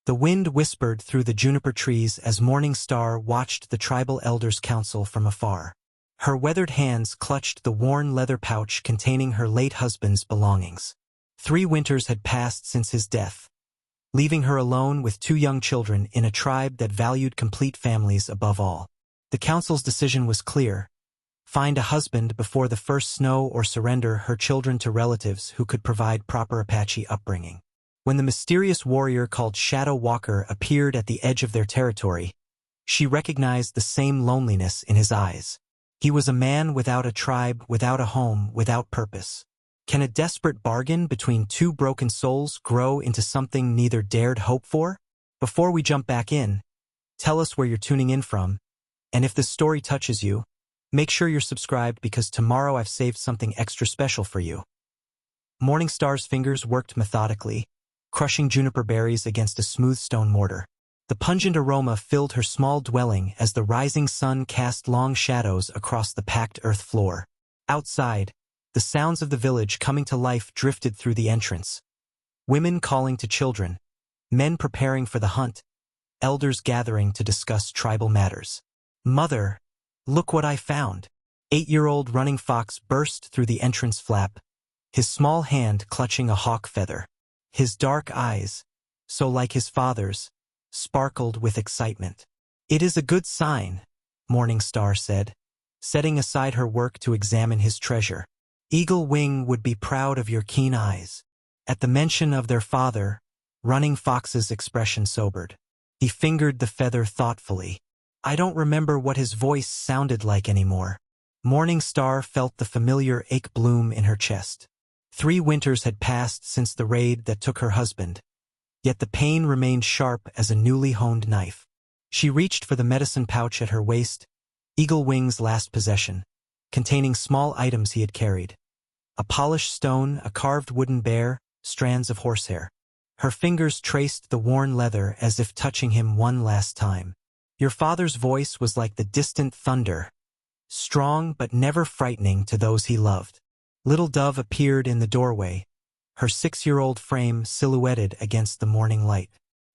The wind whispered through the juniper trees as Morning Star watched the tribal elders' council from afar. Her weathered hands clutched the worn leather pouch containing her late husband's belongings. 3 winters had passed since his death, leaving her alone with 2 young children in a tribe that valued complete families above all. The council's decision was clear: find a husband before the first snow or surrender her children to relatives who could provide proper Apache upbringing. When the mysterious warrior called Shadow Walker appeared at the edge of their territory, she recognized the same loneliness in his eyes. He was a man without a tribe, without a home, without purpose. Can a desperate bargain between 2 broken souls grow into something neither dared hope for? Before we jump back in, tell us where you're tuning in from, and if this story touches you, make sure you're subscribed because tomorrow I've saved something extra special for you. Morning Star's fingers worked methodically, crushing juniper berries against a smooth stone mortar. The pungent aroma filled her small dwelling as the rising sun cast long shadows across the packed earth floor. Outside, the sounds of the village coming to life drifted through the entrance. Women calling to children, men preparing for the hunt, elders gathering to discuss tribal matters. "Mother, look what I found." 8-year-old Running Fox burst through the entrance flap, his small hand clutching a hawk feather. His dark eyes, so like his father's, sparkled with excitement. "It is a good sign," Morning Star said, setting aside her work to examine his treasure. "Eagle Wing would be proud of your keen eyes." At the mention of their father, Running Fox's expression sobered. He fingered the feather thoughtfully. "I don't remember what his voice sounded like anymore." Morning Star felt the familiar ache bloom in her chest. 3 winters had passed since the raid that took her husband, yet the pain remained sharp as a newly honed knife. She reached for the medicine pouch at her waist, Eagle Wing's last possession, containing small items he had carried: a polished stone, a carved wooden bear, strands of horsehair. Her fingers traced the worn leather as if touching him one last time. Your father's voice was like the distant thunder, strong but never frightening to those he loved. Little Dove appeared in the doorway, her 6-year-old frame silhouetted against the morning light.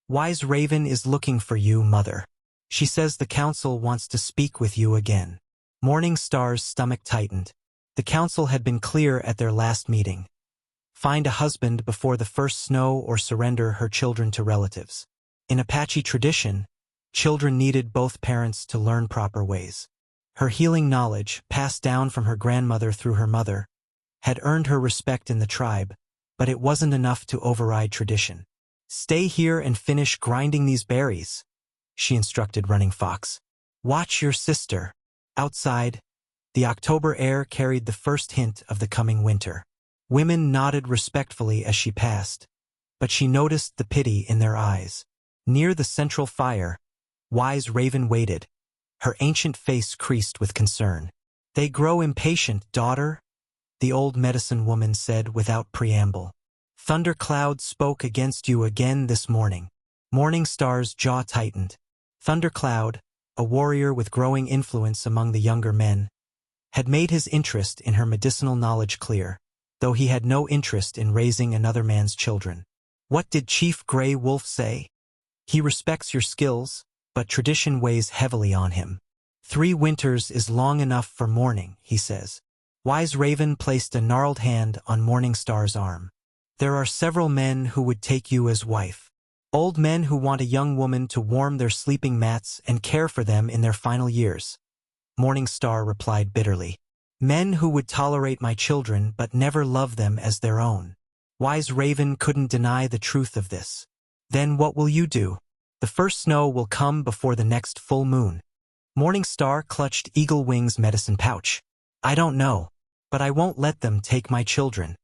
"Wise Raven is looking for you, Mother. She says the council wants to speak with you again." Morning Star's stomach tightened. The council had been clear at their last meeting: find a husband before the first snow or surrender her children to relatives. In Apache tradition, children needed both parents to learn proper ways. Her healing knowledge, passed down from her grandmother through her mother, had earned her respect in the tribe, but it wasn't enough to override tradition. "Stay here and finish grinding these berries," she instructed Running Fox. "Watch your sister." Outside, the October air carried the first hint of the coming winter. Women nodded respectfully as she passed, but she noticed the pity in their eyes. Near the central fire, Wise Raven waited, her ancient face creased with concern. "They grow impatient, daughter," the old medicine woman said without preamble. "Thundercloud spoke against you again this morning." Morning Star's jaw tightened. Thundercloud, a warrior with growing influence among the younger men, had made his interest in her medicinal knowledge clear, though he had no interest in raising another man's children. "What did Chief Gray Wolf say?" "He respects your skills, but tradition weighs heavily on him. 3 winters is long enough for mourning, he says." Wise Raven placed a gnarled hand on Morning Star's arm. "There are several men who would take you as wife. Old men who want a young woman to warm their sleeping mats and care for them in their final years." Morning Star replied bitterly. "Men who would tolerate my children but never love them as their own." Wise Raven couldn't deny the truth of this. "Then what will you do?" "The first snow will come before the next full moon." Morning Star clutched Eagle Wing's medicine pouch. "I don't know, but I won't let them take my children."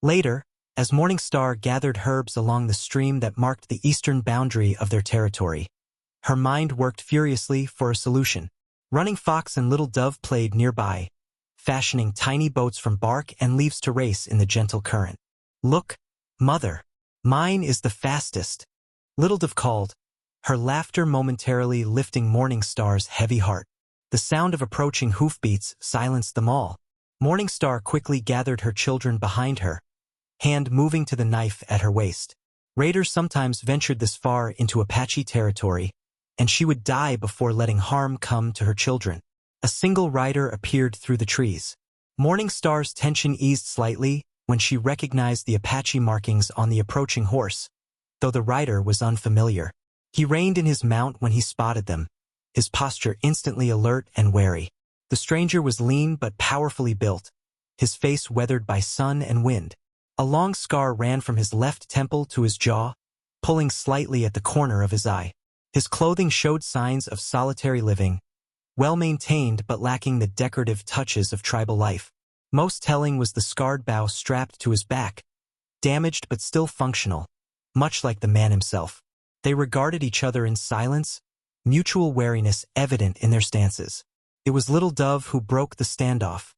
Later, as Morning Star gathered herbs along the stream that marked the eastern boundary of their territory, her mind worked furiously for a solution. Running Fox and Little Dove played nearby, fashioning tiny boats from bark and leaves to race in the gentle current. "Look, Mother, mine is the fastest," Little Dove called, her laughter momentarily lifting Morning Star's heavy heart. The sound of approaching hoofbeats silenced them all. Morning Star quickly gathered her children behind her, hand moving to the knife at her waist. Raiders sometimes ventured this far into Apache territory, and she would die before letting harm come to her children. A single rider appeared through the trees. Morningstar's tension eased slightly when she recognized the Apache markings on the approaching horse, though the rider was unfamiliar. He reined in his mount when he spotted them, his posture instantly alert and wary. The stranger was lean but powerfully built, his face weathered by sun and wind. A long scar ran from his left temple to his jaw, pulling slightly at the corner of his eye. His clothing showed signs of solitary living, well-maintained but lacking the decorative touches of tribal life. Most telling was the scarred bow strapped to his back, damaged but still functional, much like the man himself. They regarded each other in silence, mutual wariness evident in their stances. It was Little Dove who broke the standoff,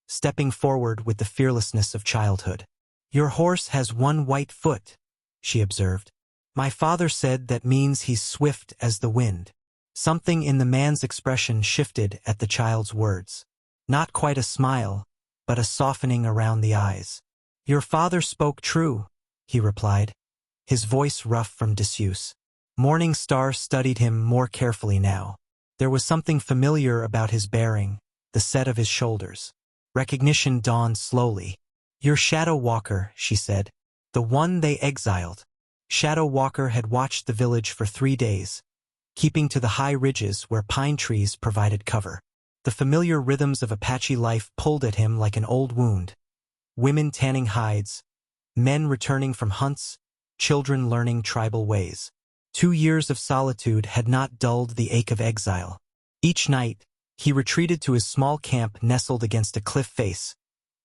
stepping forward with the fearlessness of childhood. "Your horse has one white foot," she observed. "My father said that means he's swift as the wind." Something in the man's expression shifted at the child's words. Not quite a smile, but a softening around the eyes. "Your father spoke true," he replied, his voice rough from disuse. Morningstar studied him more carefully now. There was something familiar about his bearing, the set of his shoulders. Recognition dawned slowly. "You're Shadow Walker," she said. "The one they exiled." Shadow Walker had watched the village for 3 days, keeping to the high ridges where pine trees provided cover. The familiar rhythms of Apache life pulled at him like an old wound. Women tanning hides, men returning from hunts, children learning tribal ways. 2 years of solitude had not dulled the ache of exile. Each night, he retreated to his small camp nestled against a cliff face,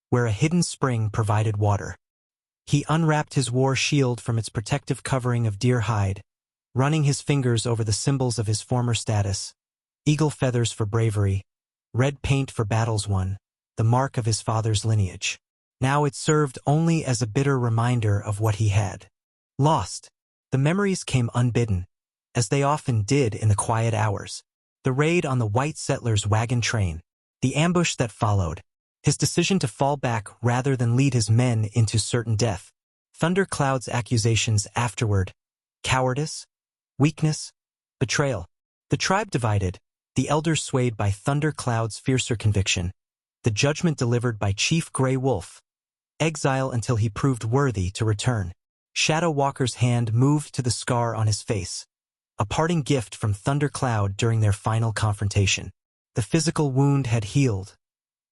where a hidden spring provided water. He unwrapped his war shield from its protective covering of deer hide, running his fingers over the symbols of his former status: eagle feathers for bravery, red paint for battles won, the mark of his father's lineage. Now it served only as a bitter reminder of what he had lost. The memories came unbidden, as they often did in the quiet hours. The raid on the white settlers' wagon train, the ambush that followed, his decision to fall back rather than lead his men into certain death, Thundercloud's accusations afterward, cowardice, weakness, betrayal. The tribe divided, the elders swayed by Thundercloud's fiercer conviction, the judgment delivered by Chief Grey Wolf, exile until he proved worthy to return. Shadow Walker's hand moved to the scar on his face, a parting gift from Thundercloud during their final confrontation. The physical wound had healed,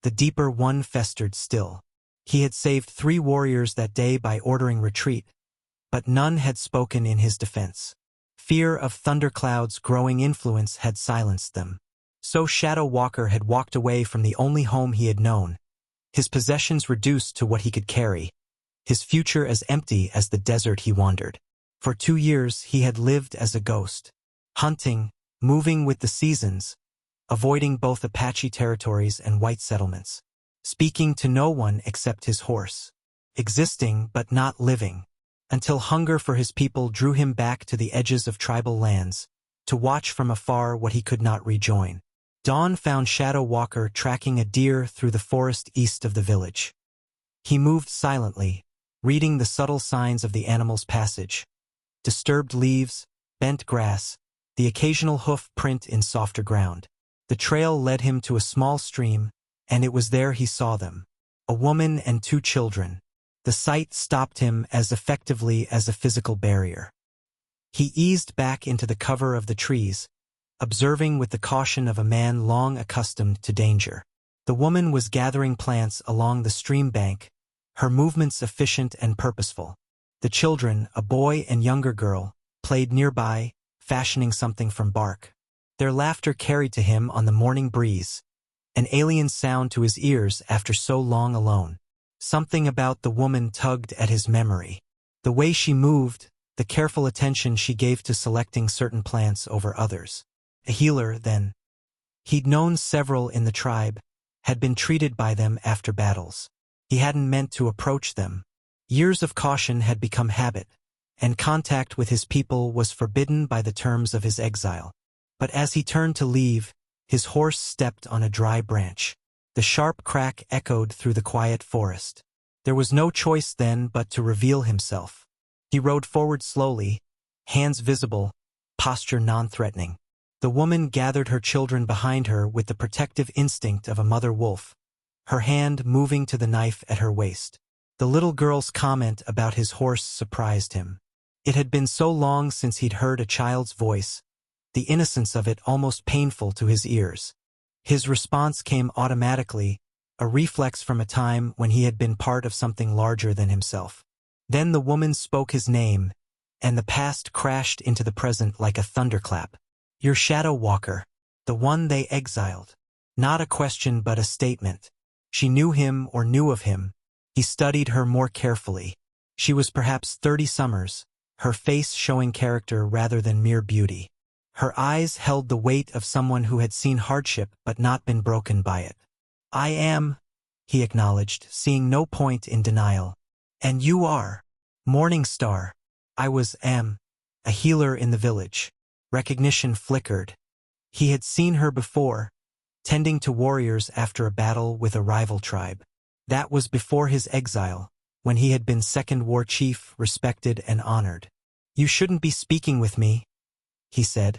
the deeper one festered still. He had saved 3 warriors that day by ordering retreat, but none had spoken in his defense. Fear of Thundercloud's growing influence had silenced them. So Shadow Walker had walked away from the only home he had known, his possessions reduced to what he could carry, his future as empty as the desert he wandered. For 2 years he had lived as a ghost, hunting, moving with the seasons, avoiding both Apache territories and white settlements, speaking to no one except his horse, existing but not living, until hunger for his people drew him back to the edges of tribal lands, to watch from afar what he could not rejoin. Dawn found Shadow Walker tracking a deer through the forest east of the village. He moved silently, reading the subtle signs of the animal's passage: disturbed leaves, bent grass, the occasional hoof print in softer ground. The trail led him to a small stream, and it was there he saw them, a woman and 2 children. The sight stopped him as effectively as a physical barrier. He eased back into the cover of the trees, observing with the caution of a man long accustomed to danger. The woman was gathering plants along the stream bank, her movements efficient and purposeful. The children, a boy and younger girl, played nearby, fashioning something from bark. Their laughter carried to him on the morning breeze, an alien sound to his ears after so long alone. Something about the woman tugged at his memory. The way she moved, the careful attention she gave to selecting certain plants over others. A healer, then. He'd known several in the tribe, had been treated by them after battles. He hadn't meant to approach them. Years of caution had become habit, and contact with his people was forbidden by the terms of his exile. But as he turned to leave, his horse stepped on a dry branch. The sharp crack echoed through the quiet forest. There was no choice then but to reveal himself. He rode forward slowly, hands visible, posture non-threatening. The woman gathered her children behind her with the protective instinct of a mother wolf, her hand moving to the knife at her waist. The little girl's comment about his horse surprised him. It had been so long since he'd heard a child's voice, the innocence of it almost painful to his ears. His response came automatically, a reflex from a time when he had been part of something larger than himself. Then the woman spoke his name, and the past crashed into the present like a thunderclap. Your shadow walker, the one they exiled. Not a question but a statement. She knew him or knew of him. He studied her more carefully. She was perhaps 30 summers, her face showing character rather than mere beauty. Her eyes held the weight of someone who had seen hardship but not been broken by it. I am, he acknowledged, seeing no point in denial. And you are. Morning Star. I am, a healer in the village. Recognition flickered. He had seen her before, tending to warriors after a battle with a rival tribe. That was before his exile, when he had been second war chief, respected and honored. You shouldn't be speaking with me, he said,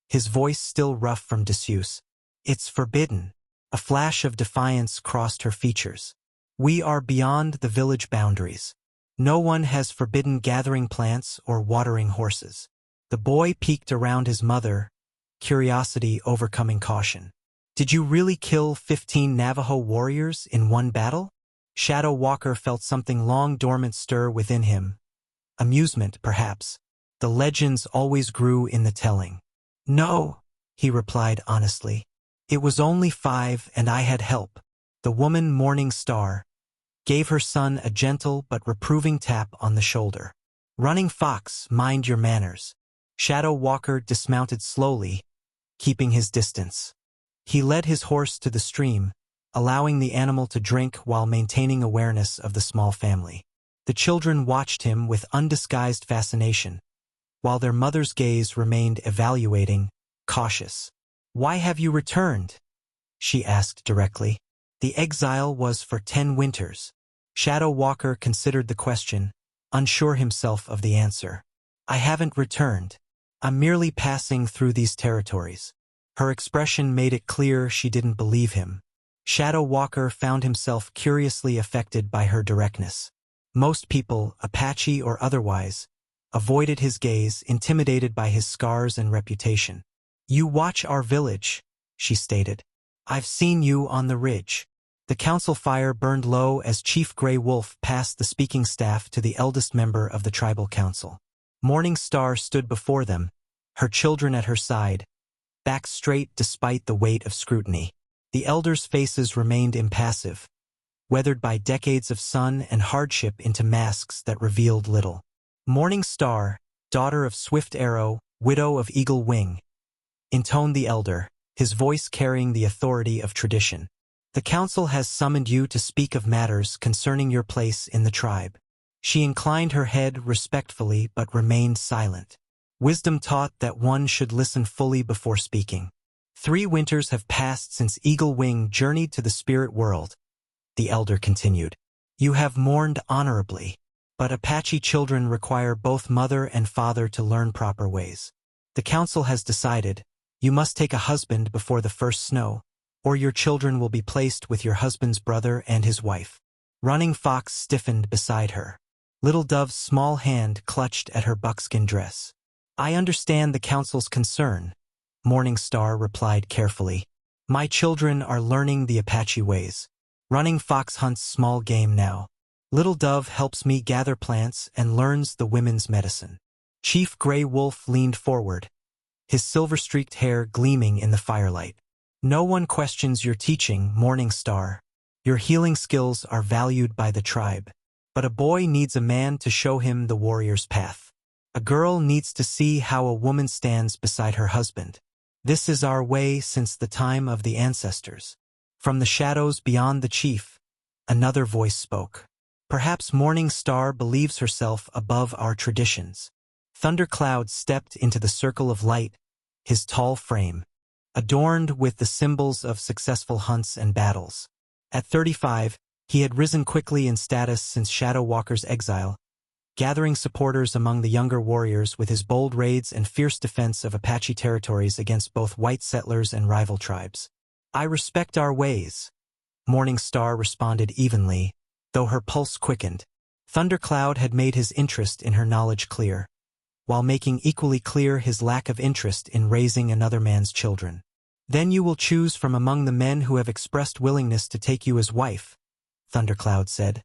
his voice still rough from disuse. It's forbidden. A flash of defiance crossed her features. We are beyond the village boundaries. No one has forbidden gathering plants or watering horses. The boy peeked around his mother, curiosity overcoming caution. Did you really kill 15 Navajo warriors in one battle? Shadow Walker felt something long dormant stir within him. Amusement, perhaps. The legends always grew in the telling. No, he replied honestly. It was only 5 and I had help. The woman Morning Star gave her son a gentle but reproving tap on the shoulder. Running Fox, mind your manners. Shadow Walker dismounted slowly, keeping his distance. He led his horse to the stream, allowing the animal to drink while maintaining awareness of the small family. The children watched him with undisguised fascination, while their mother's gaze remained evaluating, cautious. Why have you returned? She asked directly. The exile was for 10 winters. Shadow Walker considered the question, unsure himself of the answer. I haven't returned. I'm merely passing through these territories. Her expression made it clear she didn't believe him. Shadow Walker found himself curiously affected by her directness. Most people, Apache or otherwise, avoided his gaze, intimidated by his scars and reputation. You watch our village, she stated. I've seen you on the ridge. The council fire burned low as Chief Gray Wolf passed the speaking staff to the eldest member of the tribal council. Morning Star stood before them, her children at her side, back straight despite the weight of scrutiny. The elders' faces remained impassive, weathered by decades of sun and hardship into masks that revealed little. Morning Star, daughter of Swift Arrow, widow of Eagle Wing, intoned the elder, his voice carrying the authority of tradition. The council has summoned you to speak of matters concerning your place in the tribe. She inclined her head respectfully but remained silent. Wisdom taught that one should listen fully before speaking. 3 winters have passed since Eagle Wing journeyed to the spirit world, the elder continued. You have mourned honorably, but Apache children require both mother and father to learn proper ways. The council has decided, you must take a husband before the first snow, or your children will be placed with your husband's brother and his wife. Running Fox stiffened beside her. Little Dove's small hand clutched at her buckskin dress. I understand the council's concern, Morning Star replied carefully. My children are learning the Apache ways. Running Fox hunts small game now. Little Dove helps me gather plants and learns the women's medicine. Chief Gray Wolf leaned forward, his silver-streaked hair gleaming in the firelight. No one questions your teaching, Morning Star. Your healing skills are valued by the tribe. But a boy needs a man to show him the warrior's path. A girl needs to see how a woman stands beside her husband. This is our way since the time of the ancestors. From the shadows beyond the chief, another voice spoke. Perhaps Morning Star believes herself above our traditions. Thundercloud stepped into the circle of light, his tall frame adorned with the symbols of successful hunts and battles. At 35, he had risen quickly in status since Shadow Walker's exile, gathering supporters among the younger warriors with his bold raids and fierce defense of Apache territories against both white settlers and rival tribes. "I respect our ways," Morning Star responded evenly, though her pulse quickened. Thundercloud had made his interest in her knowledge clear, while making equally clear his lack of interest in raising another man's children. "Then you will choose from among the men who have expressed willingness to take you as wife," Thundercloud said,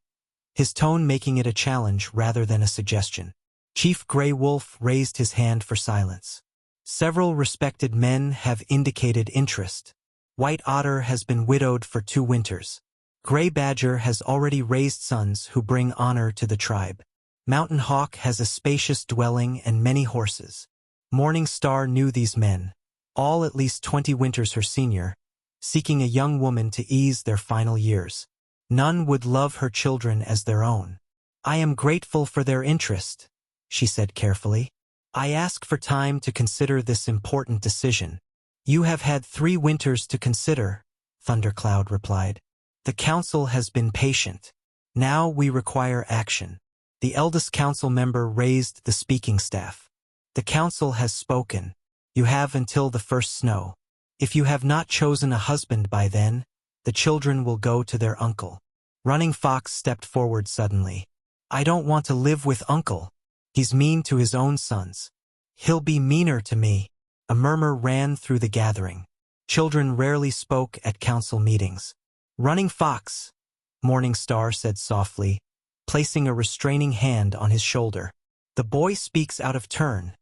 his tone making it a challenge rather than a suggestion. Chief Grey Wolf raised his hand for silence. "Several respected men have indicated interest. White Otter has been widowed for 2 winters. Gray Badger has already raised sons who bring honor to the tribe. Mountain Hawk has a spacious dwelling and many horses." Morning Star knew these men, all at least 20 winters her senior, seeking a young woman to ease their final years. None would love her children as their own. "I am grateful for their interest," she said carefully. "I ask for time to consider this important decision." "You have had 3 winters to consider," Thundercloud replied. "The council has been patient. Now we require action." The eldest council member raised the speaking staff. "The council has spoken. You have until the first snow. If you have not chosen a husband by then, the children will go to their uncle." Running Fox stepped forward suddenly. "I don't want to live with Uncle. He's mean to his own sons. He'll be meaner to me." A murmur ran through the gathering. Children rarely spoke at council meetings. "Running Fox," Morning Star said softly, placing a restraining hand on his shoulder. "The boy speaks out of turn,"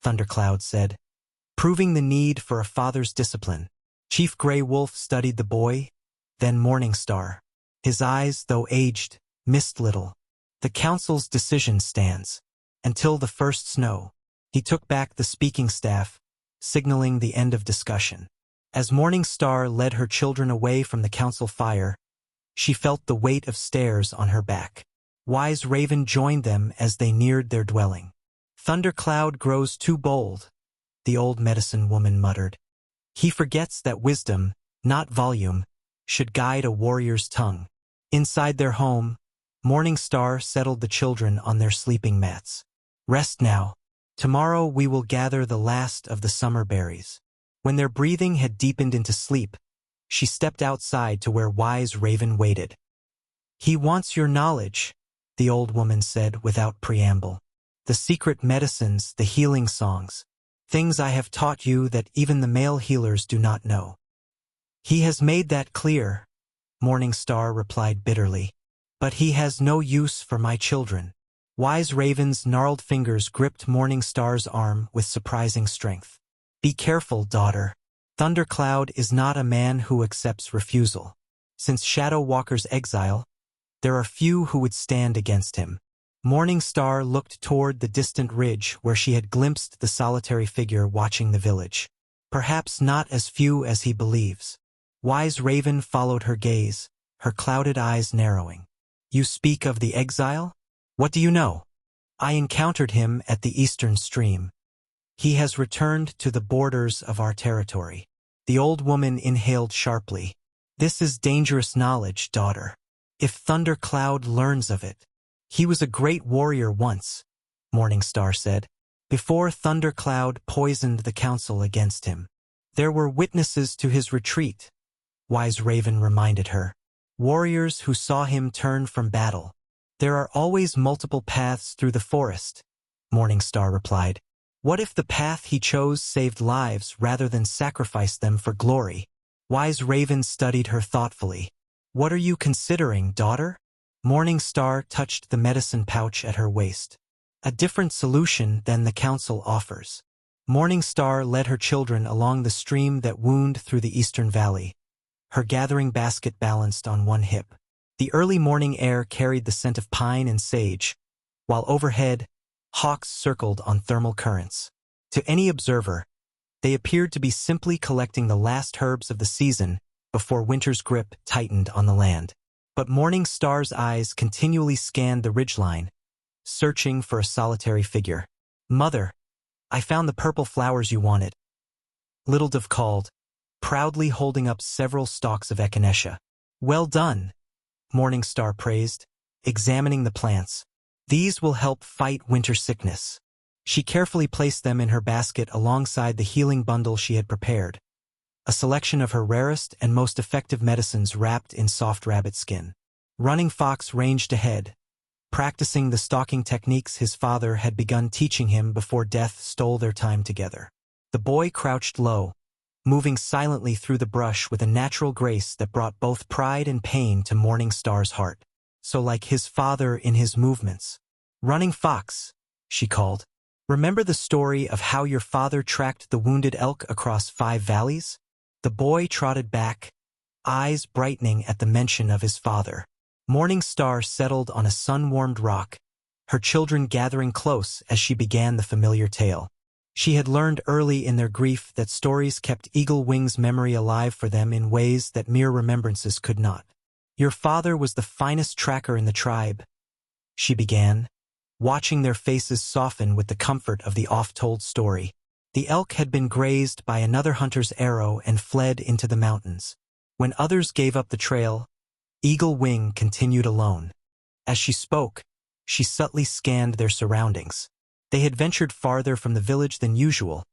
Thundercloud said, proving the need for a father's discipline. Chief Grey Wolf studied the boy, then Morning Star. His eyes, though aged, missed little. "The council's decision stands. Until the first snow." He took back the speaking staff, signaling the end of discussion. As Morning Star led her children away from the council fire, she felt the weight of stares on her back. Wise Raven joined them as they neared their dwelling. "Thundercloud grows too bold," the old medicine woman muttered. "He forgets that wisdom, not volume, should guide a warrior's tongue." Inside their home, Morning Star settled the children on their sleeping mats. "Rest now. Tomorrow we will gather the last of the summer berries." When their breathing had deepened into sleep, she stepped outside to where Wise Raven waited. "He wants your knowledge," the old woman said without preamble. "The secret medicines, the healing songs, things I have taught you that even the male healers do not know." "He has made that clear," Morning Star replied bitterly. "But he has no use for my children." Wise Raven's gnarled fingers gripped Morning Star's arm with surprising strength. "Be careful, daughter. Thundercloud is not a man who accepts refusal. Since Shadow Walker's exile, there are few who would stand against him." Morning Star looked toward the distant ridge where she had glimpsed the solitary figure watching the village. "Perhaps not as few as he believes." Wise Raven followed her gaze, her clouded eyes narrowing. "You speak of the exile? What do you know?" "I encountered him at the eastern stream. He has returned to the borders of our territory." The old woman inhaled sharply. "This is dangerous knowledge, daughter. If Thundercloud learns of it." "He was a great warrior once," Morning Star said, "before Thundercloud poisoned the council against him. There were witnesses to his retreat," Wise Raven reminded her. "Warriors who saw him turn from battle." "There are always multiple paths through the forest," Morning Star replied. "What if the path he chose saved lives rather than sacrifice them for glory?" Wise Raven studied her thoughtfully. "What are you considering, daughter?" Morning Star touched the medicine pouch at her waist. "A different solution than the council offers." Morning Star led her children along the stream that wound through the eastern valley, her gathering basket balanced on one hip. The early morning air carried the scent of pine and sage, while overhead, hawks circled on thermal currents. To any observer, they appeared to be simply collecting the last herbs of the season before winter's grip tightened on the land. But Morning Star's eyes continually scanned the ridgeline, searching for a solitary figure. "Mother, I found the purple flowers you wanted," Little Dove called, proudly holding up several stalks of echinacea. "Well done," Morning Star praised, examining the plants. These will help fight winter sickness. She carefully placed them in her basket alongside the healing bundle she had prepared, a selection of her rarest and most effective medicines wrapped in soft rabbit skin. Running Fox ranged ahead, practicing the stalking techniques his father had begun teaching him before death stole their time together. The boy crouched low, moving silently through the brush with a natural grace that brought both pride and pain to Morning Star's heart. So like his father in his movements. "Running Fox," she called. "Remember the story of how your father tracked the wounded elk across 5 valleys? The boy trotted back, eyes brightening at the mention of his father. Morning Star settled on a sun-warmed rock, her children gathering close as she began the familiar tale. She had learned early in their grief that stories kept Eagle Wing's memory alive for them in ways that mere remembrances could not. "Your father was the finest tracker in the tribe," she began, watching their faces soften with the comfort of the oft-told story. "The elk had been grazed by another hunter's arrow and fled into the mountains. When others gave up the trail, Eagle Wing continued alone." As she spoke, she subtly scanned their surroundings. They had ventured farther from the village than usual,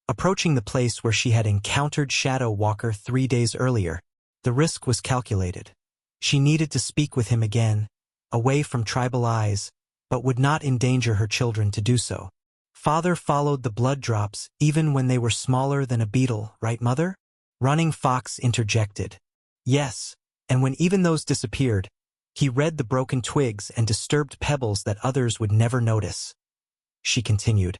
approaching the place where she had encountered Shadow Walker 3 days earlier. The risk was calculated. She needed to speak with him again, away from tribal eyes, but would not endanger her children to do so. "Father followed the blood drops even when they were smaller than a beetle, right, Mother?" Running Fox interjected. "Yes, and when even those disappeared, he read the broken twigs and disturbed pebbles that others would never notice," she continued,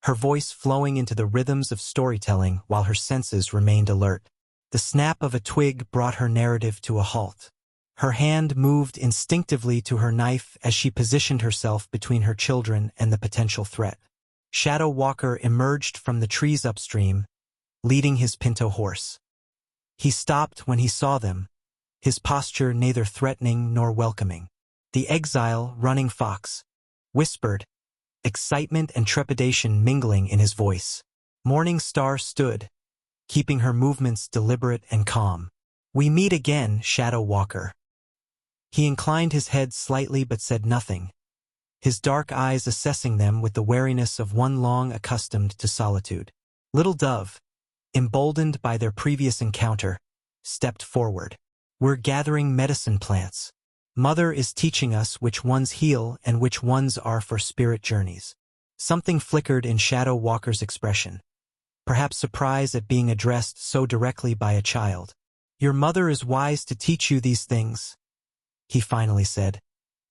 her voice flowing into the rhythms of storytelling while her senses remained alert. The snap of a twig brought her narrative to a halt. Her hand moved instinctively to her knife as she positioned herself between her children and the potential threat. Shadow Walker emerged from the trees upstream, leading his pinto horse. He stopped when he saw them, his posture neither threatening nor welcoming. The exile, Running Fox, whispered, excitement and trepidation mingling in his voice. Morning Star stood, keeping her movements deliberate and calm. "We meet again, Shadow Walker." He inclined his head slightly but said nothing, his dark eyes assessing them with the wariness of one long accustomed to solitude. Little Dove, emboldened by their previous encounter, stepped forward. "We're gathering medicine plants. Mother is teaching us which ones heal and which ones are for spirit journeys." Something flickered in Shadow Walker's expression, perhaps surprise at being addressed so directly by a child. "Your mother is wise to teach you these things," he finally said,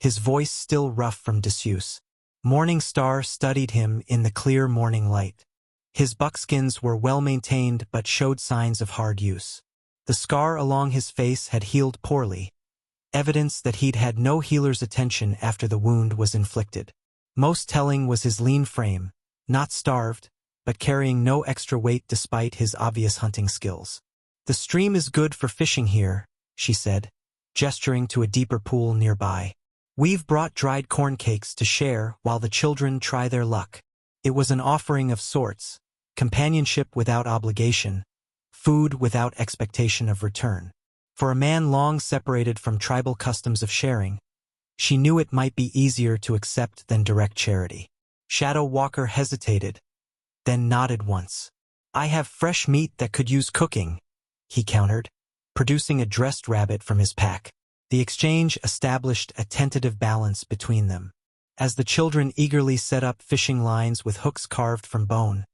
his voice still rough from disuse. Morning Star studied him in the clear morning light. His buckskins were well-maintained but showed signs of hard use. The scar along his face had healed poorly, evidence that he'd had no healer's attention after the wound was inflicted. Most telling was his lean frame, not starved, but carrying no extra weight despite his obvious hunting skills. "The stream is good for fishing here," she said, gesturing to a deeper pool nearby. "We've brought dried corn cakes to share while the children try their luck." It was an offering of sorts, companionship without obligation, food without expectation of return. For a man long separated from tribal customs of sharing, she knew it might be easier to accept than direct charity. Shadow Walker hesitated, then nodded once. "I have fresh meat that could use cooking," he countered, producing a dressed rabbit from his pack. The exchange established a tentative balance between them. As the children eagerly set up fishing lines with hooks carved from bone,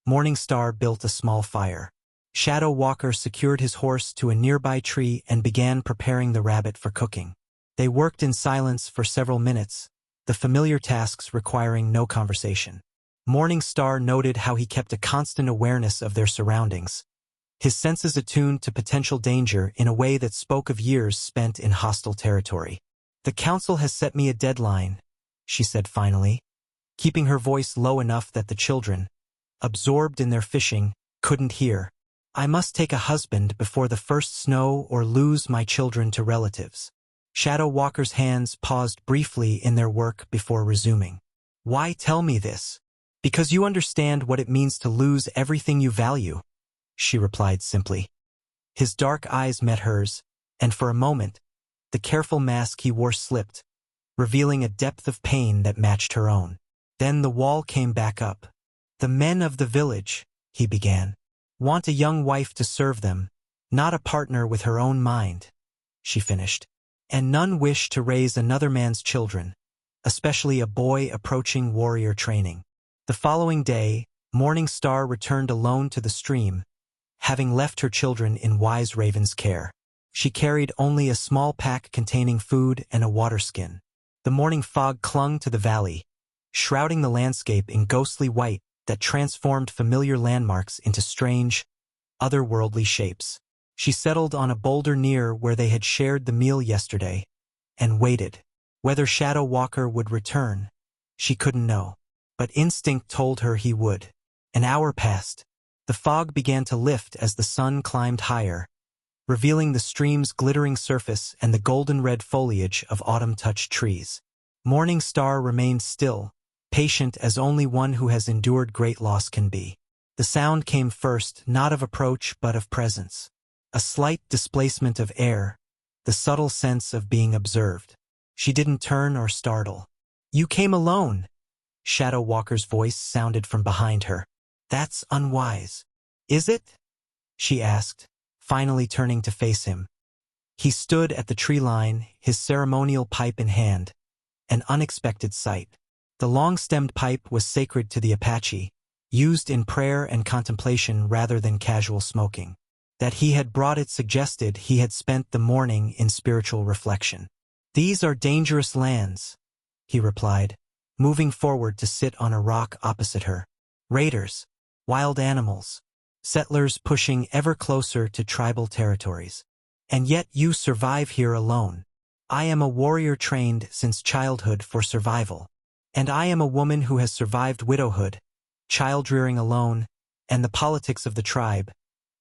Morning Star built a small fire. Shadow Walker secured his horse to a nearby tree and began preparing the rabbit for cooking. They worked in silence for several minutes, the familiar tasks requiring no conversation. Morning Star noted how he kept a constant awareness of their surroundings, his senses attuned to potential danger in a way that spoke of years spent in hostile territory. "The council has set me a deadline," she said finally, keeping her voice low enough that the children, absorbed in their fishing, couldn't hear. "I must take a husband before the first snow or lose my children to relatives." Shadow Walker's hands paused briefly in their work before resuming. "Why tell me this?" "Because you understand what it means to lose everything you value," she replied simply. His dark eyes met hers, and for a moment, the careful mask he wore slipped, revealing a depth of pain that matched her own. Then the wall came back up. "The men of the village," he began, "want a young wife to serve them, not a partner with her own mind," she finished. "And none wish to raise another man's children, especially a boy approaching warrior training." The following day, Morning Star returned alone to the stream, having left her children in Wise Raven's care. She carried only a small pack containing food and a water skin. The morning fog clung to the valley, shrouding the landscape in ghostly white that transformed familiar landmarks into strange, otherworldly shapes. She settled on a boulder near where they had shared the meal yesterday, and waited. Whether Shadow Walker would return, she couldn't know, but instinct told her he would. An hour passed. The fog began to lift as the sun climbed higher, revealing the stream's glittering surface and the golden-red foliage of autumn-touched trees. Morning Star remained still, patient as only one who has endured great loss can be. The sound came first, not of approach but of presence. A slight displacement of air, the subtle sense of being observed. She didn't turn or startle. "You came alone," Shadow Walker's voice sounded from behind her. "That's unwise." "Is it?" she asked, finally turning to face him. He stood at the tree line, his ceremonial pipe in hand, an unexpected sight. The long-stemmed pipe was sacred to the Apache, used in prayer and contemplation rather than casual smoking. That he had brought it suggested he had spent the morning in spiritual reflection. "These are dangerous lands," he replied, moving forward to sit on a rock opposite her. "Raiders, wild animals, settlers pushing ever closer to tribal territories. And yet you survive here alone. I am a warrior trained since childhood for survival. And I am a woman who has survived widowhood, child-rearing alone, and the politics of the tribe,"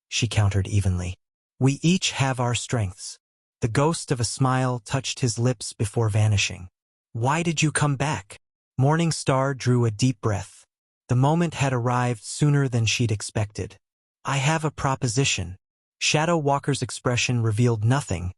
she countered evenly. "We each have our strengths." The ghost of a smile touched his lips before vanishing. "Why did you come back?" Morning Star drew a deep breath. The moment had arrived sooner than she'd expected. "I have a proposition." Shadow Walker's expression revealed nothing,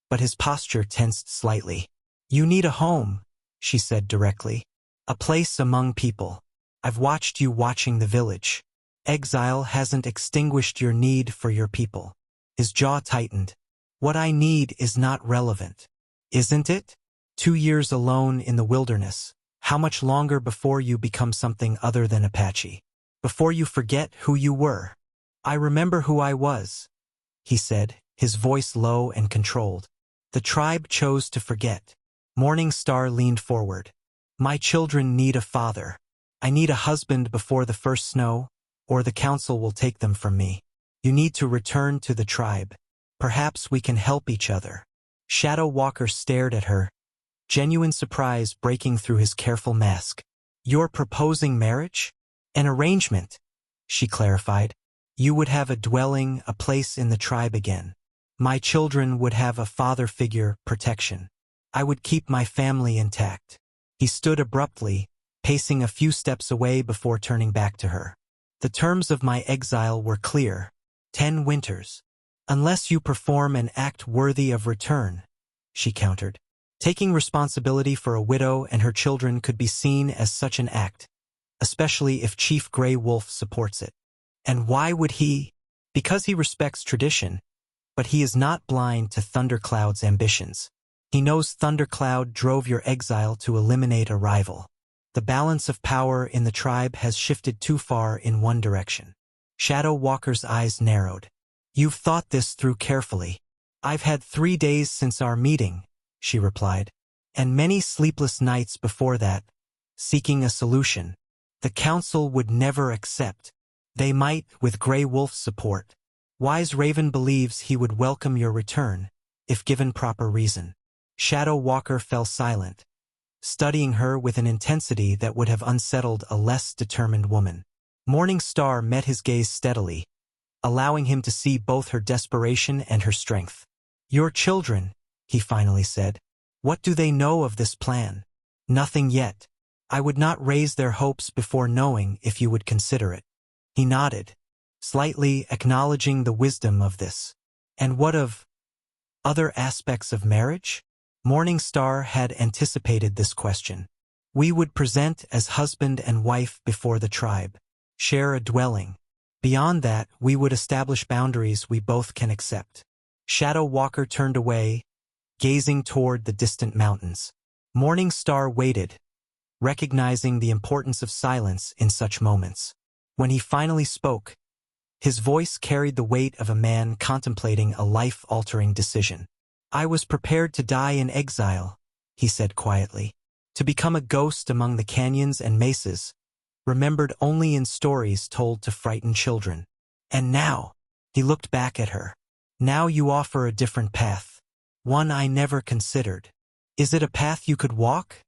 but his posture tensed slightly. "You need a home," she said directly. "A place among people. I've watched you watching the village. Exile hasn't extinguished your need for your people." His jaw tightened. "What I need is not relevant. Isn't it? 2 years alone in the wilderness. How much longer before you become something other than Apache? Before you forget who you were?" "I remember who I was," he said, his voice low and controlled. "The tribe chose to forget." Morning Star leaned forward. "My children need a father. I need a husband before the first snow, or the council will take them from me. You need to return to the tribe. Perhaps we can help each other." Shadow Walker stared at her, genuine surprise breaking through his careful mask. "You're proposing marriage?" "An arrangement," she clarified. "You would have a dwelling, a place in the tribe again. My children would have a father figure, protection. I would keep my family intact." He stood abruptly, pacing a few steps away before turning back to her. "The terms of my exile were clear. 10 winters. Unless you perform an act worthy of return," she countered. Taking responsibility for a widow and her children could be seen as such an act, especially if Chief Grey Wolf supports it. And why would he? Because he respects tradition, but he is not blind to Thundercloud's ambitions. He knows Thundercloud drove your exile to eliminate a rival. The balance of power in the tribe has shifted too far in one direction. Shadow Walker's eyes narrowed. "You've thought this through carefully." "I've had 3 days since our meeting," she replied, "and many sleepless nights before that, seeking a solution. The council would never accept. They might, with Grey Wolf's support. Wise Raven believes he would welcome your return, if given proper reason." Shadow Walker fell silent, studying her with an intensity that would have unsettled a less determined woman. Morning Star met his gaze steadily, allowing him to see both her desperation and her strength. "Your children," he finally said. "What do they know of this plan?" "Nothing yet. I would not raise their hopes before knowing if you would consider it." He nodded, slightly acknowledging the wisdom of this. "And what of other aspects of marriage?" Morning Star had anticipated this question. We would present as husband and wife before the tribe, share a dwelling. Beyond that, we would establish boundaries we both can accept. Shadow Walker turned away, gazing toward the distant mountains. Morning Star waited, recognizing the importance of silence in such moments. When he finally spoke, his voice carried the weight of a man contemplating a life-altering decision. I was prepared to die in exile, he said quietly, to become a ghost among the canyons and mesas, remembered only in stories told to frighten children. And now, he looked back at her. Now you offer a different path, one I never considered. Is it a path you could walk?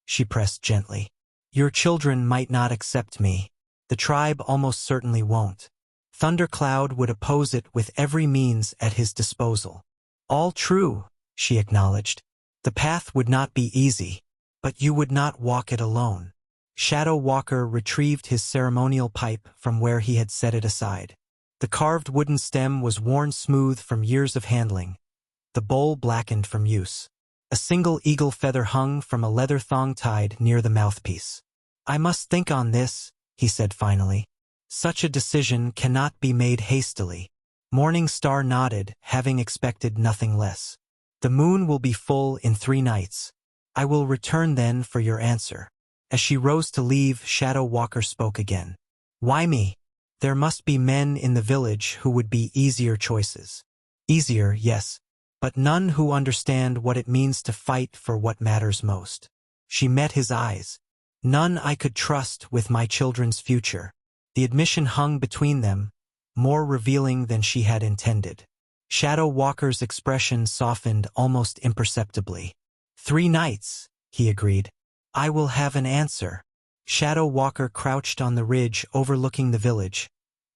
She pressed gently. Your children might not accept me. The tribe almost certainly won't. Thundercloud would oppose it with every means at his disposal. All true, she acknowledged. The path would not be easy, but you would not walk it alone. Shadow Walker retrieved his ceremonial pipe from where he had set it aside. The carved wooden stem was worn smooth from years of handling, the bowl blackened from use. A single eagle feather hung from a leather thong tied near the mouthpiece. I must think on this, he said finally. Such a decision cannot be made hastily. Morning Star nodded, having expected nothing less. The moon will be full in 3 nights. I will return then for your answer. As she rose to leave, Shadow Walker spoke again. Why me? There must be men in the village who would be easier choices. Easier, yes, but none who understand what it means to fight for what matters most. She met his eyes. None I could trust with my children's future. The admission hung between them, more revealing than she had intended. Shadow Walker's expression softened almost imperceptibly. 3 nights, he agreed. I will have an answer. Shadow Walker crouched on the ridge overlooking the village,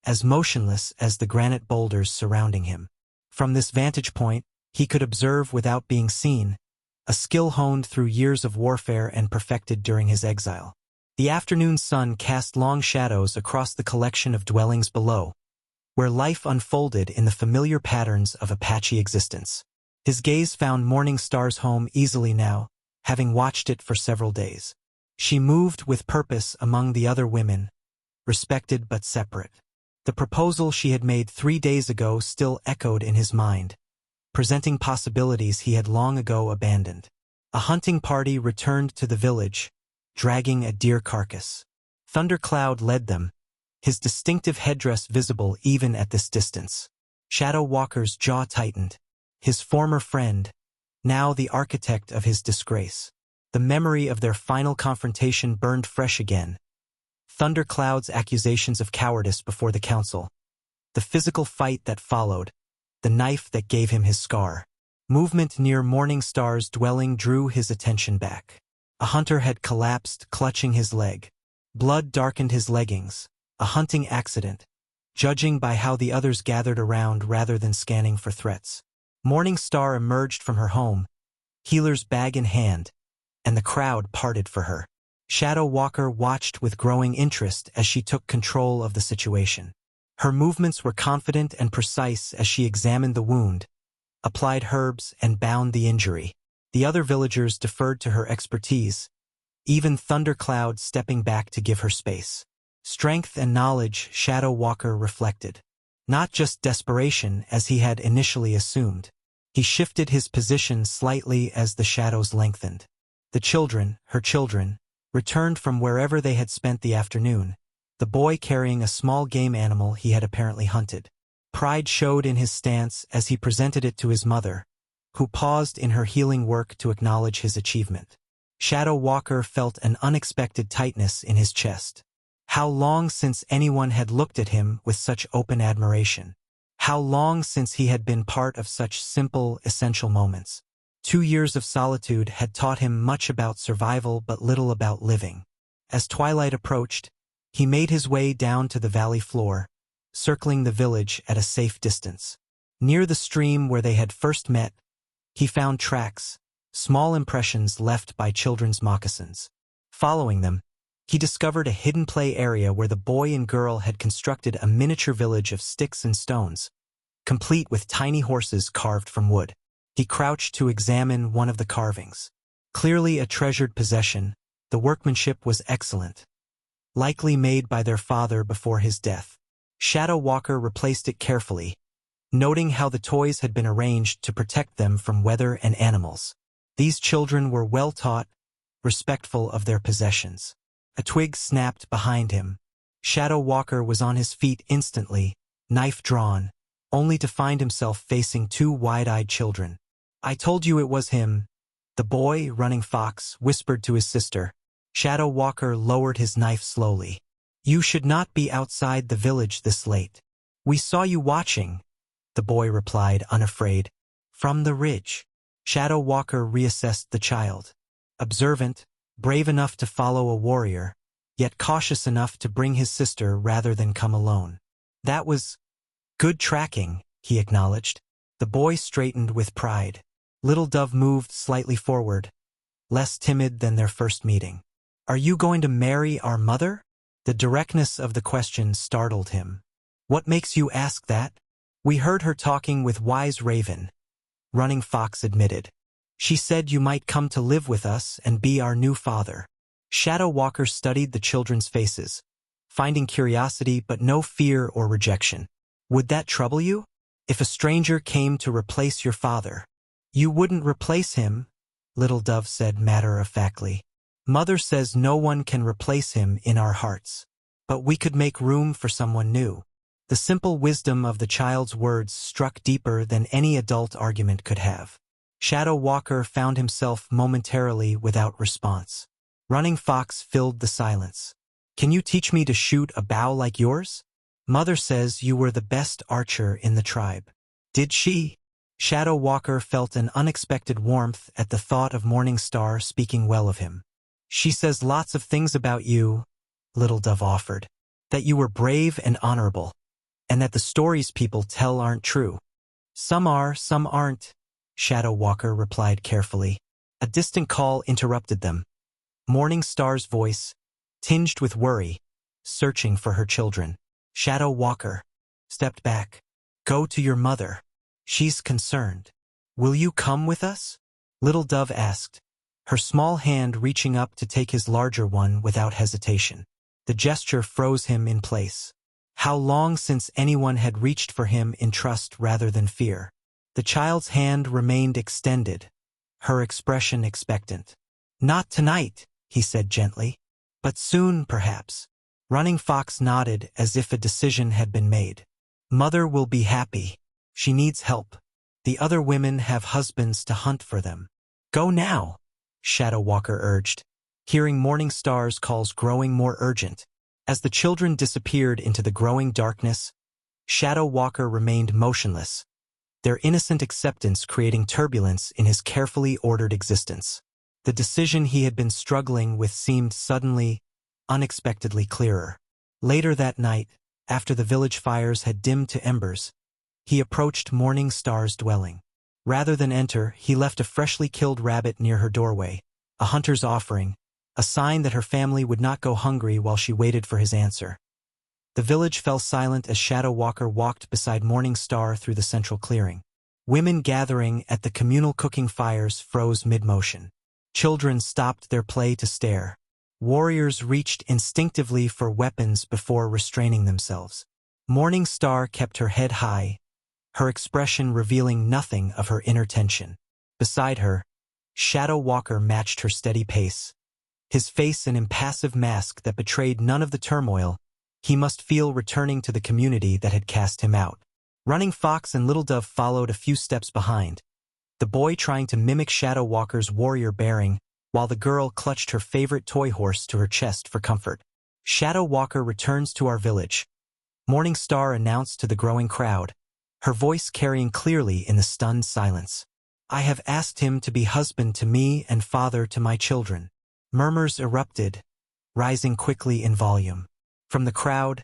as motionless as the granite boulders surrounding him. From this vantage point, he could observe without being seen, a skill honed through years of warfare and perfected during his exile. The afternoon sun cast long shadows across the collection of dwellings below, where life unfolded in the familiar patterns of Apache existence. His gaze found Morning Star's home easily now, having watched it for several days. She moved with purpose among the other women, respected but separate. The proposal she had made 3 days ago still echoed in his mind, presenting possibilities he had long ago abandoned. A hunting party returned to the village, dragging a deer carcass. Thundercloud led them, his distinctive headdress visible even at this distance. Shadow Walker's jaw tightened. His former friend, now the architect of his disgrace. The memory of their final confrontation burned fresh again. Thundercloud's accusations of cowardice before the council. The physical fight that followed. The knife that gave him his scar. Movement near Morning Star's dwelling drew his attention back. A hunter had collapsed, clutching his leg. Blood darkened his leggings. A hunting accident, judging by how the others gathered around rather than scanning for threats. Morning Star emerged from her home, healer's bag in hand, and the crowd parted for her. Shadow Walker watched with growing interest as she took control of the situation. Her movements were confident and precise as she examined the wound, applied herbs, and bound the injury. The other villagers deferred to her expertise, even Thundercloud stepping back to give her space. Strength and knowledge, Shadow Walker reflected. Not just desperation as he had initially assumed. He shifted his position slightly as the shadows lengthened. The children, her children, returned from wherever they had spent the afternoon, the boy carrying a small game animal he had apparently hunted. Pride showed in his stance as he presented it to his mother, who paused in her healing work to acknowledge his achievement. Shadow Walker felt an unexpected tightness in his chest. How long since anyone had looked at him with such open admiration? How long since he had been part of such simple, essential moments? 2 years of solitude had taught him much about survival but little about living. As twilight approached, he made his way down to the valley floor, circling the village at a safe distance. Near the stream where they had first met, he found tracks, small impressions left by children's moccasins. Following them, he discovered a hidden play area where the boy and girl had constructed a miniature village of sticks and stones, complete with tiny horses carved from wood. He crouched to examine one of the carvings. Clearly a treasured possession, the workmanship was excellent. Likely made by their father before his death. Shadow Walker replaced it carefully, noting how the toys had been arranged to protect them from weather and animals. These children were well taught, respectful of their possessions. A twig snapped behind him. Shadow Walker was on his feet instantly, knife drawn, only to find himself facing two wide-eyed children. "I told you it was him," the boy, running fox, whispered to his sister. Shadow Walker lowered his knife slowly. "You should not be outside the village this late." "We saw you watching," the boy replied, unafraid. "From the ridge." Shadow Walker reassessed the child. Observant, brave enough to follow a warrior, yet cautious enough to bring his sister rather than come alone. "That was good tracking," he acknowledged. The boy straightened with pride. Little Dove moved slightly forward, less timid than their first meeting. "Are you going to marry our mother?" The directness of the question startled him. "What makes you ask that?" "We heard her talking with Wise Raven," Running Fox admitted. "She said you might come to live with us and be our new father." Shadow Walker studied the children's faces, finding curiosity but no fear or rejection. "Would that trouble you? If a stranger came to replace your father?" "You wouldn't replace him," Little Dove said matter-of-factly. "Mother says no one can replace him in our hearts. But we could make room for someone new." The simple wisdom of the child's words struck deeper than any adult argument could have. Shadow Walker found himself momentarily without response. Running Fox filled the silence. "Can you teach me to shoot a bow like yours? Mother says you were the best archer in the tribe." "Did she?" Shadow Walker felt an unexpected warmth at the thought of Morning Star speaking well of him. "She says lots of things about you," Little Dove offered. "That you were brave and honorable, and that the stories people tell aren't true." "Some are, some aren't," Shadow Walker replied carefully. A distant call interrupted them. Morning Star's voice, tinged with worry, searching for her children. Shadow Walker stepped back. "Go to your mother. She's concerned." "Will you come with us?" Little Dove asked, her small hand reaching up to take his larger one without hesitation. The gesture froze him in place. How long since anyone had reached for him in trust rather than fear. The child's hand remained extended, her expression expectant. "Not tonight," he said gently. "But soon, perhaps." Running Fox nodded as if a decision had been made. "Mother will be happy. She needs help. The other women have husbands to hunt for them." "Go now," Shadow Walker urged, hearing Morning Star's calls growing more urgent. As the children disappeared into the growing darkness, Shadow Walker remained motionless, their innocent acceptance creating turbulence in his carefully ordered existence. The decision he had been struggling with seemed suddenly, unexpectedly clearer. Later that night, after the village fires had dimmed to embers, he approached Morning Star's dwelling. Rather than enter, he left a freshly killed rabbit near her doorway, a hunter's offering, a sign that her family would not go hungry while she waited for his answer. The village fell silent as Shadow Walker walked beside Morning Star through the central clearing. Women gathering at the communal cooking fires froze mid-motion. Children stopped their play to stare. Warriors reached instinctively for weapons before restraining themselves. Morning Star kept her head high, her expression revealing nothing of her inner tension. Beside her, Shadow Walker matched her steady pace, his face an impassive mask that betrayed none of the turmoil he must feel returning to the community that had cast him out. Running Fox and Little Dove followed a few steps behind, the boy trying to mimic Shadow Walker's warrior bearing, while the girl clutched her favorite toy horse to her chest for comfort. "Shadow Walker returns to our village," Morning Star announced to the growing crowd, her voice carrying clearly in the stunned silence. "I have asked him to be husband to me and father to my children." Murmurs erupted, rising quickly in volume. From the crowd,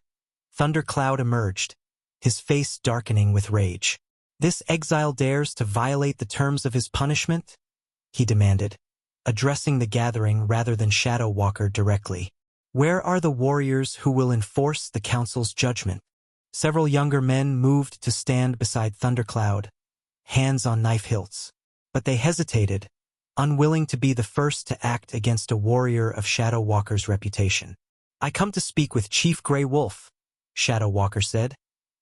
Thundercloud emerged, his face darkening with rage. "This exile dares to violate the terms of his punishment?" he demanded, addressing the gathering rather than Shadow Walker directly. "Where are the warriors who will enforce the council's judgment?" Several younger men moved to stand beside Thundercloud, hands on knife hilts. but they hesitated, unwilling to be the first to act against a warrior of Shadow Walker's reputation. "I come to speak with Chief Grey Wolf," Shadow Walker said,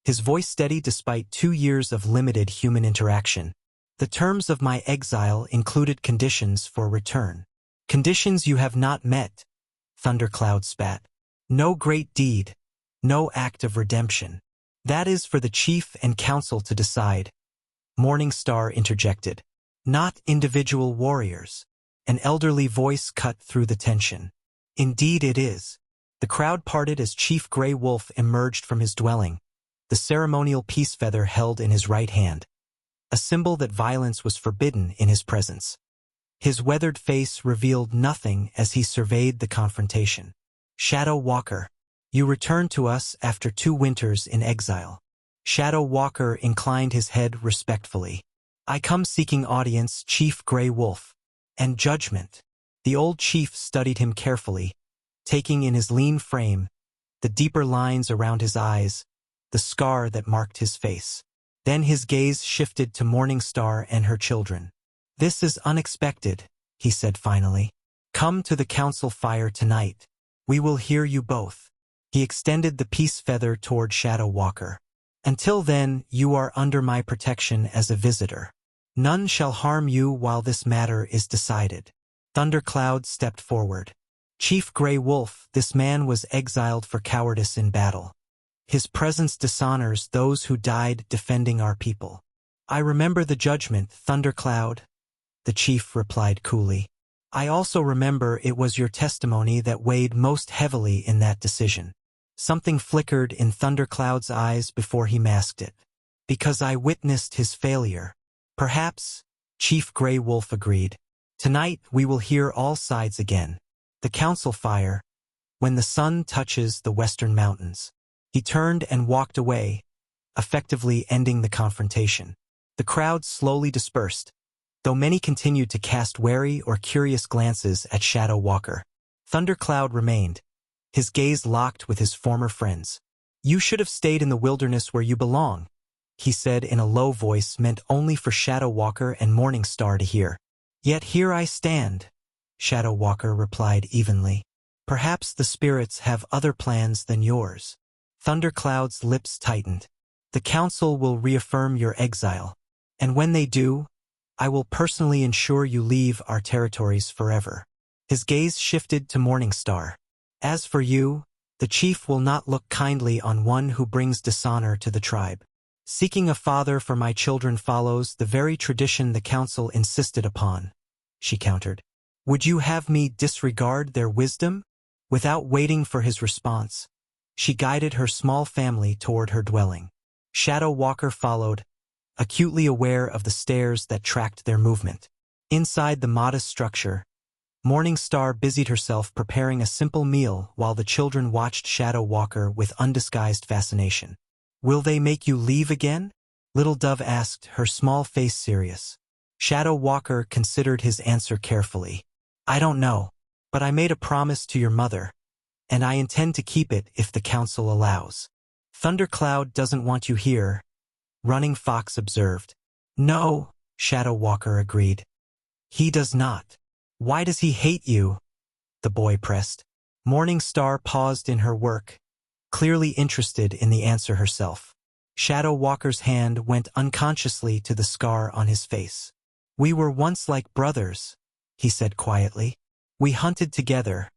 his voice steady despite 2 years of limited human interaction. "The terms of my exile included conditions for return. Conditions you have not met," Thundercloud spat. "No great deed, no act of redemption. That is for the chief and council to decide," Morningstar interjected. "Not individual warriors." An elderly voice cut through the tension. "Indeed it is." The crowd parted as Chief Grey Wolf emerged from his dwelling, the ceremonial peace feather held in his right hand, a symbol that violence was forbidden in his presence. His weathered face revealed nothing as he surveyed the confrontation. "Shadow Walker, you returned to us after 2 winters in exile." Shadow Walker inclined his head respectfully. "I come seeking audience, Chief Grey Wolf, and judgment." The old chief studied him carefully, taking in his lean frame, the deeper lines around his eyes, the scar that marked his face. Then his gaze shifted to Morningstar and her children. "This is unexpected," he said finally. "Come to the council fire tonight. We will hear you both." He extended the peace feather toward Shadow Walker. "Until then, you are under my protection as a visitor. None shall harm you while this matter is decided." Thundercloud stepped forward. "Chief Grey Wolf, this man was exiled for cowardice in battle. His presence dishonors those who died defending our people." "I remember the judgment, Thundercloud," the chief replied coolly. "I also remember it was your testimony that weighed most heavily in that decision." Something flickered in Thundercloud's eyes before he masked it. "Because I witnessed his failure." "Perhaps," Chief Grey Wolf agreed. "Tonight we will hear all sides again. The council fire, when the sun touches the western mountains." He turned and walked away, effectively ending the confrontation. The crowd slowly dispersed, though many continued to cast wary or curious glances at Shadow Walker. Thundercloud remained, his gaze locked with his former friends. "You should have stayed in the wilderness where you belong," he said in a low voice meant only for Shadow Walker and Morningstar to hear. "Yet here I stand," Shadow Walker replied evenly. "Perhaps the spirits have other plans than yours." Thundercloud's lips tightened. "The council will reaffirm your exile, and when they do, I will personally ensure you leave our territories forever." His gaze shifted to Morningstar. "As for you, the chief will not look kindly on one who brings dishonor to the tribe. Seeking a father for my children follows the very tradition the council insisted upon," she countered. "Would you have me disregard their wisdom?" Without waiting for his response, she guided her small family toward her dwelling. Shadow Walker followed, acutely aware of the stairs that tracked their movement. Inside the modest structure, Morningstar busied herself preparing a simple meal while the children watched Shadow Walker with undisguised fascination. "Will they make you leave again?" Little Dove asked, her small face serious. Shadow Walker considered his answer carefully. "I don't know, but I made a promise to your mother, and I intend to keep it if the council allows." "Thundercloud doesn't want you here," Running Fox observed. "No," Shadow Walker agreed. "He does not." "Why does he hate you?" the boy pressed. Morningstar paused in her work, clearly interested in the answer herself. Shadow Walker's hand went unconsciously to the scar on his face. "We were once like brothers," he said quietly. "We hunted together,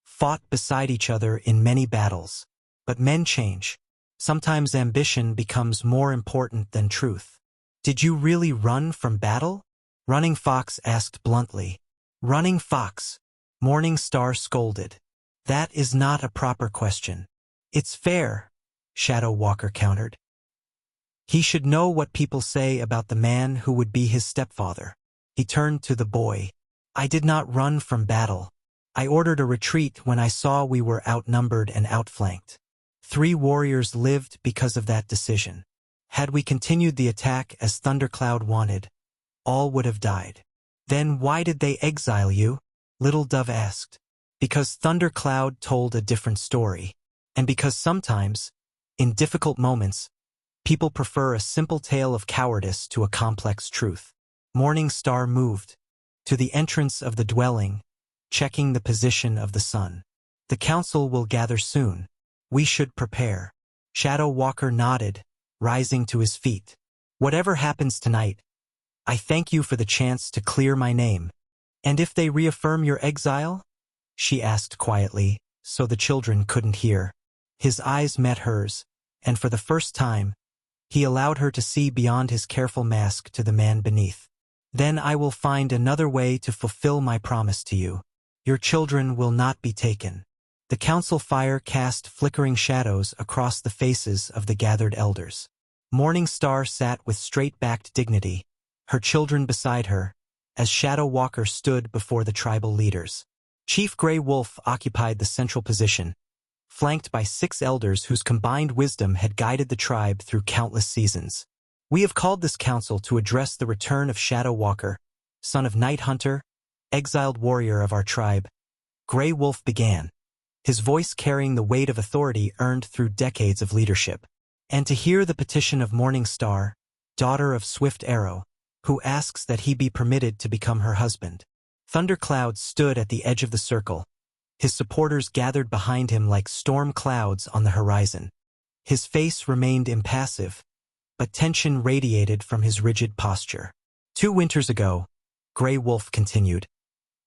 fought beside each other in many battles. But men change. Sometimes ambition becomes more important than truth." "Did you really run from battle?" Running Fox asked bluntly. "Running Fox," Morningstar scolded. "That is not a proper question." "It's fair," Shadow Walker countered. "He should know what people say about the man who would be his stepfather." He turned to the boy. "I did not run from battle. I ordered a retreat when I saw we were outnumbered and outflanked. 3 warriors lived because of that decision. Had we continued the attack as Thundercloud wanted, all would have died." "Then why did they exile you?" Little Dove asked. "Because Thundercloud told a different story, and because sometimes, in difficult moments, people prefer a simple tale of cowardice to a complex truth." Morning Star moved to the entrance of the dwelling, checking the position of the sun. The council will gather soon. We should prepare. Shadow Walker nodded, rising to his feet. Whatever happens tonight, I thank you for the chance to clear my name. And if they reaffirm your exile? She asked quietly, so the children couldn't hear. His eyes met hers, and for the first time, he allowed her to see beyond his careful mask to the man beneath. Then I will find another way to fulfill my promise to you. Your children will not be taken. The council fire cast flickering shadows across the faces of the gathered elders. Morning Star sat with straight-backed dignity, her children beside her, as Shadow Walker stood before the tribal leaders. Chief Grey Wolf occupied the central position, flanked by 6 elders whose combined wisdom had guided the tribe through countless seasons. We have called this council to address the return of Shadow Walker, son of Night Hunter, exiled warrior of our tribe. Grey Wolf began, his voice carrying the weight of authority earned through decades of leadership. And to hear the petition of Morning Star, daughter of Swift Arrow, who asks that he be permitted to become her husband. Thundercloud stood at the edge of the circle, his supporters gathered behind him like storm clouds on the horizon. His face remained impassive, but tension radiated from his rigid posture. 2 winters ago, Grey Wolf continued,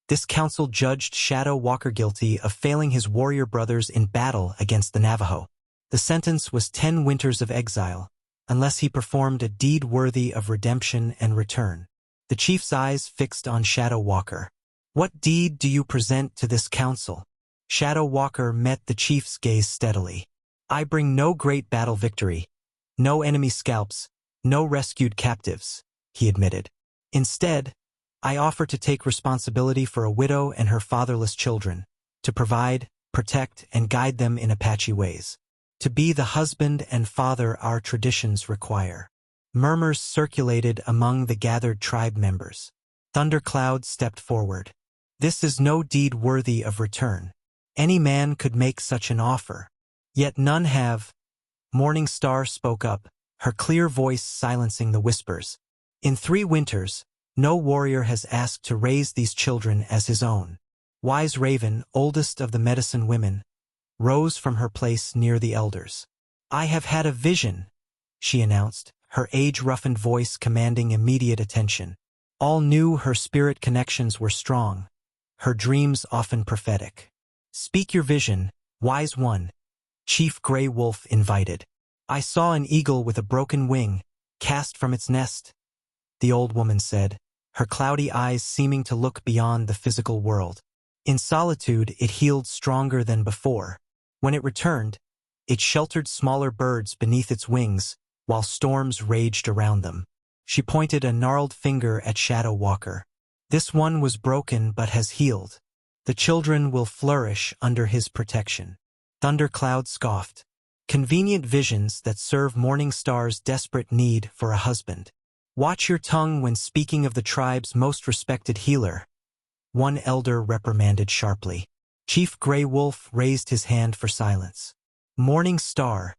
this council judged Shadow Walker guilty of failing his warrior brothers in battle against the Navajo. The sentence was 10 winters of exile, unless he performed a deed worthy of redemption and return. The chief's eyes fixed on Shadow Walker. What deed do you present to this council? Shadow Walker met the chief's gaze steadily. I bring no great battle victory, no enemy scalps, no rescued captives, he admitted. Instead, I offer to take responsibility for a widow and her fatherless children, to provide, protect, and guide them in Apache ways. To be the husband and father our traditions require. Murmurs circulated among the gathered tribe members. Thundercloud stepped forward. This is no deed worthy of return. Any man could make such an offer. Yet none have. Morning Star spoke up, her clear voice silencing the whispers. In 3 winters, no warrior has asked to raise these children as his own. Wise Raven, oldest of the medicine women, rose from her place near the elders. I have had a vision, she announced, her age-roughened voice commanding immediate attention. All knew her spirit connections were strong, her dreams often prophetic. Speak your vision, wise one, Chief Grey Wolf invited. I saw an eagle with a broken wing, cast from its nest, the old woman said, her cloudy eyes seeming to look beyond the physical world. In solitude, it healed stronger than before. When it returned, it sheltered smaller birds beneath its wings, while storms raged around them. She pointed a gnarled finger at Shadow Walker. This one was broken but has healed. The children will flourish under his protection. Thundercloud scoffed. Convenient visions that serve Morning Star's desperate need for a husband. Watch your tongue when speaking of the tribe's most respected healer, one elder reprimanded sharply. Chief Grey Wolf raised his hand for silence. Morning Star,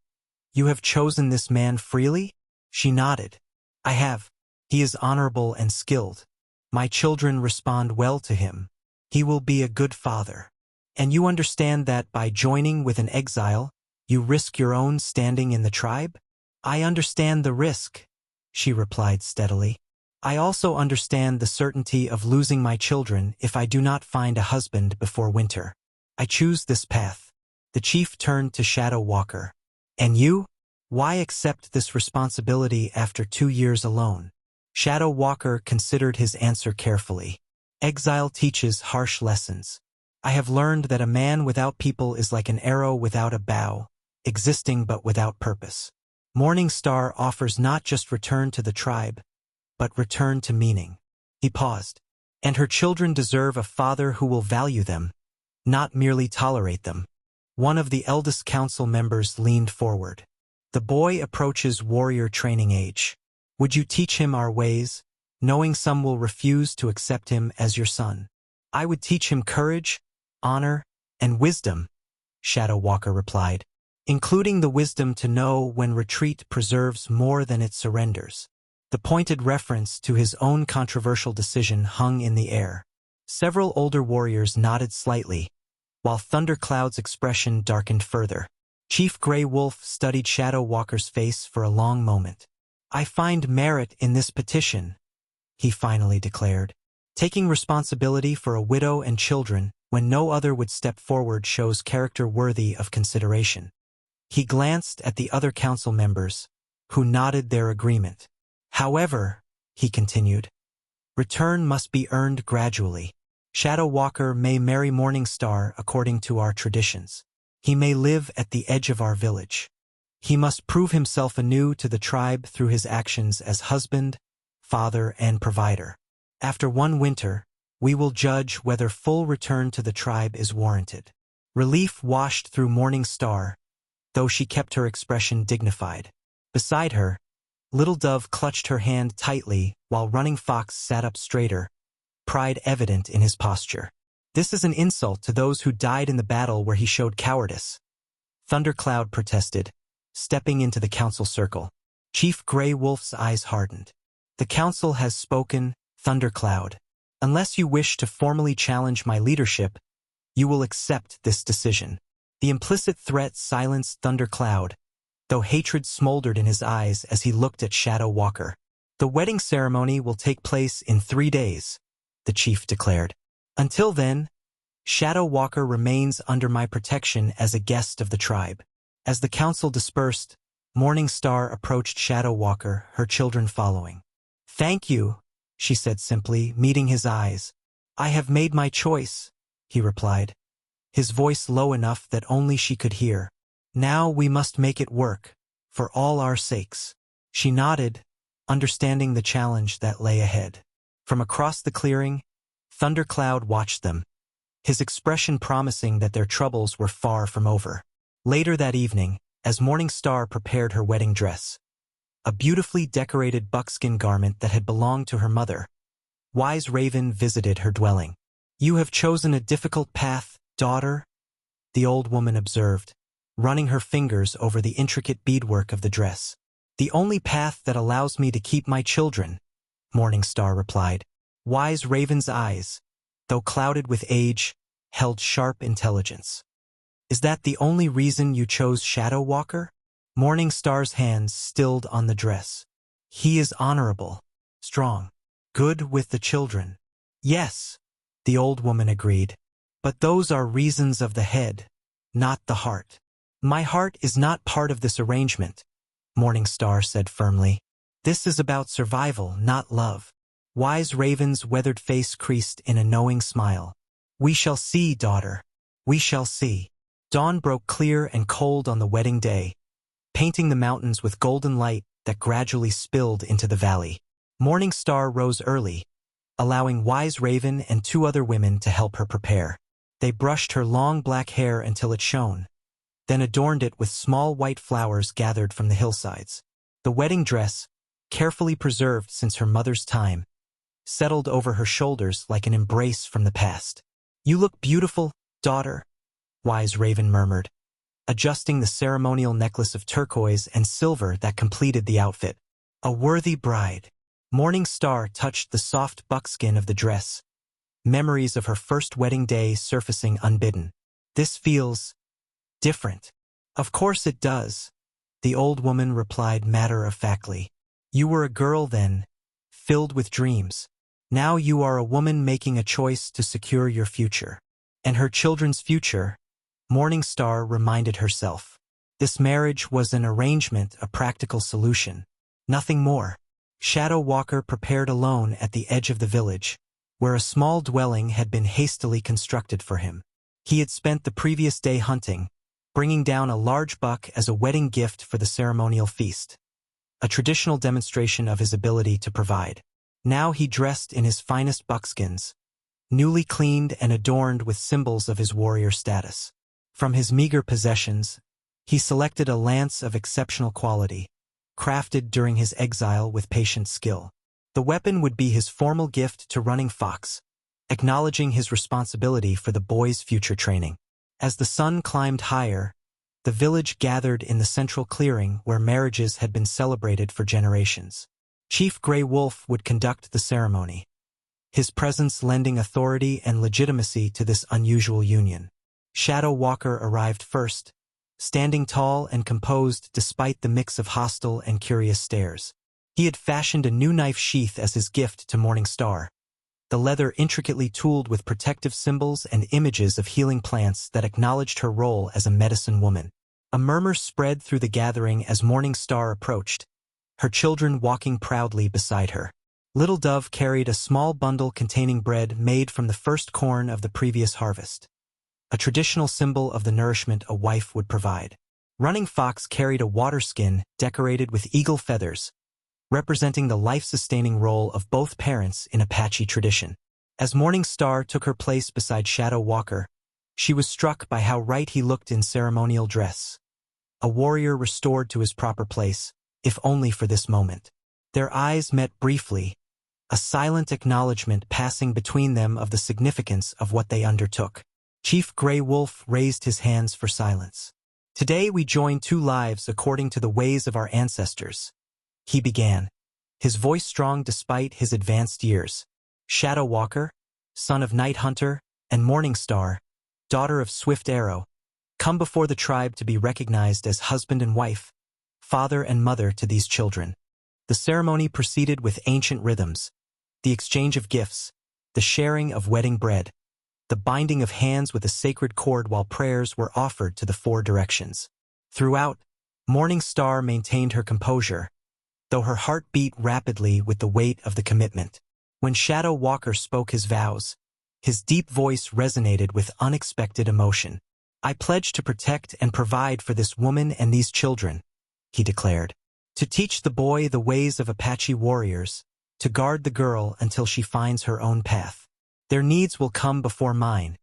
you have chosen this man freely? She nodded. I have. He is honorable and skilled. My children respond well to him. He will be a good father. And you understand that by joining with an exile, you risk your own standing in the tribe? I understand the risk, she replied steadily. I also understand the certainty of losing my children if I do not find a husband before winter. I choose this path. The chief turned to Shadow Walker. And you? Why accept this responsibility after 2 years alone? Shadow Walker considered his answer carefully. Exile teaches harsh lessons. I have learned that a man without people is like an arrow without a bow, existing but without purpose. Morning Star offers not just return to the tribe, but return to meaning. He paused. And her children deserve a father who will value them, not merely tolerate them. One of the eldest council members leaned forward. The boy approaches warrior training age. Would you teach him our ways, knowing some will refuse to accept him as your son? I would teach him courage, honor, and wisdom, Shadow Walker replied, including the wisdom to know when retreat preserves more than it surrenders. The pointed reference to his own controversial decision hung in the air. Several older warriors nodded slightly, while Thundercloud's expression darkened further. Chief Grey Wolf studied Shadow Walker's face for a long moment. "I find merit in this petition," he finally declared. "Taking responsibility for a widow and children when no other would step forward shows character worthy of consideration." He glanced at the other council members, who nodded their agreement. "However," he continued, "return must be earned gradually. Shadow Walker may marry Morningstar according to our traditions. He may live at the edge of our village. He must prove himself anew to the tribe through his actions as husband, father, and provider. After one winter, we will judge whether full return to the tribe is warranted." Relief washed through Morningstar, though she kept her expression dignified. Beside her, Little Dove clutched her hand tightly while Running Fox sat up straighter, pride evident in his posture. "This is an insult to those who died in the battle where he showed cowardice," Thundercloud protested, stepping into the council circle. Chief Grey Wolf's eyes hardened. "The council has spoken, Thundercloud. Unless you wish to formally challenge my leadership, you will accept this decision." The implicit threat silenced Thundercloud, though hatred smoldered in his eyes as he looked at Shadow Walker. "The wedding ceremony will take place in 3 days," the chief declared. "Until then, Shadow Walker remains under my protection as a guest of the tribe." As the council dispersed, Morningstar approached Shadow Walker, her children following. "Thank you," she said simply, meeting his eyes. "I have made my choice," he replied, his voice low enough that only she could hear. "Now we must make it work, for all our sakes." She nodded, understanding the challenge that lay ahead. From across the clearing, Thundercloud watched them, his expression promising that their troubles were far from over. Later that evening, as Morningstar prepared her wedding dress, a beautifully decorated buckskin garment that had belonged to her mother, Wise Raven visited her dwelling. "You have chosen a difficult path, daughter," the old woman observed, running her fingers over the intricate beadwork of the dress. "The only path that allows me to keep my children," Morningstar replied. Wise Raven's eyes, though clouded with age, held sharp intelligence. "Is that the only reason you chose Shadow Walker?" Morningstar's hands stilled on the dress. "He is honorable, strong, good with the children." "Yes," the old woman agreed, "but those are reasons of the head, not the heart." "My heart is not part of this arrangement," Morningstar said firmly. "This is about survival, not love." Wise Raven's weathered face creased in a knowing smile. "We shall see, daughter. We shall see." Dawn broke clear and cold on the wedding day, painting the mountains with golden light that gradually spilled into the valley. Morningstar rose early, allowing Wise Raven and 2 other women to help her prepare. They brushed her long black hair until it shone, then adorned it with small white flowers gathered from the hillsides. The wedding dress, carefully preserved since her mother's time, settled over her shoulders like an embrace from the past. "You look beautiful, daughter," Wise Raven murmured, adjusting the ceremonial necklace of turquoise and silver that completed the outfit. "A worthy bride." Morningstar touched the soft buckskin of the dress, memories of her first wedding day surfacing unbidden. "This feels different." "Of course it does," the old woman replied matter-of-factly. "You were a girl then, filled with dreams. Now you are a woman making a choice to secure your future. And her children's future," Morningstar reminded herself. This marriage was an arrangement, a practical solution. Nothing more. Shadow Walker prepared alone at the edge of the village, where a small dwelling had been hastily constructed for him. He had spent the previous day hunting, bringing down a large buck as a wedding gift for the ceremonial feast, a traditional demonstration of his ability to provide. Now he dressed in his finest buckskins, newly cleaned and adorned with symbols of his warrior status. From his meager possessions, he selected a lance of exceptional quality, crafted during his exile with patient skill. The weapon would be his formal gift to Running Fox, acknowledging his responsibility for the boy's future training. As the sun climbed higher, the village gathered in the central clearing where marriages had been celebrated for generations. Chief Gray Wolf would conduct the ceremony, his presence lending authority and legitimacy to this unusual union. Shadow Walker arrived first, standing tall and composed despite the mix of hostile and curious stares. He had fashioned a new knife sheath as his gift to Morning Star, the leather intricately tooled with protective symbols and images of healing plants that acknowledged her role as a medicine woman. A murmur spread through the gathering as Morning Star approached, her children walking proudly beside her. Little Dove carried a small bundle containing bread made from the first corn of the previous harvest, a traditional symbol of the nourishment a wife would provide. Running Fox carried a water skin decorated with eagle feathers, representing the life-sustaining role of both parents in Apache tradition. As Morning Star took her place beside Shadow Walker, she was struck by how right he looked in ceremonial dress. A warrior restored to his proper place, if only for this moment. Their eyes met briefly, a silent acknowledgement passing between them of the significance of what they undertook. Chief Gray Wolf raised his hands for silence. Today we join two lives according to the ways of our ancestors, he began, his voice strong despite his advanced years. Shadow Walker, son of Night Hunter, and Morning Star, daughter of Swift Arrow, come before the tribe to be recognized as husband and wife, father and mother to these children. The ceremony proceeded with ancient rhythms, the exchange of gifts, the sharing of wedding bread, the binding of hands with a sacred cord while prayers were offered to the four directions. Throughout, Morning Star maintained her composure, though her heart beat rapidly with the weight of the commitment. When Shadow Walker spoke his vows, his deep voice resonated with unexpected emotion. I pledge to protect and provide for this woman and these children, he declared. To teach the boy the ways of Apache warriors, to guard the girl until she finds her own path. Their needs will come before mine,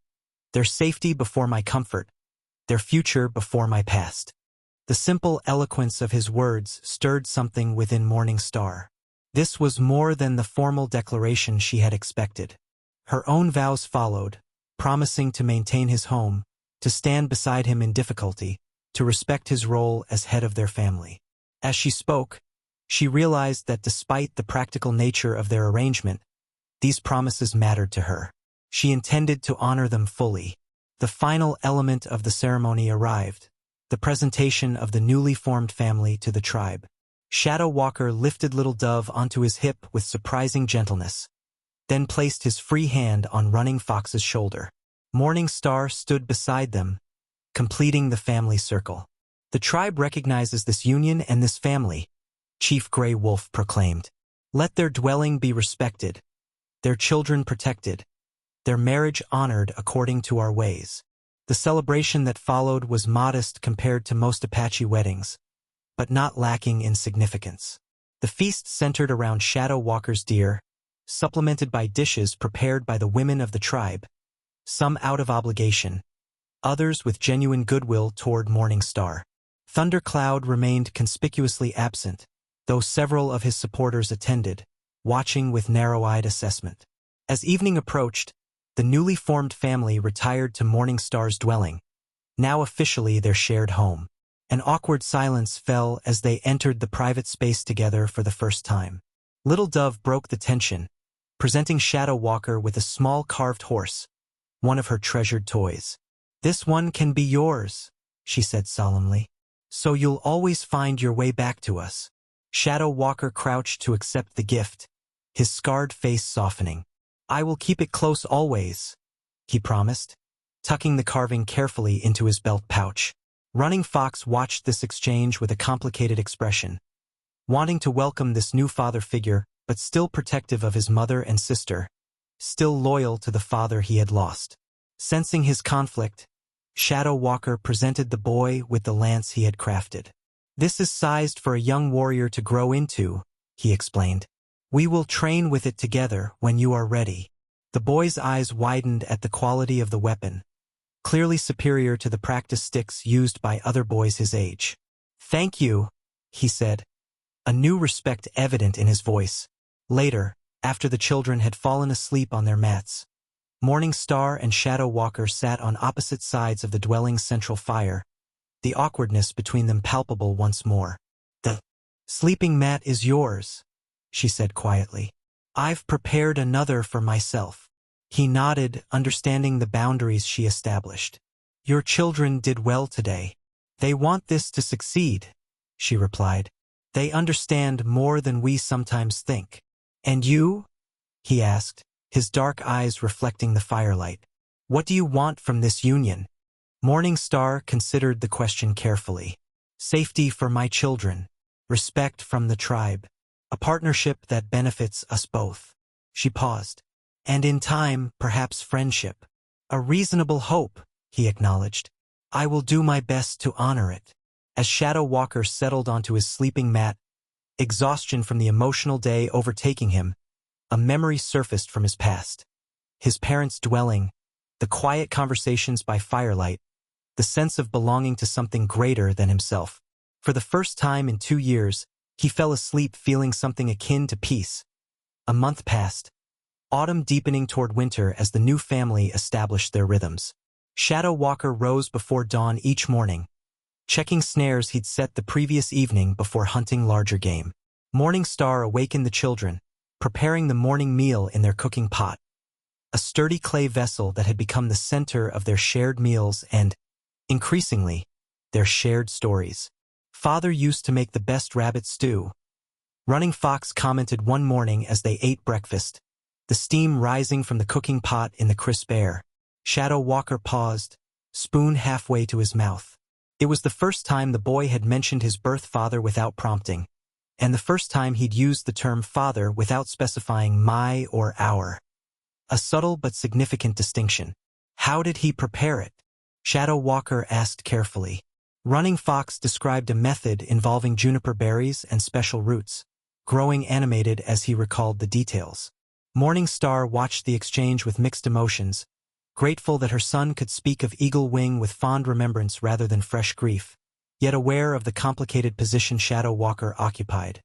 their safety before my comfort, their future before my past. The simple eloquence of his words stirred something within Morning Star. This was more than the formal declaration she had expected. Her own vows followed, promising to maintain his home, to stand beside him in difficulty, to respect his role as head of their family. As she spoke, she realized that despite the practical nature of their arrangement, these promises mattered to her. She intended to honor them fully. The final element of the ceremony arrived, the presentation of the newly formed family to the tribe. Shadow Walker lifted Little Dove onto his hip with surprising gentleness, then placed his free hand on Running Fox's shoulder. Morning Star stood beside them, completing the family circle. The tribe recognizes this union and this family, Chief Gray Wolf proclaimed. Let their dwelling be respected, their children protected, their marriage honored according to our ways. The celebration that followed was modest compared to most Apache weddings, but not lacking in significance. The feast centered around Shadow Walker's deer, supplemented by dishes prepared by the women of the tribe, some out of obligation, others with genuine goodwill toward Morning Star. Thundercloud remained conspicuously absent, though several of his supporters attended, watching with narrow-eyed assessment. As evening approached, the newly formed family retired to Morning Star's dwelling, now officially their shared home. An awkward silence fell as they entered the private space together for the first time. Little Dove broke the tension, presenting Shadow Walker with a small carved horse, one of her treasured toys. This one can be yours, she said solemnly. So you'll always find your way back to us. Shadow Walker crouched to accept the gift, his scarred face softening. I will keep it close always, he promised, tucking the carving carefully into his belt pouch. Running Fox watched this exchange with a complicated expression, wanting to welcome this new father figure, but still protective of his mother and sister, still loyal to the father he had lost. Sensing his conflict, Shadow Walker presented the boy with the lance he had crafted. This is sized for a young warrior to grow into, he explained. We will train with it together when you are ready. The boy's eyes widened at the quality of the weapon, clearly superior to the practice sticks used by other boys his age. Thank you, he said, a new respect evident in his voice. Later, after the children had fallen asleep on their mats, Morning Star and Shadow Walker sat on opposite sides of the dwelling's central fire, the awkwardness between them palpable once more. The sleeping mat is yours, she said quietly. I've prepared another for myself. He nodded, understanding the boundaries she established. Your children did well today. They want this to succeed, she replied. They understand more than we sometimes think. And you? He asked, his dark eyes reflecting the firelight. What do you want from this union? Morning Star considered the question carefully. Safety for my children. Respect from the tribe. A partnership that benefits us both. She paused. And in time, perhaps friendship. A reasonable hope, he acknowledged. I will do my best to honor it. As Shadow Walker settled onto his sleeping mat, exhaustion from the emotional day overtaking him, a memory surfaced from his past. His parents' dwelling, the quiet conversations by firelight, the sense of belonging to something greater than himself. For the first time in 2 years, he fell asleep feeling something akin to peace. A month passed, autumn deepening toward winter as the new family established their rhythms. Shadow Walker rose before dawn each morning, checking snares he'd set the previous evening before hunting larger game. Morning Star awakened the children, preparing the morning meal in their cooking pot. A sturdy clay vessel that had become the center of their shared meals and, increasingly, their shared stories. Father used to make the best rabbit stew. Running Fox commented one morning as they ate breakfast, the steam rising from the cooking pot in the crisp air. Shadow Walker paused, spoon halfway to his mouth. It was the first time the boy had mentioned his birth father without prompting, and the first time he'd used the term father without specifying my or our. A subtle but significant distinction. How did he prepare it? Shadow Walker asked carefully. Running Fox described a method involving juniper berries and special roots, growing animated as he recalled the details. Morning Star watched the exchange with mixed emotions, grateful that her son could speak of Eagle Wing with fond remembrance rather than fresh grief, yet aware of the complicated position Shadow Walker occupied,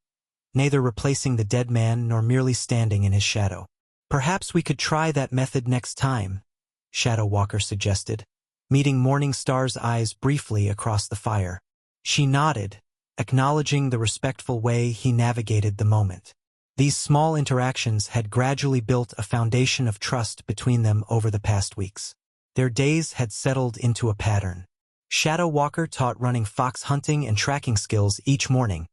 neither replacing the dead man nor merely standing in his shadow. Perhaps we could try that method next time, Shadow Walker suggested, meeting Morning Star's eyes briefly across the fire. She nodded, acknowledging the respectful way he navigated the moment. These small interactions had gradually built a foundation of trust between them over the past weeks. Their days had settled into a pattern. Shadow Walker taught Running Fox hunting and tracking skills each morning,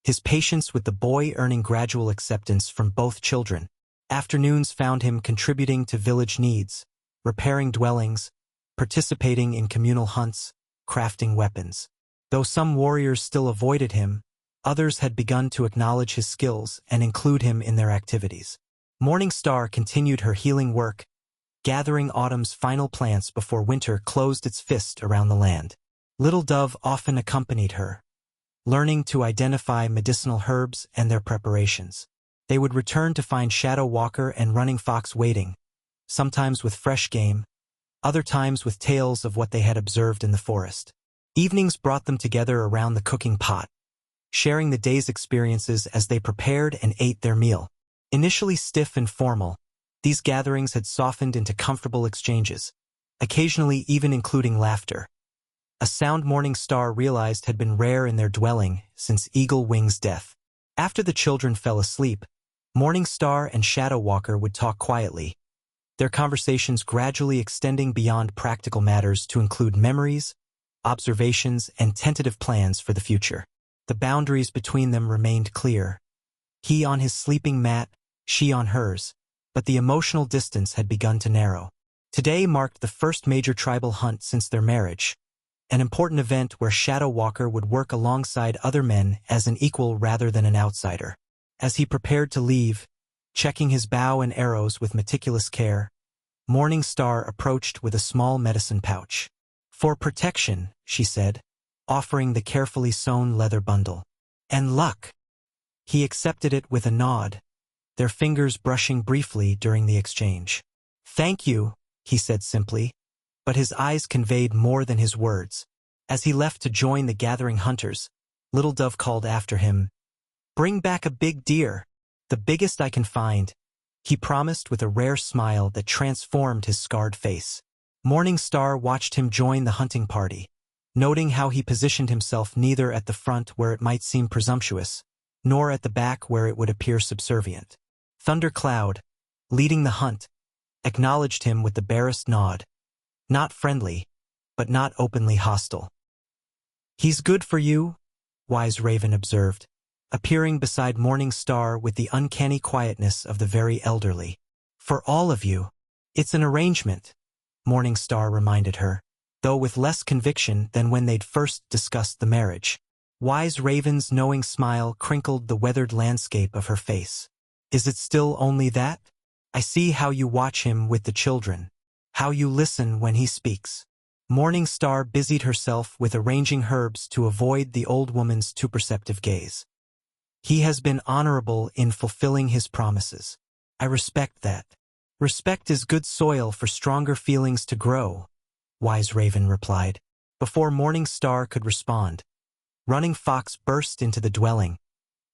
his patience with the boy earning gradual acceptance from both children. Afternoons found him contributing to village needs, repairing dwellings, participating in communal hunts, crafting weapons. Though some warriors still avoided him, others had begun to acknowledge his skills and include him in their activities. Morning Star continued her healing work, gathering autumn's final plants before winter closed its fist around the land. Little Dove often accompanied her, learning to identify medicinal herbs and their preparations. They would return to find Shadow Walker and Running Fox waiting, sometimes with fresh game, other times with tales of what they had observed in the forest. Evenings brought them together around the cooking pot, sharing the day's experiences as they prepared and ate their meal. Initially stiff and formal, these gatherings had softened into comfortable exchanges, occasionally even including laughter. A sound Morning Star realized had been rare in their dwelling since Eagle Wing's death. After the children fell asleep, Morning Star and Shadow Walker would talk quietly, their conversations gradually extending beyond practical matters to include memories, observations, and tentative plans for the future. The boundaries between them remained clear. He on his sleeping mat, she on hers, but the emotional distance had begun to narrow. Today marked the first major tribal hunt since their marriage, an important event where Shadow Walker would work alongside other men as an equal rather than an outsider. As he prepared to leave, checking his bow and arrows with meticulous care, Morning Star approached with a small medicine pouch. For protection, she said, offering the carefully sewn leather bundle. And luck. He accepted it with a nod, their fingers brushing briefly during the exchange. Thank you, he said simply, but his eyes conveyed more than his words. As he left to join the gathering hunters, Little Dove called after him, "Bring back a big deer, the biggest I can find," he promised with a rare smile that transformed his scarred face. Morning Star watched him join the hunting party, noting how he positioned himself neither at the front where it might seem presumptuous, nor at the back where it would appear subservient. Thundercloud, leading the hunt, acknowledged him with the barest nod. Not friendly, but not openly hostile. "He's good for you," Wise Raven observed, appearing beside Morning Star with the uncanny quietness of the very elderly. "For all of you. It's an arrangement," Morning Star reminded her, though with less conviction than when they'd first discussed the marriage. Wise Raven's knowing smile crinkled the weathered landscape of her face. "Is it still only that? I see how you watch him with the children, how you listen when he speaks." Morning Star busied herself with arranging herbs to avoid the old woman's too perceptive gaze. "He has been honorable in fulfilling his promises. I respect that." "Respect is good soil for stronger feelings to grow," Wise Raven replied. Before Morning Star could respond, Running Fox burst into the dwelling,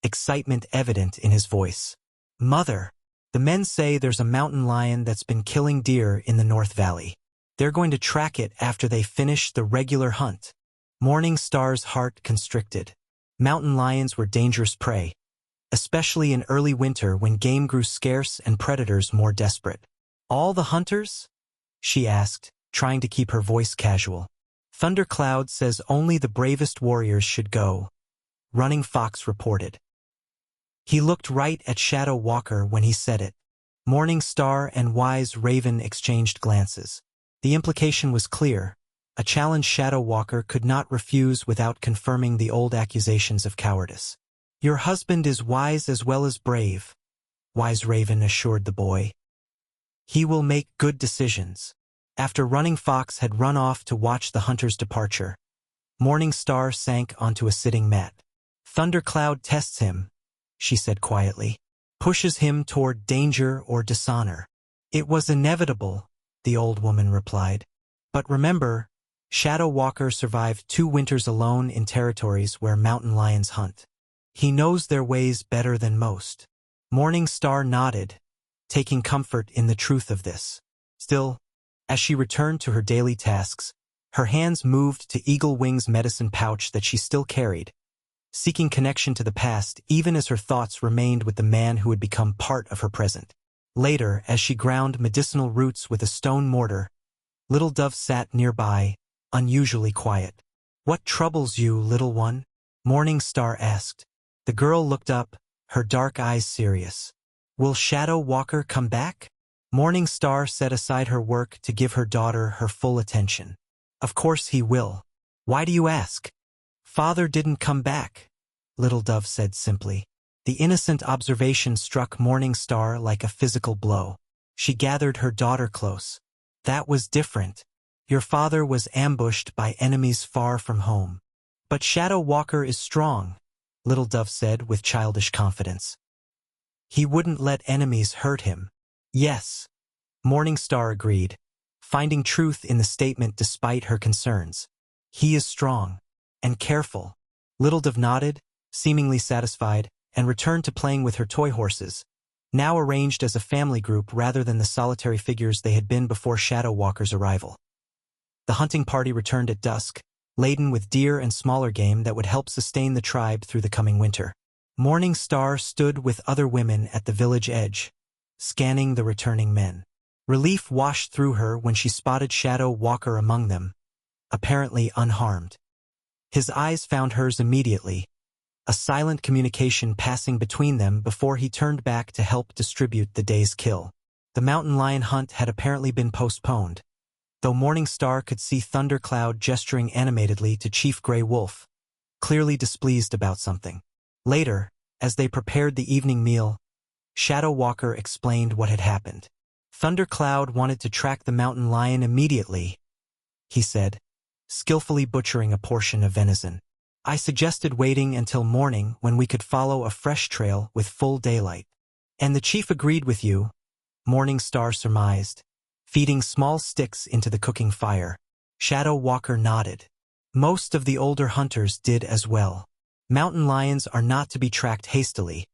excitement evident in his voice. "Mother, the men say there's a mountain lion that's been killing deer in the North Valley. They're going to track it after they finish the regular hunt." Morning Star's heart constricted. Mountain lions were dangerous prey, especially in early winter when game grew scarce and predators more desperate. "All the hunters?" she asked, trying to keep her voice casual. "Thundercloud says only the bravest warriors should go," Running Fox reported. He looked right at Shadow Walker when he said it. Morning Star and Wise Raven exchanged glances. The implication was clear. A challenge Shadow Walker could not refuse without confirming the old accusations of cowardice. "Your husband is wise as well as brave," Wise Raven assured the boy. "He will make good decisions." After Running Fox had run off to watch the hunter's departure, Morning Star sank onto a sitting mat. "Thundercloud tests him," she said quietly. "Pushes him toward danger or dishonor." "It was inevitable," the old woman replied. "But remember, Shadow Walker survived 2 winters alone in territories where mountain lions hunt. He knows their ways better than most." Morning Star nodded, taking comfort in the truth of this. Still, as she returned to her daily tasks, her hands moved to Eagle Wing's medicine pouch that she still carried, seeking connection to the past even as her thoughts remained with the man who had become part of her present. Later, as she ground medicinal roots with a stone mortar, Little Dove sat nearby, unusually quiet. "What troubles you, little one?" Morning Star asked. The girl looked up, her dark eyes serious. "Will Shadow Walker come back?" Morning Star set aside her work to give her daughter her full attention. "Of course he will. Why do you ask?" "Father didn't come back," Little Dove said simply. The innocent observation struck Morning Star like a physical blow. She gathered her daughter close. "That was different. Your father was ambushed by enemies far from home." "But Shadow Walker is strong," Little Dove said with childish confidence. "He wouldn't let enemies hurt him." "Yes," Morning Star agreed, finding truth in the statement despite her concerns. "He is strong. And careful." Little Dove nodded, seemingly satisfied, and returned to playing with her toy horses, now arranged as a family group rather than the solitary figures they had been before Shadow Walker's arrival. The hunting party returned at dusk, laden with deer and smaller game that would help sustain the tribe through the coming winter. Morning Star stood with other women at the village edge, scanning the returning men. Relief washed through her when she spotted Shadow Walker among them, apparently unharmed. His eyes found hers immediately, a silent communication passing between them before he turned back to help distribute the day's kill. The mountain lion hunt had apparently been postponed, though Morning Star could see Thundercloud gesturing animatedly to Chief Grey Wolf, clearly displeased about something. Later, as they prepared the evening meal, Shadow Walker explained what had happened. "Thundercloud wanted to track the mountain lion immediately," he said, skillfully butchering a portion of venison. "I suggested waiting until morning when we could follow a fresh trail with full daylight. And the chief agreed with you," Morning Star surmised, feeding small sticks into the cooking fire. Shadow Walker nodded. Most of the older hunters did as well. Mountain lions are not to be tracked hastily,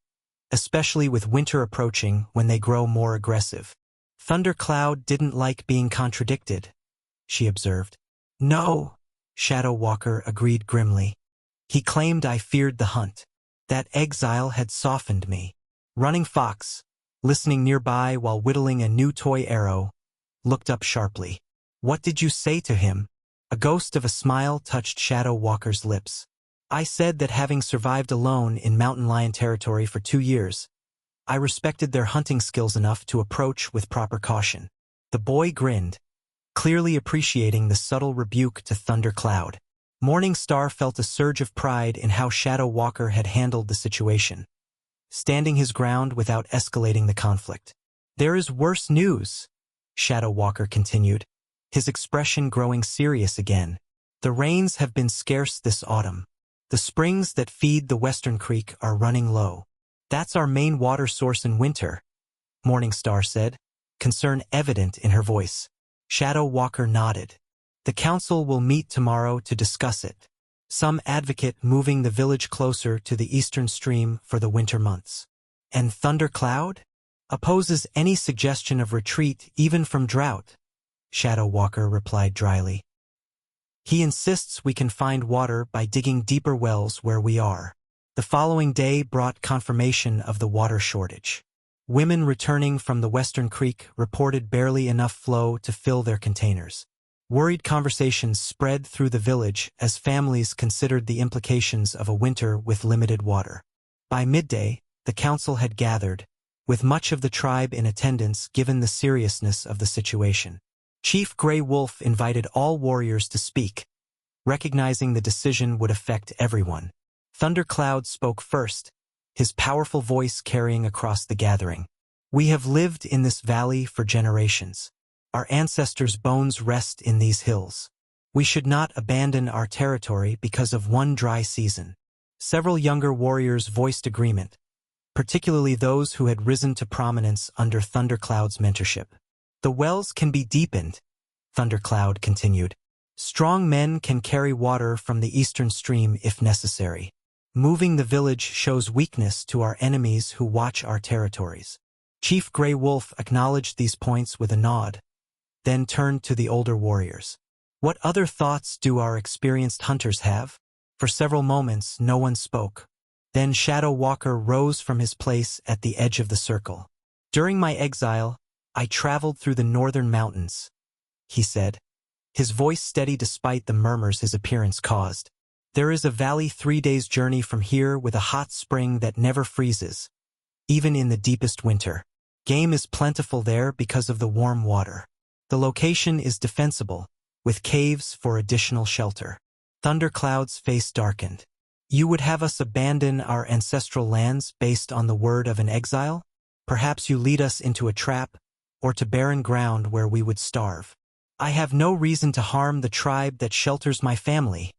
especially with winter approaching when they grow more aggressive. "Thundercloud didn't like being contradicted," she observed. "No," Shadow Walker agreed grimly. "He claimed I feared the hunt. That exile had softened me. Running Fox, listening nearby while whittling a new toy arrow, looked up sharply. "What did you say to him?" A ghost of a smile touched Shadow Walker's lips. "I said that having survived alone in mountain lion territory for 2 years, I respected their hunting skills enough to approach with proper caution." The boy grinned, clearly appreciating the subtle rebuke to Thundercloud. Morning Star felt a surge of pride in how Shadow Walker had handled the situation, standing his ground without escalating the conflict. "There is worse news," Shadow Walker continued, his expression growing serious again. "The rains have been scarce this autumn. The springs that feed the Western Creek are running low. That's our main water source in winter," Morning Star said, concern evident in her voice. Shadow Walker nodded. "The council will meet tomorrow to discuss it. Some advocate moving the village closer to the eastern stream for the winter months. And Thundercloud opposes any suggestion of retreat even from drought," Shadow Walker replied dryly. "He insists we can find water by digging deeper wells where we are." The following day brought confirmation of the water shortage. Women returning from the Western Creek reported barely enough flow to fill their containers. Worried conversations spread through the village as families considered the implications of a winter with limited water. By midday, the council had gathered, with much of the tribe in attendance given the seriousness of the situation. Chief Grey Wolf invited all warriors to speak, recognizing the decision would affect everyone. Thundercloud spoke first, his powerful voice carrying across the gathering. "We have lived in this valley for generations. Our ancestors' bones rest in these hills. We should not abandon our territory because of one dry season." Several younger warriors voiced agreement, particularly those who had risen to prominence under Thundercloud's mentorship. "The wells can be deepened," Thundercloud continued. "Strong men can carry water from the eastern stream if necessary. Moving the village shows weakness to our enemies who watch our territories." Chief Grey Wolf acknowledged these points with a nod, then turned to the older warriors. "What other thoughts do our experienced hunters have?" For several moments, no one spoke. Then Shadow Walker rose from his place at the edge of the circle. "During my exile, I traveled through the northern mountains," he said, his voice steady despite the murmurs his appearance caused. "There is a valley 3 days' journey from here with a hot spring that never freezes, even in the deepest winter. Game is plentiful there because of the warm water. The location is defensible, with caves for additional shelter." Thundercloud's face darkened. "You would have us abandon our ancestral lands based on the word of an exile? Perhaps you lead us into a trap, or to barren ground where we would starve." "I have no reason to harm the tribe that shelters my family,"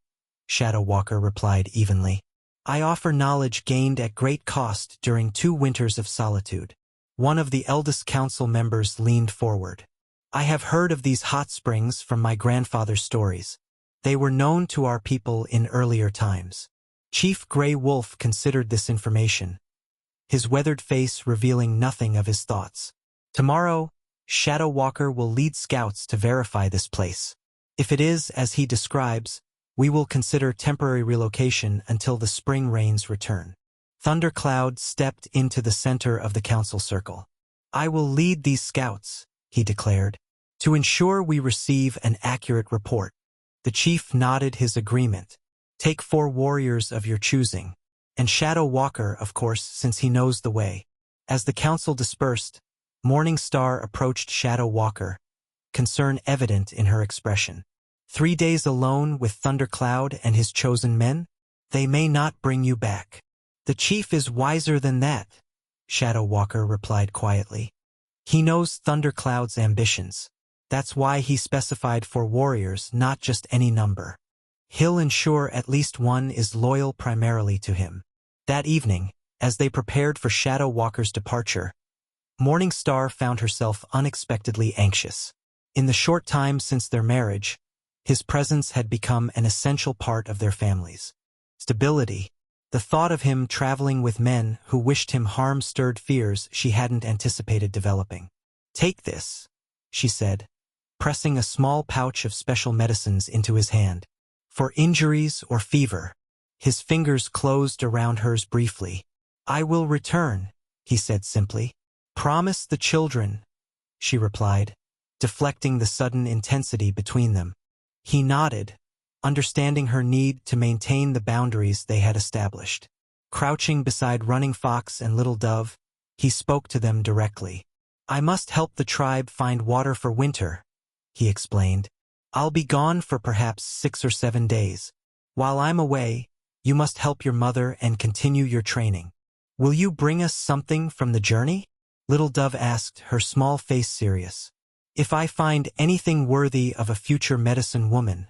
Shadow Walker replied evenly. "I offer knowledge gained at great cost during 2 winters of solitude." One of the eldest council members leaned forward. "I have heard of these hot springs from my grandfather's stories. They were known to our people in earlier times." Chief Grey Wolf considered this information, his weathered face revealing nothing of his thoughts. "Tomorrow, Shadow Walker will lead scouts to verify this place. If it is as he describes, we will consider temporary relocation until the spring rains return." Thundercloud stepped into the center of the council circle. "I will lead these scouts," he declared, "to ensure we receive an accurate report." The chief nodded his agreement. "Take 4 warriors of your choosing, and Shadow Walker, of course, since he knows the way." As the council dispersed, Morning Star approached Shadow Walker, concern evident in her expression. 3 days alone with Thundercloud and his chosen men? They may not bring you back." "The chief is wiser than that," Shadow Walker replied quietly. "He knows Thundercloud's ambitions. That's why he specified 4 warriors, not just any number. He'll ensure at least one is loyal primarily to him." That evening, as they prepared for Shadow Walker's departure, Morning Star found herself unexpectedly anxious. In the short time since their marriage, his presence had become an essential part of their families. Stability. The thought of him traveling with men who wished him harm stirred fears she hadn't anticipated developing. "Take this," she said, pressing a small pouch of special medicines into his hand. "For injuries or fever, His fingers closed around hers briefly. "I will return," he said simply. "Promise the children," she replied, deflecting the sudden intensity between them. He nodded, understanding her need to maintain the boundaries they had established. Crouching beside Running Fox and Little Dove, he spoke to them directly. "I must help the tribe find water for winter," he explained. "I'll be gone for perhaps 6 or 7 days. While I'm away, you must help your mother and continue your training. Will you bring us something from the journey?" Little Dove asked, her small face serious. "If I find anything worthy of a future medicine woman,"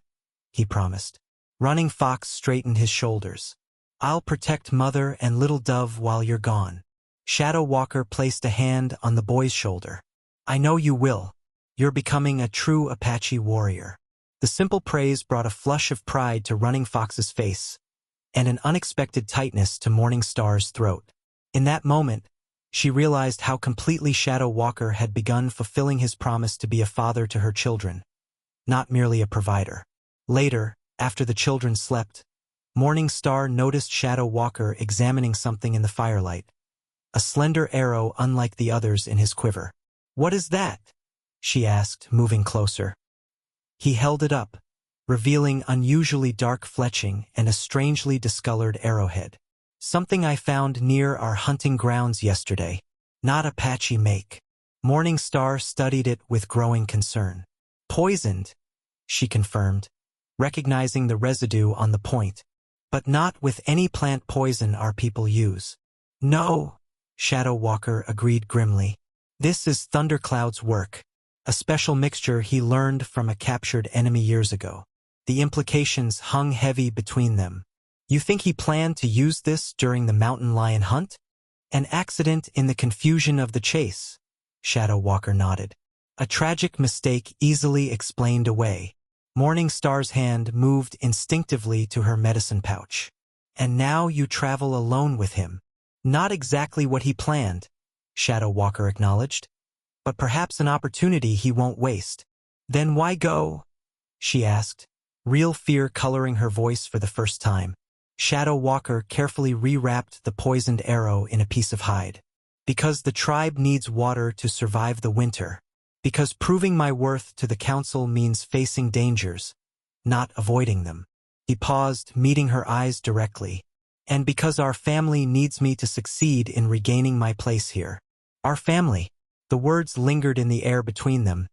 he promised. Running Fox straightened his shoulders. "I'll protect Mother and Little Dove while you're gone." Shadow Walker placed a hand on the boy's shoulder. "I know you will. You're becoming a true Apache warrior." The simple praise brought a flush of pride to Running Fox's face, and an unexpected tightness to Morning Star's throat. In that moment, she realized how completely Shadow Walker had begun fulfilling his promise to be a father to her children, not merely a provider. Later, after the children slept, Morning Star noticed Shadow Walker examining something in the firelight, a slender arrow unlike the others in his quiver. "What is that?" she asked, moving closer. He held it up, revealing unusually dark fletching and a strangely discolored arrowhead. "Something I found near our hunting grounds yesterday. Not Apache make." Morning Star studied it with growing concern. "Poisoned," she confirmed, recognizing the residue on the point. "But not with any plant poison our people use." "No," Shadow Walker agreed grimly. "This is Thundercloud's work, a special mixture he learned from a captured enemy years ago." The implications hung heavy between them. "You think he planned to use this during the mountain lion hunt?" "An accident in the confusion of the chase," Shadow Walker nodded. "A tragic mistake easily explained away." Morning Star's hand moved instinctively to her medicine pouch. "And now you travel alone with him." "Not exactly what he planned," Shadow Walker acknowledged, "but perhaps an opportunity he won't waste." "Then why go?" she asked, real fear coloring her voice for the first time. Shadow Walker carefully rewrapped the poisoned arrow in a piece of hide. "Because the tribe needs water to survive the winter. Because proving my worth to the council means facing dangers, not avoiding them." He paused, meeting her eyes directly. "And because our family needs me to succeed in regaining my place here." "Our family." The words lingered in the air between them,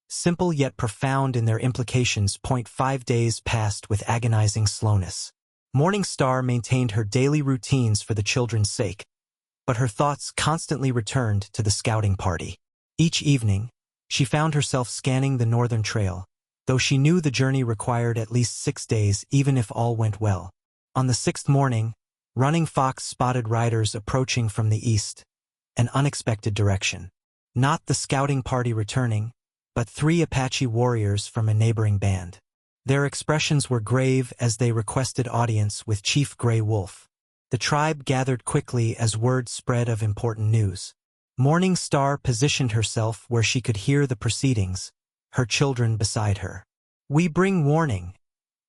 simple yet profound in their implications. 5 days passed with agonizing slowness. Morning Star maintained her daily routines for the children's sake, but her thoughts constantly returned to the scouting party. Each evening, she found herself scanning the northern trail, though she knew the journey required at least 6 days even if all went well. On the 6th morning, Running Fox spotted riders approaching from the east, an unexpected direction. Not the scouting party returning, but 3 Apache warriors from a neighboring band. Their expressions were grave as they requested audience with Chief Gray Wolf. The tribe gathered quickly as word spread of important news. Morning Star positioned herself where she could hear the proceedings, her children beside her. "We bring warning,"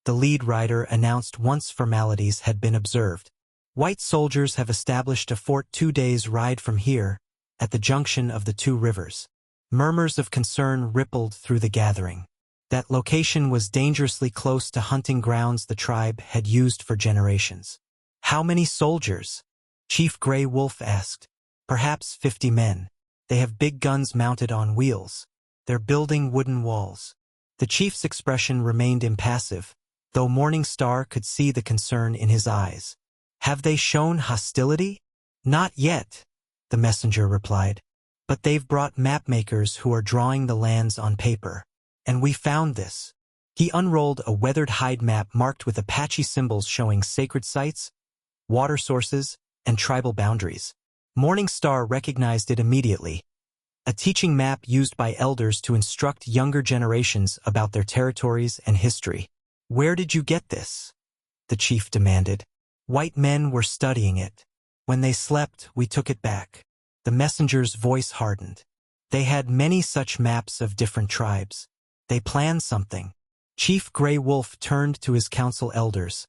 the lead rider announced once formalities had been observed. "White soldiers have established a fort 2 days' ride from here, at the junction of the 2 rivers." Murmurs of concern rippled through the gathering. That location was dangerously close to hunting grounds the tribe had used for generations. "How many soldiers?" Chief Gray Wolf asked. "Perhaps 50 men. They have big guns mounted on wheels. They're building wooden walls." The chief's expression remained impassive, though Morning Star could see the concern in his eyes. "Have they shown hostility?" "Not yet," the messenger replied. "But they've brought mapmakers who are drawing the lands on paper. And we found this." He unrolled a weathered hide map marked with Apache symbols showing sacred sites, water sources, and tribal boundaries. Morning Star recognized it immediately. A teaching map used by elders to instruct younger generations about their territories and history. "Where did you get this?" the chief demanded. "White men were studying it. When they slept, we took it back." The messenger's voice hardened. "They had many such maps of different tribes. They planned something." Chief Gray Wolf turned to his council elders.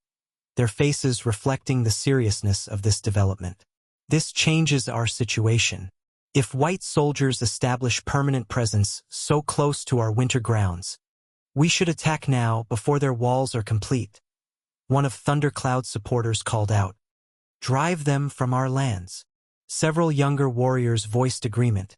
their faces reflecting the seriousness of this development. This changes our situation. If white soldiers establish permanent presence so close to our winter grounds, we should attack now before their walls are complete. One of Thundercloud's supporters called out, "Drive them from our lands." Several younger warriors voiced agreement,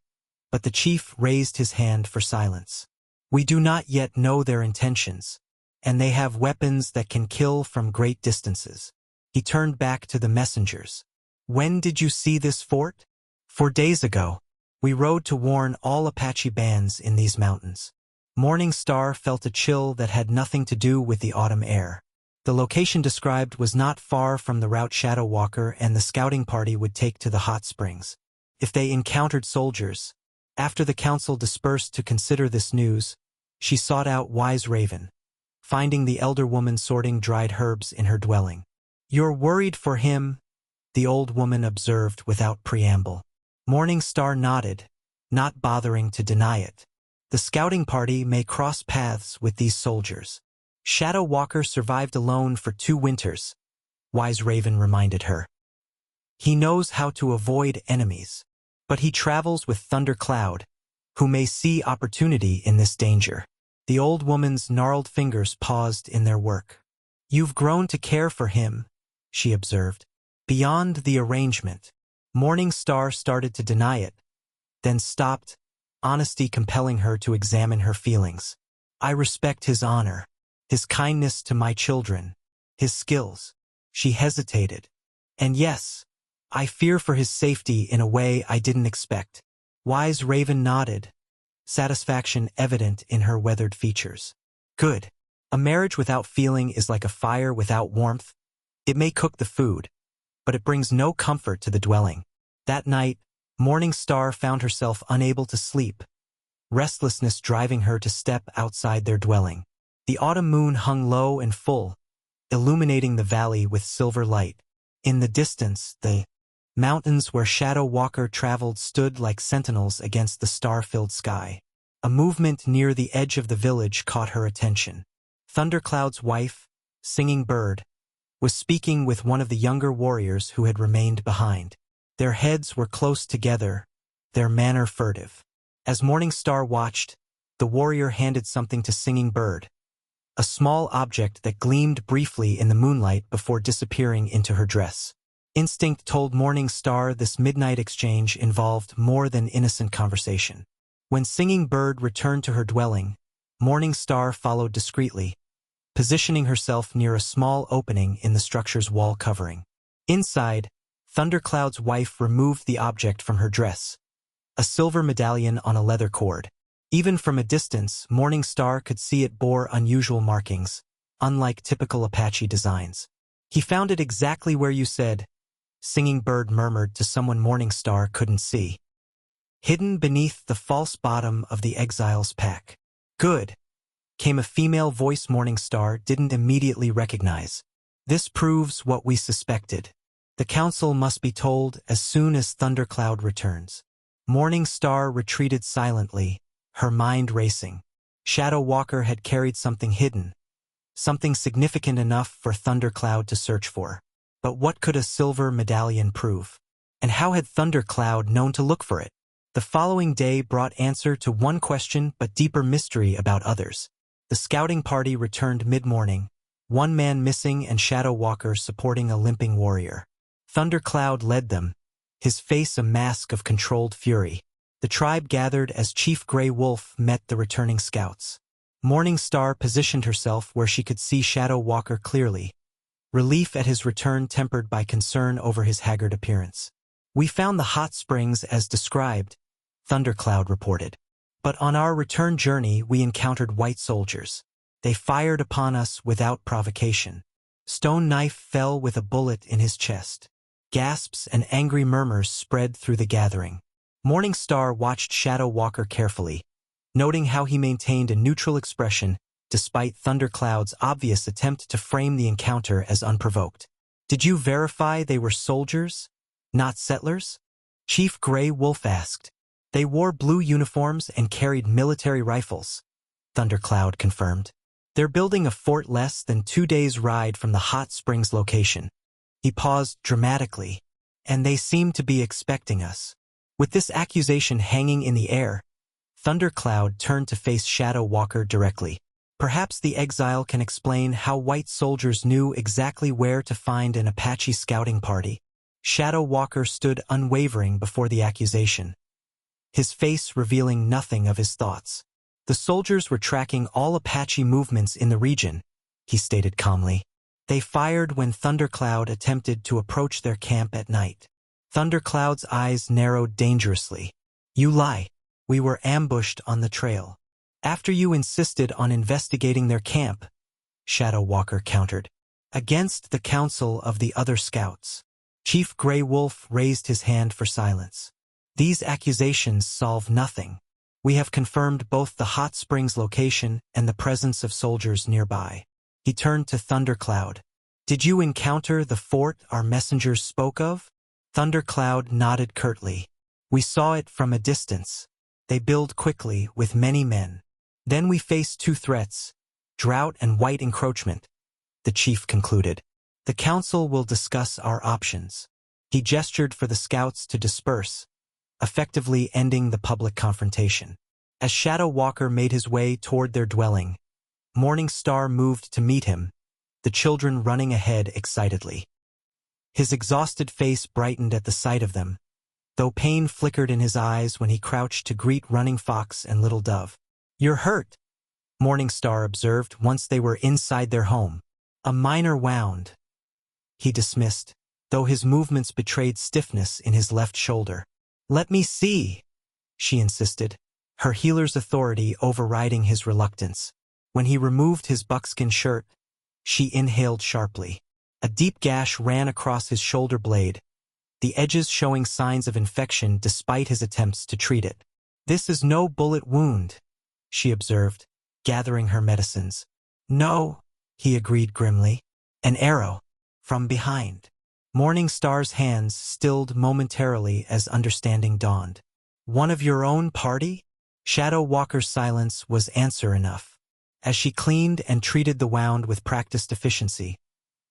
but the chief raised his hand for silence. "We do not yet know their intentions, and they have weapons that can kill from great distances." He turned back to the messengers. "When did you see this fort?" "4 days ago. We rode to warn all Apache bands in these mountains." Morning Star felt a chill that had nothing to do with the autumn air. The location described was not far from the route Shadow Walker and the scouting party would take to the hot springs. If they encountered soldiers, after the council dispersed to consider this news, she sought out Wise Raven, finding the elder woman sorting dried herbs in her dwelling. "You're worried for him," the old woman observed without preamble. Morning Star nodded, not bothering to deny it. The scouting party may cross paths with these soldiers. Shadow Walker survived alone for 2 winters, Wise Raven reminded her. He knows how to avoid enemies, but he travels with Thundercloud, who may see opportunity in this danger. The old woman's gnarled fingers paused in their work. "You've grown to care for him," she observed. "Beyond the arrangement." Morning Star started to deny it, then stopped, honesty compelling her to examine her feelings. "I respect his honor, his kindness to my children, his skills." She hesitated. "And yes, I fear for his safety in a way I didn't expect." Wise Raven nodded, satisfaction evident in her weathered features. "Good. A marriage without feeling is like a fire without warmth. It may cook the food, but it brings no comfort to the dwelling." That night, Morning Star found herself unable to sleep, restlessness driving her to step outside their dwelling. The autumn moon hung low and full, illuminating the valley with silver light. In the distance, the mountains where Shadow Walker traveled stood like sentinels against the star-filled sky. A movement near the edge of the village caught her attention. Thundercloud's wife, Singing Bird, was speaking with one of the younger warriors who had remained behind. Their heads were close together, their manner furtive. As Morning Star watched, the warrior handed something to Singing Bird, a small object that gleamed briefly in the moonlight before disappearing into her dress. Instinct told Morning Star this midnight exchange involved more than innocent conversation. When Singing Bird returned to her dwelling, Morning Star followed discreetly, positioning herself near a small opening in the structure's wall covering. Inside, Thundercloud's wife removed the object from her dress, a silver medallion on a leather cord. Even from a distance, Morning Star could see it bore unusual markings, unlike typical Apache designs. "He found it exactly where you said," Singing Bird murmured to someone Morning Star couldn't see. "Hidden beneath the false bottom of the exile's pack." "Good," came a female voice Morning Star didn't immediately recognize. "This proves what we suspected. The council must be told as soon as Thundercloud returns." Morning Star retreated silently, her mind racing. Shadow Walker had carried something hidden, something significant enough for Thundercloud to search for. But what could a silver medallion prove? And how had Thundercloud known to look for it? The following day brought answer to one question but deeper mystery about others. The scouting party returned mid-morning, one man missing and Shadow Walker supporting a limping warrior. Thundercloud led them, his face a mask of controlled fury. The tribe gathered as Chief Grey Wolf met the returning scouts. Morning Star positioned herself where she could see Shadow Walker clearly, relief at his return tempered by concern over his haggard appearance. "We found the hot springs as described," Thundercloud reported. "But on our return journey we encountered white soldiers. They fired upon us without provocation. Stone Knife fell with a bullet in his chest." Gasps and angry murmurs spread through the gathering. Morning Star watched Shadow Walker carefully, noting how he maintained a neutral expression despite Thundercloud's obvious attempt to frame the encounter as unprovoked. "Did you verify they were soldiers, not settlers?" Chief Grey Wolf asked. "They wore blue uniforms and carried military rifles," Thundercloud confirmed. They're building a fort less than 2 days' ride from the hot springs location. He paused dramatically, and they seem to be expecting us. With this accusation hanging in the air, Thundercloud turned to face Shadow Walker directly. Perhaps the exile can explain how white soldiers knew exactly where to find an Apache scouting party. Shadow Walker stood unwavering before the accusation, his face revealing nothing of his thoughts. The soldiers were tracking all Apache movements in the region, he stated calmly. They fired when Thundercloud attempted to approach their camp at night. Thundercloud's eyes narrowed dangerously. You lie. We were ambushed on the trail. After you insisted on investigating their camp, Shadow Walker countered. Against the counsel of the other scouts. Chief Grey Wolf raised his hand for silence. These accusations solve nothing. We have confirmed both the hot springs location and the presence of soldiers nearby. He turned to Thundercloud. Did you encounter the fort our messengers spoke of? Thundercloud nodded curtly. We saw it from a distance. They build quickly with many men. Then we face two threats, drought and white encroachment, the chief concluded. The council will discuss our options. He gestured for the scouts to disperse, effectively ending the public confrontation. As Shadow Walker made his way toward their dwelling, Morning Star moved to meet him, the children running ahead excitedly. His exhausted face brightened at the sight of them, though pain flickered in his eyes when he crouched to greet Running Fox and Little Dove. You're hurt, Morning Star observed once they were inside their home. A minor wound, he dismissed, though his movements betrayed stiffness in his left shoulder. Let me see, she insisted, her healer's authority overriding his reluctance. When he removed his buckskin shirt, she inhaled sharply. A deep gash ran across his shoulder blade, the edges showing signs of infection despite his attempts to treat it. This is no bullet wound, she observed, gathering her medicines. No, he agreed grimly. An arrow, from behind. Morning Star's hands stilled momentarily as understanding dawned. One of your own party? Shadow Walker's silence was answer enough. As she cleaned and treated the wound with practiced efficiency,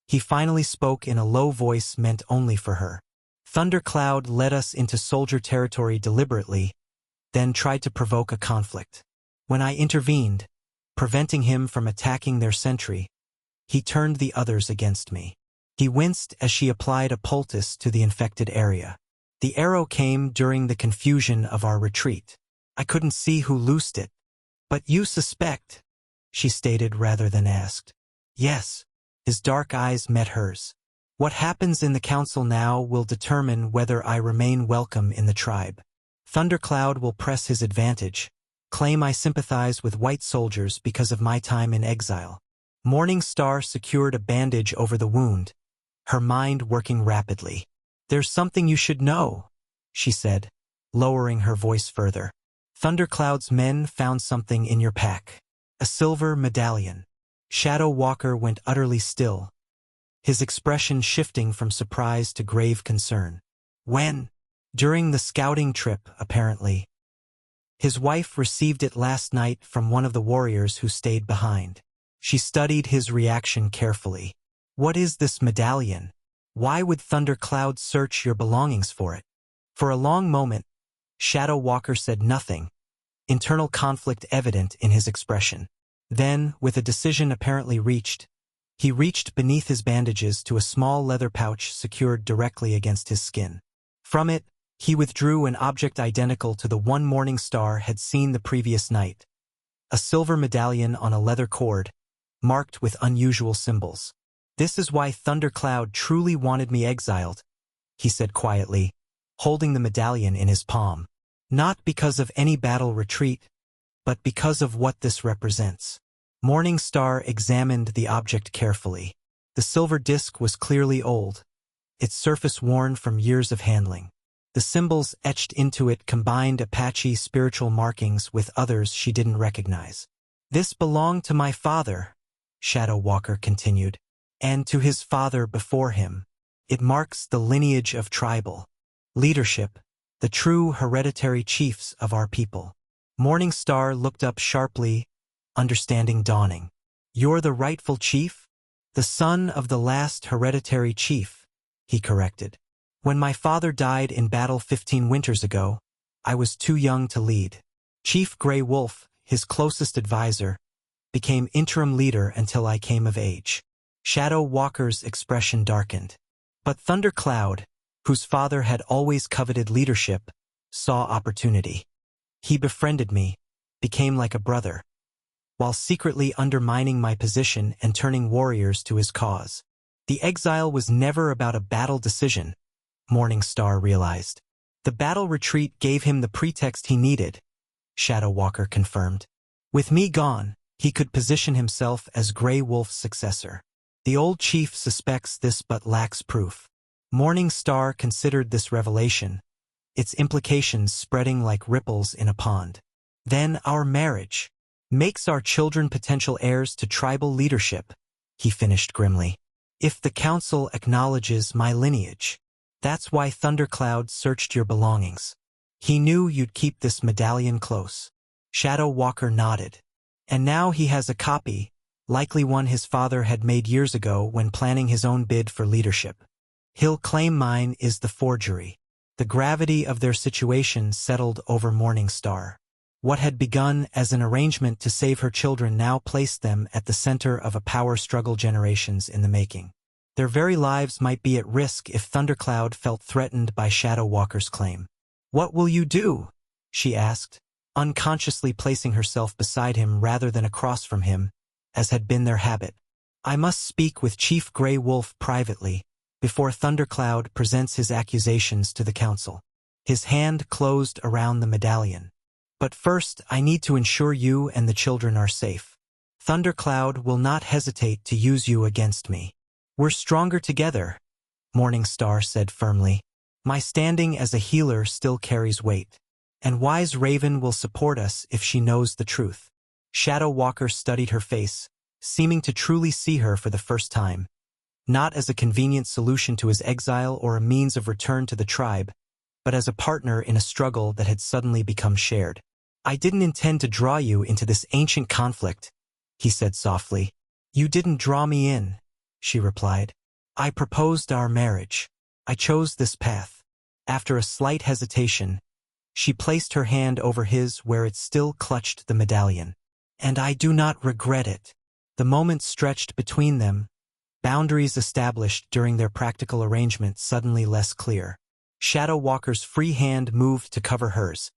he finally spoke in a low voice meant only for her. Thundercloud led us into soldier territory deliberately, then tried to provoke a conflict. When I intervened, preventing him from attacking their sentry, he turned the others against me. He winced as she applied a poultice to the infected area. The arrow came during the confusion of our retreat. I couldn't see who loosed it. But you suspect, she stated rather than asked. Yes. His dark eyes met hers. What happens in the council now will determine whether I remain welcome in the tribe. Thundercloud will press his advantage, claim I sympathize with white soldiers because of my time in exile. Morning Star secured a bandage over the wound, her mind working rapidly. There's something you should know, she said, lowering her voice further. Thundercloud's men found something in your pack. A silver medallion. Shadow Walker went utterly still, his expression shifting from surprise to grave concern. When? During the scouting trip, apparently. His wife received it last night from one of the warriors who stayed behind. She studied his reaction carefully. What is this medallion? Why would Thundercloud search your belongings for it? For a long moment, Shadow Walker said nothing, internal conflict evident in his expression. Then, with a decision apparently reached, he reached beneath his bandages to a small leather pouch secured directly against his skin. From it, he withdrew an object identical to the one Morning Star had seen the previous night. A silver medallion on a leather cord, marked with unusual symbols. This is why Thundercloud truly wanted me exiled, he said quietly, holding the medallion in his palm. Not because of any battle retreat, but because of what this represents. Morning Star examined the object carefully. The silver disc was clearly old, its surface worn from years of handling. The symbols etched into it combined Apache spiritual markings with others she didn't recognize. This belonged to my father, Shadow Walker continued, and to his father before him. It marks the lineage of tribal leadership, the true hereditary chiefs of our people. Morning Star looked up sharply, understanding dawning. You're the rightful chief? The son of the last hereditary chief, he corrected. When my father died in battle 15 winters ago, I was too young to lead. Chief Grey Wolf, his closest advisor, became interim leader until I came of age. Shadow Walker's expression darkened. But Thundercloud, whose father had always coveted leadership, saw opportunity. He befriended me, became like a brother, while secretly undermining my position and turning warriors to his cause. The exile was never about a battle decision, Morning Star realized. The battle retreat gave him the pretext he needed, Shadow Walker confirmed. With me gone, he could position himself as Grey Wolf's successor. The old chief suspects this but lacks proof. Morning Star considered this revelation, its implications spreading like ripples in a pond. Then our marriage makes our children potential heirs to tribal leadership, he finished grimly. If the council acknowledges my lineage, that's why Thundercloud searched your belongings. He knew you'd keep this medallion close. Shadow Walker nodded. And now he has a copy, likely one his father had made years ago when planning his own bid for leadership. He'll claim mine is the forgery. The gravity of their situation settled over Morning Star. What had begun as an arrangement to save her children now placed them at the center of a power struggle generations in the making. Their very lives might be at risk if Thundercloud felt threatened by Shadow Walker's claim. "What will you do?" she asked, unconsciously placing herself beside him rather than across from him, as had been their habit. "I must speak with Chief Grey Wolf privately, before Thundercloud presents his accusations to the council." His hand closed around the medallion. "But first, I need to ensure you and the children are safe. Thundercloud will not hesitate to use you against me. We're stronger together," Morning Star said firmly. "My standing as a healer still carries weight. And Wise Raven will support us if she knows the truth." Shadow Walker studied her face, seeming to truly see her for the first time. Not as a convenient solution to his exile or a means of return to the tribe, but as a partner in a struggle that had suddenly become shared. "I didn't intend to draw you into this ancient conflict," he said softly. "You didn't draw me in," she replied. "I proposed our marriage. I chose this path." After a slight hesitation, she placed her hand over his where it still clutched the medallion. "And I do not regret it." The moment stretched between them, boundaries established during their practical arrangement suddenly less clear. Shadow Walker's free hand moved to cover hers,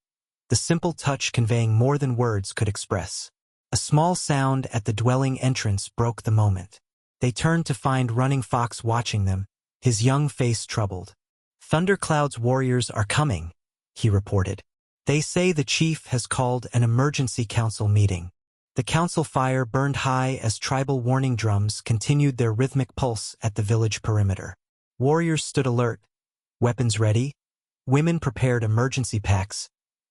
the simple touch conveying more than words could express. A small sound at the dwelling entrance broke the moment. They turned to find Running Fox watching them, his young face troubled. "Thundercloud's warriors are coming," he reported. "They say the chief has called an emergency council meeting." The council fire burned high as tribal warning drums continued their rhythmic pulse at the village perimeter. Warriors stood alert, weapons ready, women prepared emergency packs,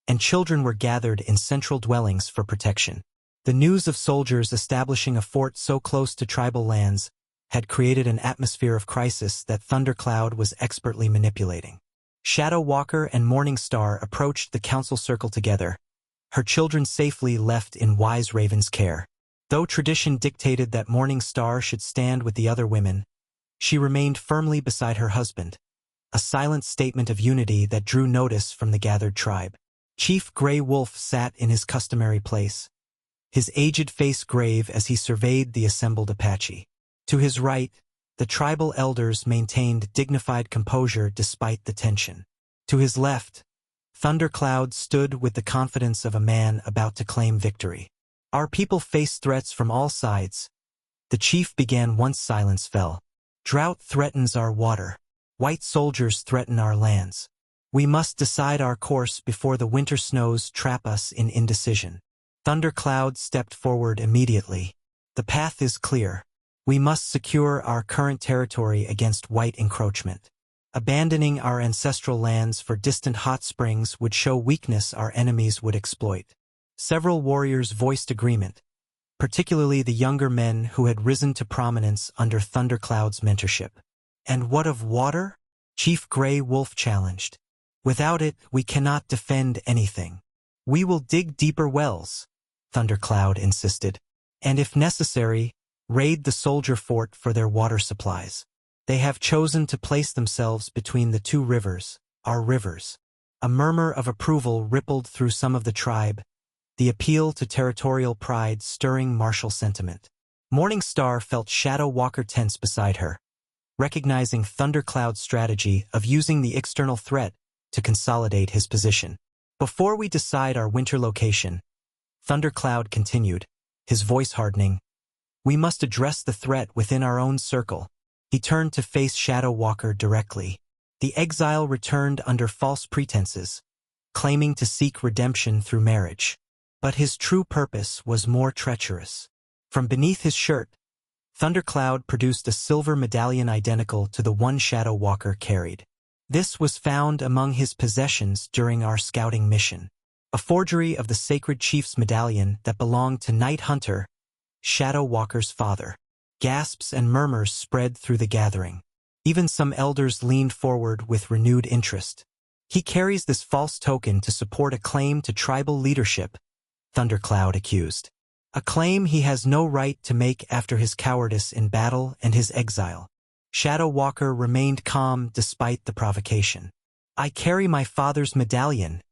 and children were gathered in central dwellings for protection. The news of soldiers establishing a fort so close to tribal lands had created an atmosphere of crisis that Thundercloud was expertly manipulating. Shadow Walker and Morning Star approached the council circle together, her children safely left in Wise Raven's care. Though tradition dictated that Morning Star should stand with the other women, she remained firmly beside her husband, a silent statement of unity that drew notice from the gathered tribe. Chief Grey Wolf sat in his customary place, his aged face grave as he surveyed the assembled Apache. To his right, the tribal elders maintained dignified composure despite the tension. To his left, Thundercloud stood with the confidence of a man about to claim victory. "Our people face threats from all sides," the chief began once silence fell. "Drought threatens our water. White soldiers threaten our lands. We must decide our course before the winter snows trap us in indecision." Thundercloud stepped forward immediately. "The path is clear. We must secure our current territory against white encroachment. Abandoning our ancestral lands for distant hot springs would show weakness our enemies would exploit." Several warriors voiced agreement, particularly the younger men who had risen to prominence under Thundercloud's mentorship. "And what of water?" Chief Grey Wolf challenged. "Without it, we cannot defend anything." "We will dig deeper wells," Thundercloud insisted. and if necessary, raid the soldier fort for their water supplies. They have chosen to place themselves between the two rivers, our rivers. A murmur of approval rippled through some of the tribe, the appeal to territorial pride stirring martial sentiment. Morning Star felt Shadow Walker tense beside her, recognizing Thundercloud's strategy of using the external threat to consolidate his position. Before we decide our winter location, Thundercloud continued, his voice hardening, we must address the threat within our own circle. He turned to face Shadow Walker directly. The exile returned under false pretenses, claiming to seek redemption through marriage. But his true purpose was more treacherous. From beneath his shirt, Thundercloud produced a silver medallion identical to the one Shadow Walker carried. This was found among his possessions during our scouting mission. A forgery of the sacred chief's medallion that belonged to Night Hunter, Shadow Walker's father. Gasps and murmurs spread through the gathering. Even some elders leaned forward with renewed interest. He carries this false token to support a claim to tribal leadership, Thundercloud accused. A claim he has no right to make after his cowardice in battle and his exile. Shadow Walker remained calm despite the provocation. I carry my father's medallion,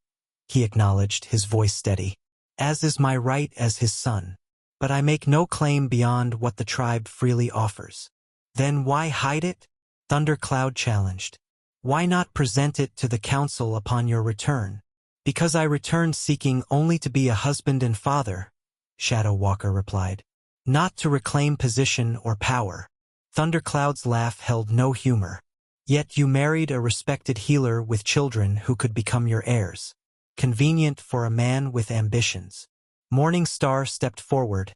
he acknowledged, his voice steady, as is my right as his son. But I make no claim beyond what the tribe freely offers. Then why hide it? Thundercloud challenged. Why not present it to the council upon your return? Because I returned seeking only to be a husband and father, Shadow Walker replied. Not to reclaim position or power. Thundercloud's laugh held no humor. Yet you married a respected healer with children who could become your heirs. Convenient for a man with ambitions. Morning Star stepped forward,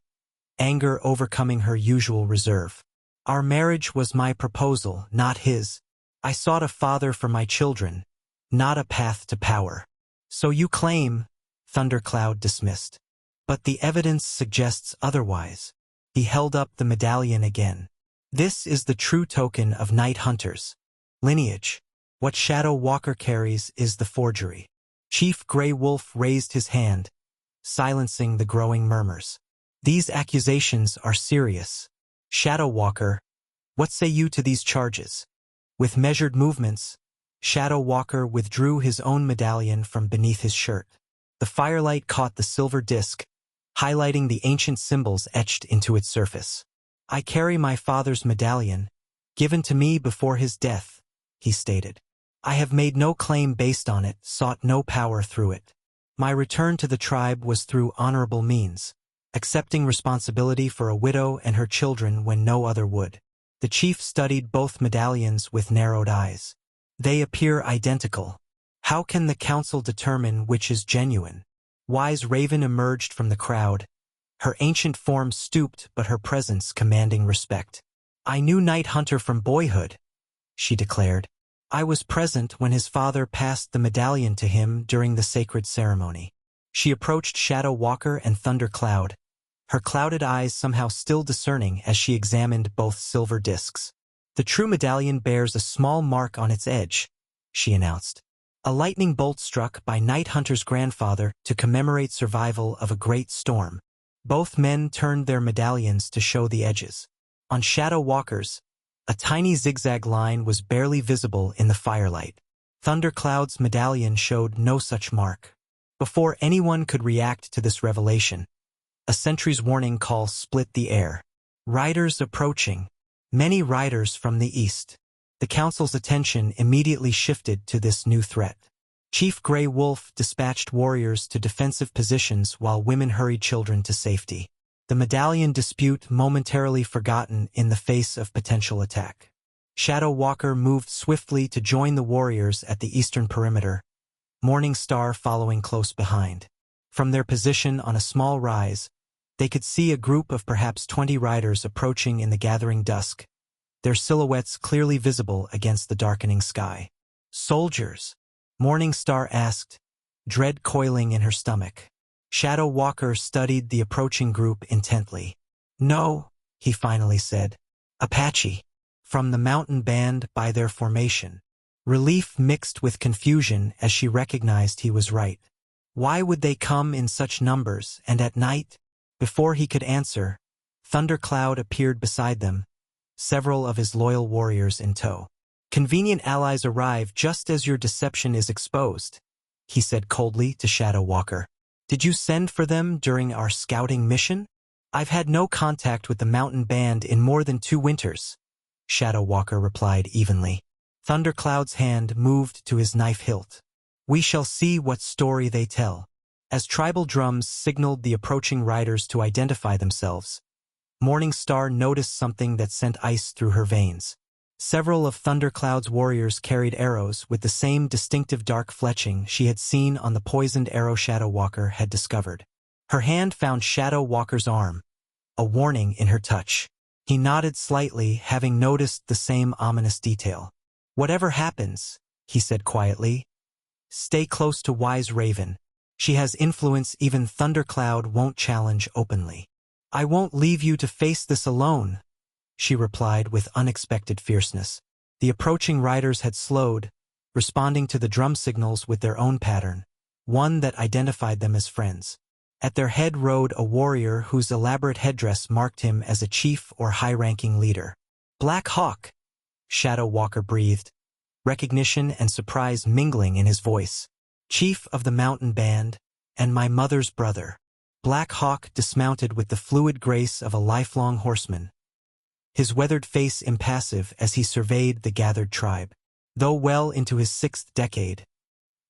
anger overcoming her usual reserve. Our marriage was my proposal, not his. I sought a father for my children, not a path to power. So you claim, Thundercloud dismissed. But the evidence suggests otherwise. He held up the medallion again. This is the true token of Night Hunter's lineage. What Shadow Walker carries is the forgery. Chief Grey Wolf raised his hand, silencing the growing murmurs. These accusations are serious. Shadow Walker, what say you to these charges? With measured movements, Shadow Walker withdrew his own medallion from beneath his shirt. The firelight caught the silver disc, highlighting the ancient symbols etched into its surface. I carry my father's medallion, given to me before his death, he stated. I have made no claim based on it, sought no power through it. My return to the tribe was through honorable means, accepting responsibility for a widow and her children when no other would. The chief studied both medallions with narrowed eyes. They appear identical. How can the council determine which is genuine? Wise Raven emerged from the crowd, her ancient form stooped but her presence commanding respect. I knew Night Hunter from boyhood, she declared. I was present when his father passed the medallion to him during the sacred ceremony. She approached Shadow Walker and Thundercloud, her clouded eyes somehow still discerning as she examined both silver discs. The true medallion bears a small mark on its edge, she announced. A lightning bolt struck by Night Hunter's grandfather to commemorate survival of a great storm. Both men turned their medallions to show the edges. On Shadow Walker's, a tiny zigzag line was barely visible in the firelight. Thundercloud's medallion showed no such mark. Before anyone could react to this revelation, a sentry's warning call split the air. Riders approaching. Many riders from the east. The council's attention immediately shifted to this new threat. Chief Grey Wolf dispatched warriors to defensive positions while women hurried children to safety. The medallion dispute momentarily forgotten in the face of potential attack. Shadow Walker moved swiftly to join the warriors at the eastern perimeter, Morning Star following close behind. From their position on a small rise, they could see a group of perhaps 20 riders approaching in the gathering dusk, their silhouettes clearly visible against the darkening sky. Soldiers? Morning Star asked, dread coiling in her stomach. Shadow Walker studied the approaching group intently. No, he finally said. Apache. From the mountain band by their formation. Relief mixed with confusion as she recognized he was right. Why would they come in such numbers and at night? Before he could answer, Thundercloud appeared beside them, several of his loyal warriors in tow. "Convenient allies arrive just as your deception is exposed," he said coldly to Shadow Walker. "Did you send for them during our scouting mission?" "I've had no contact with the mountain band in more than 2 winters," Shadow Walker replied evenly. Thundercloud's hand moved to his knife hilt. "We shall see what story they tell." As tribal drums signaled the approaching riders to identify themselves, Morningstar noticed something that sent ice through her veins. Several of Thundercloud's warriors carried arrows with the same distinctive dark fletching she had seen on the poisoned arrow Shadow Walker had discovered. Her hand found Shadow Walker's arm, a warning in her touch. He nodded slightly, having noticed the same ominous detail. "Whatever happens," he said quietly, "stay close to Wise Raven. She has influence even Thundercloud won't challenge openly." "I won't leave you to face this alone," she replied with unexpected fierceness. The approaching riders had slowed, responding to the drum signals with their own pattern, one that identified them as friends. At their head rode a warrior whose elaborate headdress marked him as a chief or high-ranking leader. "Black Hawk," Shadow Walker breathed, recognition and surprise mingling in his voice. "Chief of the mountain band, and my mother's brother." Black Hawk dismounted with the fluid grace of a lifelong horseman, his weathered face impassive as he surveyed the gathered tribe. Though well into his 6th decade,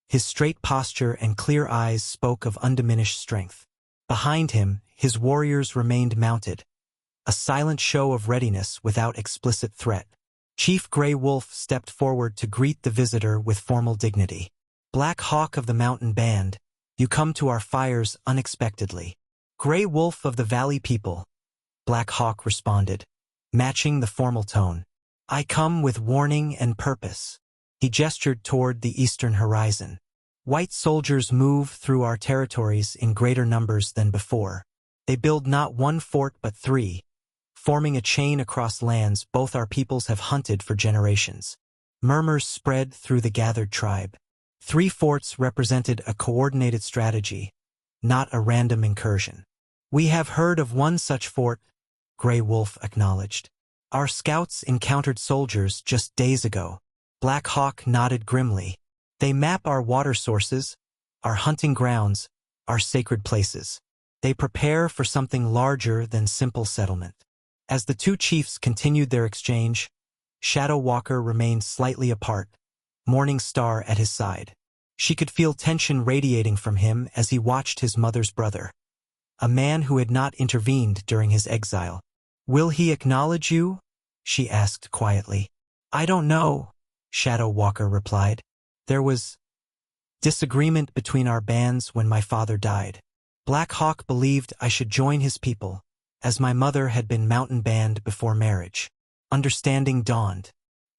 his straight posture and clear eyes spoke of undiminished strength. Behind him, his warriors remained mounted, a silent show of readiness without explicit threat. Chief Grey Wolf stepped forward to greet the visitor with formal dignity. "Black Hawk of the mountain band, you come to our fires unexpectedly." "Grey Wolf of the Valley people," Black Hawk responded, matching the formal tone. "I come with warning and purpose." He gestured toward the eastern horizon. "White soldiers move through our territories in greater numbers than before. They build not 1 fort but 3, forming a chain across lands both our peoples have hunted for generations." Murmurs spread through the gathered tribe. 3 forts represented a coordinated strategy, not a random incursion. "We have heard of one such fort," Grey Wolf acknowledged. "Our scouts encountered soldiers just days ago." Black Hawk nodded grimly. "They map our water sources, our hunting grounds, our sacred places. They prepare for something larger than simple settlement." As the 2 chiefs continued their exchange, Shadow Walker remained slightly apart, Morningstar at his side. She could feel tension radiating from him as he watched his mother's brother, a man who had not intervened during his exile. "Will he acknowledge you?" she asked quietly. "I don't know," Shadow Walker replied. "There was disagreement between our bands when my father died. Black Hawk believed I should join his people, as my mother had been mountain band before marriage. Understanding dawned.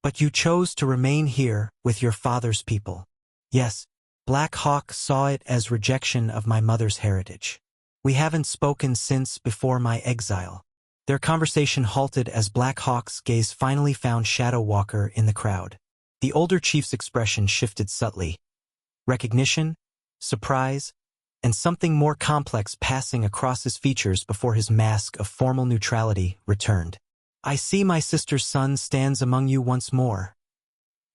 But you chose to remain here with your father's people." "Yes." Black Hawk saw it as rejection of my mother's heritage. "We haven't spoken since before my exile." Their conversation halted as Black Hawk's gaze finally found Shadow Walker in the crowd. The older chief's expression shifted subtly. Recognition, surprise, and something more complex passing across his features before his mask of formal neutrality returned. "I see my sister's son stands among you once more,"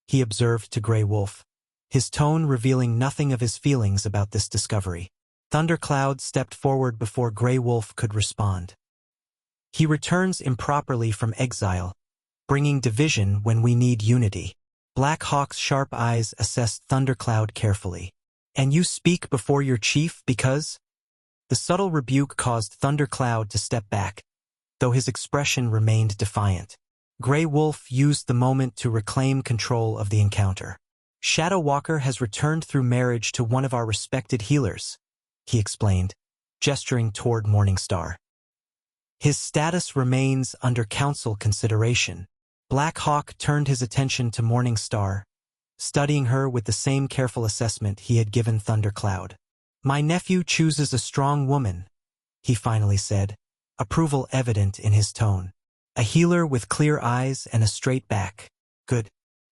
he observed to Grey Wolf, his tone revealing nothing of his feelings about this discovery. Thundercloud stepped forward before Grey Wolf could respond. "He returns improperly from exile, bringing division when we need unity." Black Hawk's sharp eyes assessed Thundercloud carefully. "And you speak before your chief because?" The subtle rebuke caused Thundercloud to step back, though his expression remained defiant. Grey Wolf used the moment to reclaim control of the encounter. "Shadow Walker has returned through marriage to one of our respected healers," he explained, gesturing toward Morningstar. "His status remains under council consideration." Black Hawk turned his attention to Morningstar, studying her with the same careful assessment he had given Thundercloud. "My nephew chooses a strong woman," he finally said, approval evident in his tone. "A healer with clear eyes and a straight back. Good."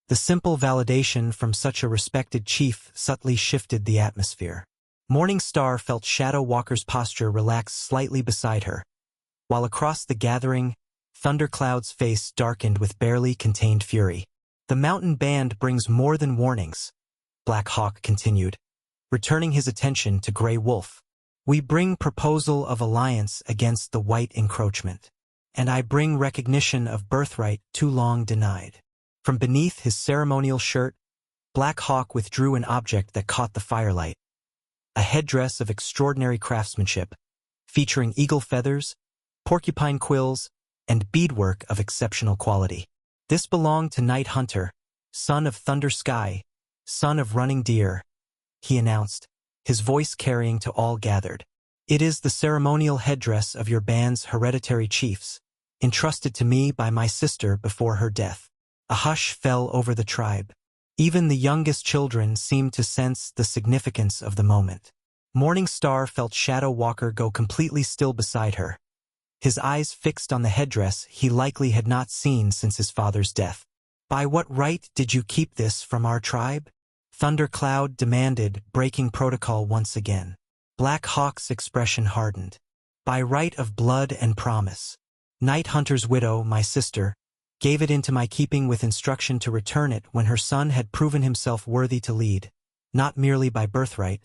The simple validation from such a respected chief subtly shifted the atmosphere. Morningstar felt Shadow Walker's posture relax slightly beside her, while across the gathering, Thundercloud's face darkened with barely contained fury. "The mountain band brings more than warnings," Black Hawk continued, returning his attention to Grey Wolf. "We bring proposal of alliance against the white encroachment. And I bring recognition of birthright too long denied." From beneath his ceremonial shirt, Black Hawk withdrew an object that caught the firelight. A headdress of extraordinary craftsmanship, featuring eagle feathers, porcupine quills, and beadwork of exceptional quality. This belonged to Night Hunter, son of Thunder Sky, son of Running Deer, he announced, his voice carrying to all gathered. "It is the ceremonial headdress of your band's hereditary chiefs, entrusted to me by my sister before her death." A hush fell over the tribe. Even the youngest children seemed to sense the significance of the moment. Morning Star felt Shadow Walker go completely still beside her, his eyes fixed on the headdress he likely had not seen since his father's death. "By what right did you keep this from our tribe?" Thundercloud demanded, breaking protocol once again. Black Hawk's expression hardened. "By right of blood and promise. Night Hunter's widow, my sister, gave it into my keeping with instruction to return it when her son had proven himself worthy to lead, not merely by birthright,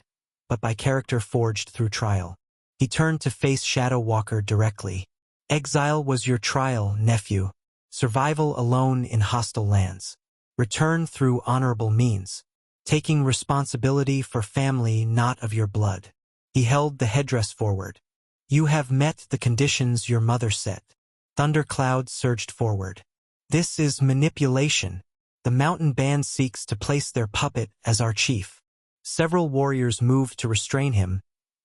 but by character forged through trial." He turned to face Shadow Walker directly. "Exile was your trial, nephew. Survival alone in hostile lands. Return through honorable means. Taking responsibility for family not of your blood." He held the headdress forward. "You have met the conditions your mother set." Thundercloud surged forward. "This is manipulation. The mountain band seeks to place their puppet as our chief." Several warriors moved to restrain him,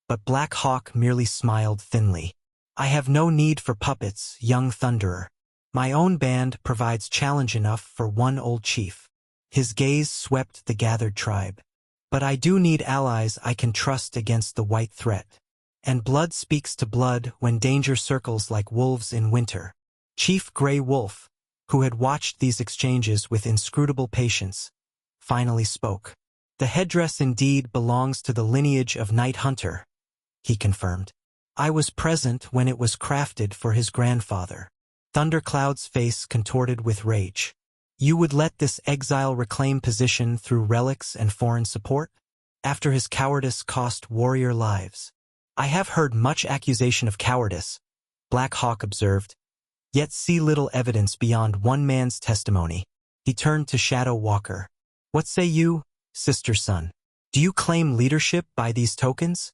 but Black Hawk merely smiled thinly. "I have no need for puppets, young Thunderer. My own band provides challenge enough for one old chief." His gaze swept the gathered tribe. "But I do need allies I can trust against the white threat. And blood speaks to blood when danger circles like wolves in winter." Chief Grey Wolf, who had watched these exchanges with inscrutable patience, finally spoke. "The headdress indeed belongs to the lineage of Night Hunter," he confirmed. "I was present when it was crafted for his grandfather." Thundercloud's face contorted with rage. "You would let this exile reclaim position through relics and foreign support? After his cowardice cost warrior lives." "I have heard much accusation of cowardice," Black Hawk observed, "yet see little evidence beyond one man's testimony." He turned to Shadow Walker. "What say you, sister son? Do you claim leadership by these tokens?"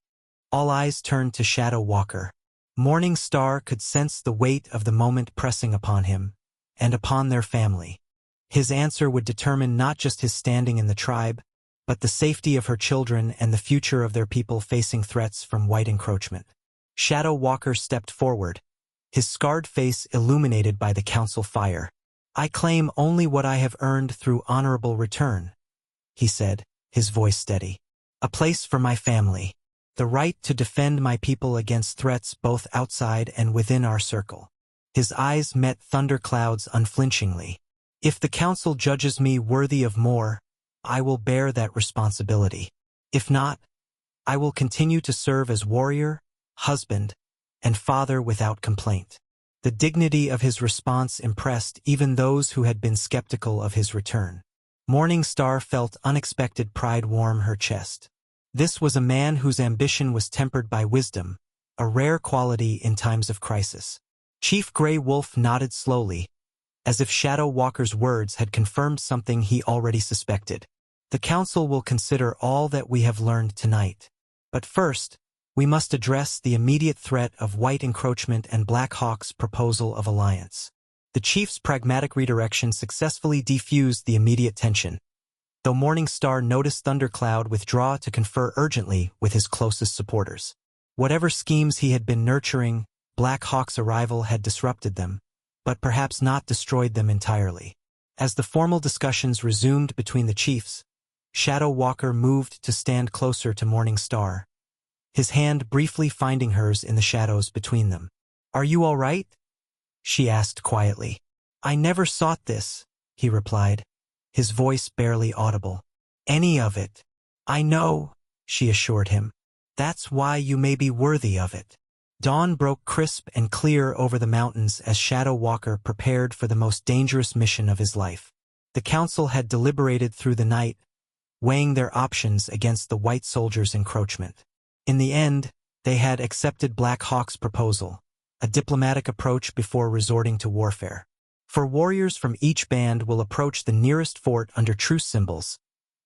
All eyes turned to Shadow Walker. Morning Star could sense the weight of the moment pressing upon him, and upon their family. His answer would determine not just his standing in the tribe, but the safety of her children and the future of their people facing threats from white encroachment. Shadow Walker stepped forward, his scarred face illuminated by the council fire. "I claim only what I have earned through honorable return," he said, his voice steady. "A place for my family. The right to defend my people against threats both outside and within our circle." His eyes met Thundercloud's unflinchingly. "If the council judges me worthy of more, I will bear that responsibility. If not, I will continue to serve as warrior, husband, and father without complaint." The dignity of his response impressed even those who had been skeptical of his return. Morning Star felt unexpected pride warm her chest. This was a man whose ambition was tempered by wisdom, a rare quality in times of crisis. Chief Grey Wolf nodded slowly, as if Shadow Walker's words had confirmed something he already suspected. "The council will consider all that we have learned tonight. But first, we must address the immediate threat of white encroachment and Black Hawk's proposal of alliance." The chief's pragmatic redirection successfully defused the immediate tension, though Morning Star noticed Thundercloud withdraw to confer urgently with his closest supporters. Whatever schemes he had been nurturing, Black Hawk's arrival had disrupted them, but perhaps not destroyed them entirely. As the formal discussions resumed between the chiefs, Shadow Walker moved to stand closer to Morning Star, his hand briefly finding hers in the shadows between them. "Are you all right?" she asked quietly. "I never sought this," he replied, his voice barely audible. "Any of it. I know," she assured him. "That's why you may be worthy of it." Dawn broke crisp and clear over the mountains as Shadow Walker prepared for the most dangerous mission of his life. The council had deliberated through the night, weighing their options against the white soldiers' encroachment. In the end, they had accepted Black Hawk's proposal, a diplomatic approach before resorting to warfare. For warriors from each band will approach the nearest fort under truce symbols,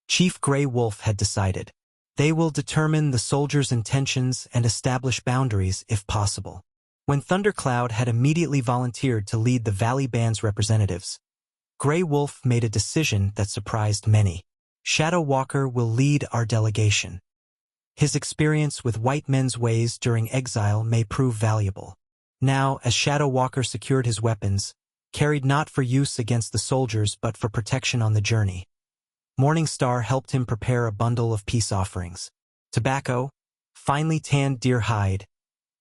Chief Grey Wolf had decided. They will determine the soldiers' intentions and establish boundaries if possible. When Thundercloud had immediately volunteered to lead the Valley Band's representatives, Grey Wolf made a decision that surprised many. Shadow Walker will lead our delegation. His experience with white men's ways during exile may prove valuable. Now, as Shadow Walker secured his weapons, carried not for use against the soldiers but for protection on the journey, Morningstar helped him prepare a bundle of peace offerings. Tobacco, finely tanned deer hide,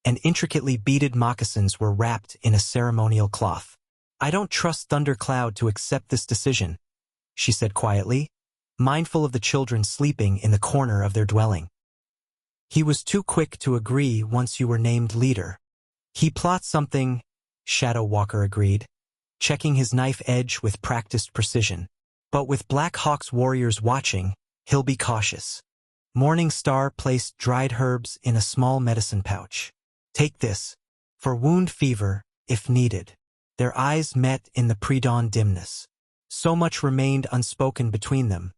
and intricately beaded moccasins were wrapped in a ceremonial cloth. "I don't trust Thundercloud to accept this decision," she said quietly, mindful of the children sleeping in the corner of their dwelling. "He was too quick to agree once you were named leader." "He plots something," Shadow Walker agreed, checking his knife edge with practiced precision. "But with Black Hawk's warriors watching, he'll be cautious." Morningstar placed dried herbs in a small medicine pouch. "Take this, for wound fever, if needed." Their eyes met in the pre-dawn dimness. So much remained unspoken between them.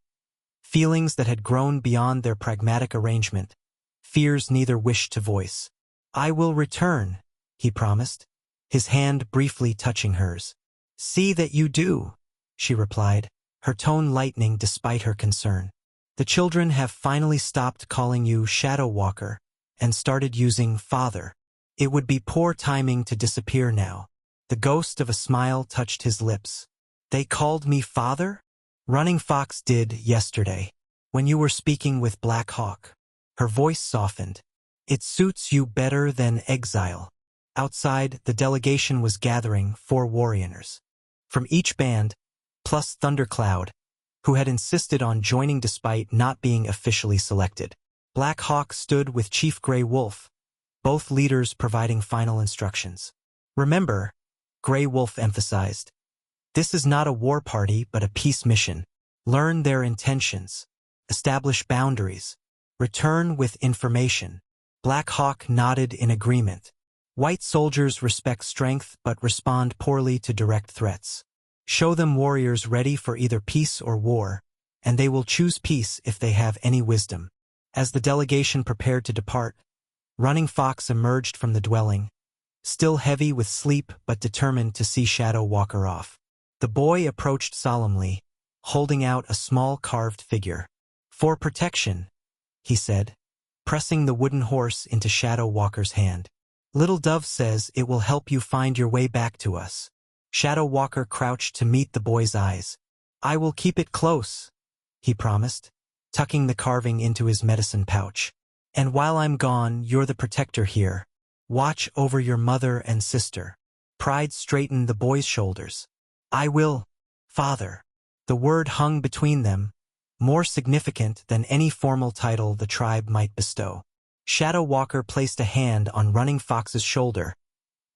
Feelings that had grown beyond their pragmatic arrangement. Fears neither wished to voice. "I will return," he promised, his hand briefly touching hers. "See that you do," she replied, her tone lightening despite her concern. "The children have finally stopped calling you Shadow Walker and started using Father. It would be poor timing to disappear now." The ghost of a smile touched his lips. "They called me Father?" "Running Fox did yesterday, when you were speaking with Black Hawk." Her voice softened. "It suits you better than exile." Outside, the delegation was gathering 4 warriors from each band, plus Thundercloud, who had insisted on joining despite not being officially selected. Black Hawk stood with Chief Grey Wolf, both leaders providing final instructions. "Remember," Grey Wolf emphasized, "this is not a war party but a peace mission. Learn their intentions, establish boundaries, return with information." Black Hawk nodded in agreement. White soldiers respect strength but respond poorly to direct threats. Show them warriors ready for either peace or war, and they will choose peace if they have any wisdom. As the delegation prepared to depart, Running Fox emerged from the dwelling, still heavy with sleep but determined to see Shadow Walker off. The boy approached solemnly, holding out a small carved figure. "For protection," he said, pressing the wooden horse into Shadow Walker's hand. "Little Dove says it will help you find your way back to us." Shadow Walker crouched to meet the boy's eyes. "I will keep it close," he promised, tucking the carving into his medicine pouch. "And while I'm gone, you're the protector here. Watch over your mother and sister." Pride straightened the boy's shoulders. "I will, Father." The word hung between them, more significant than any formal title the tribe might bestow. Shadow Walker placed a hand on Running Fox's shoulder,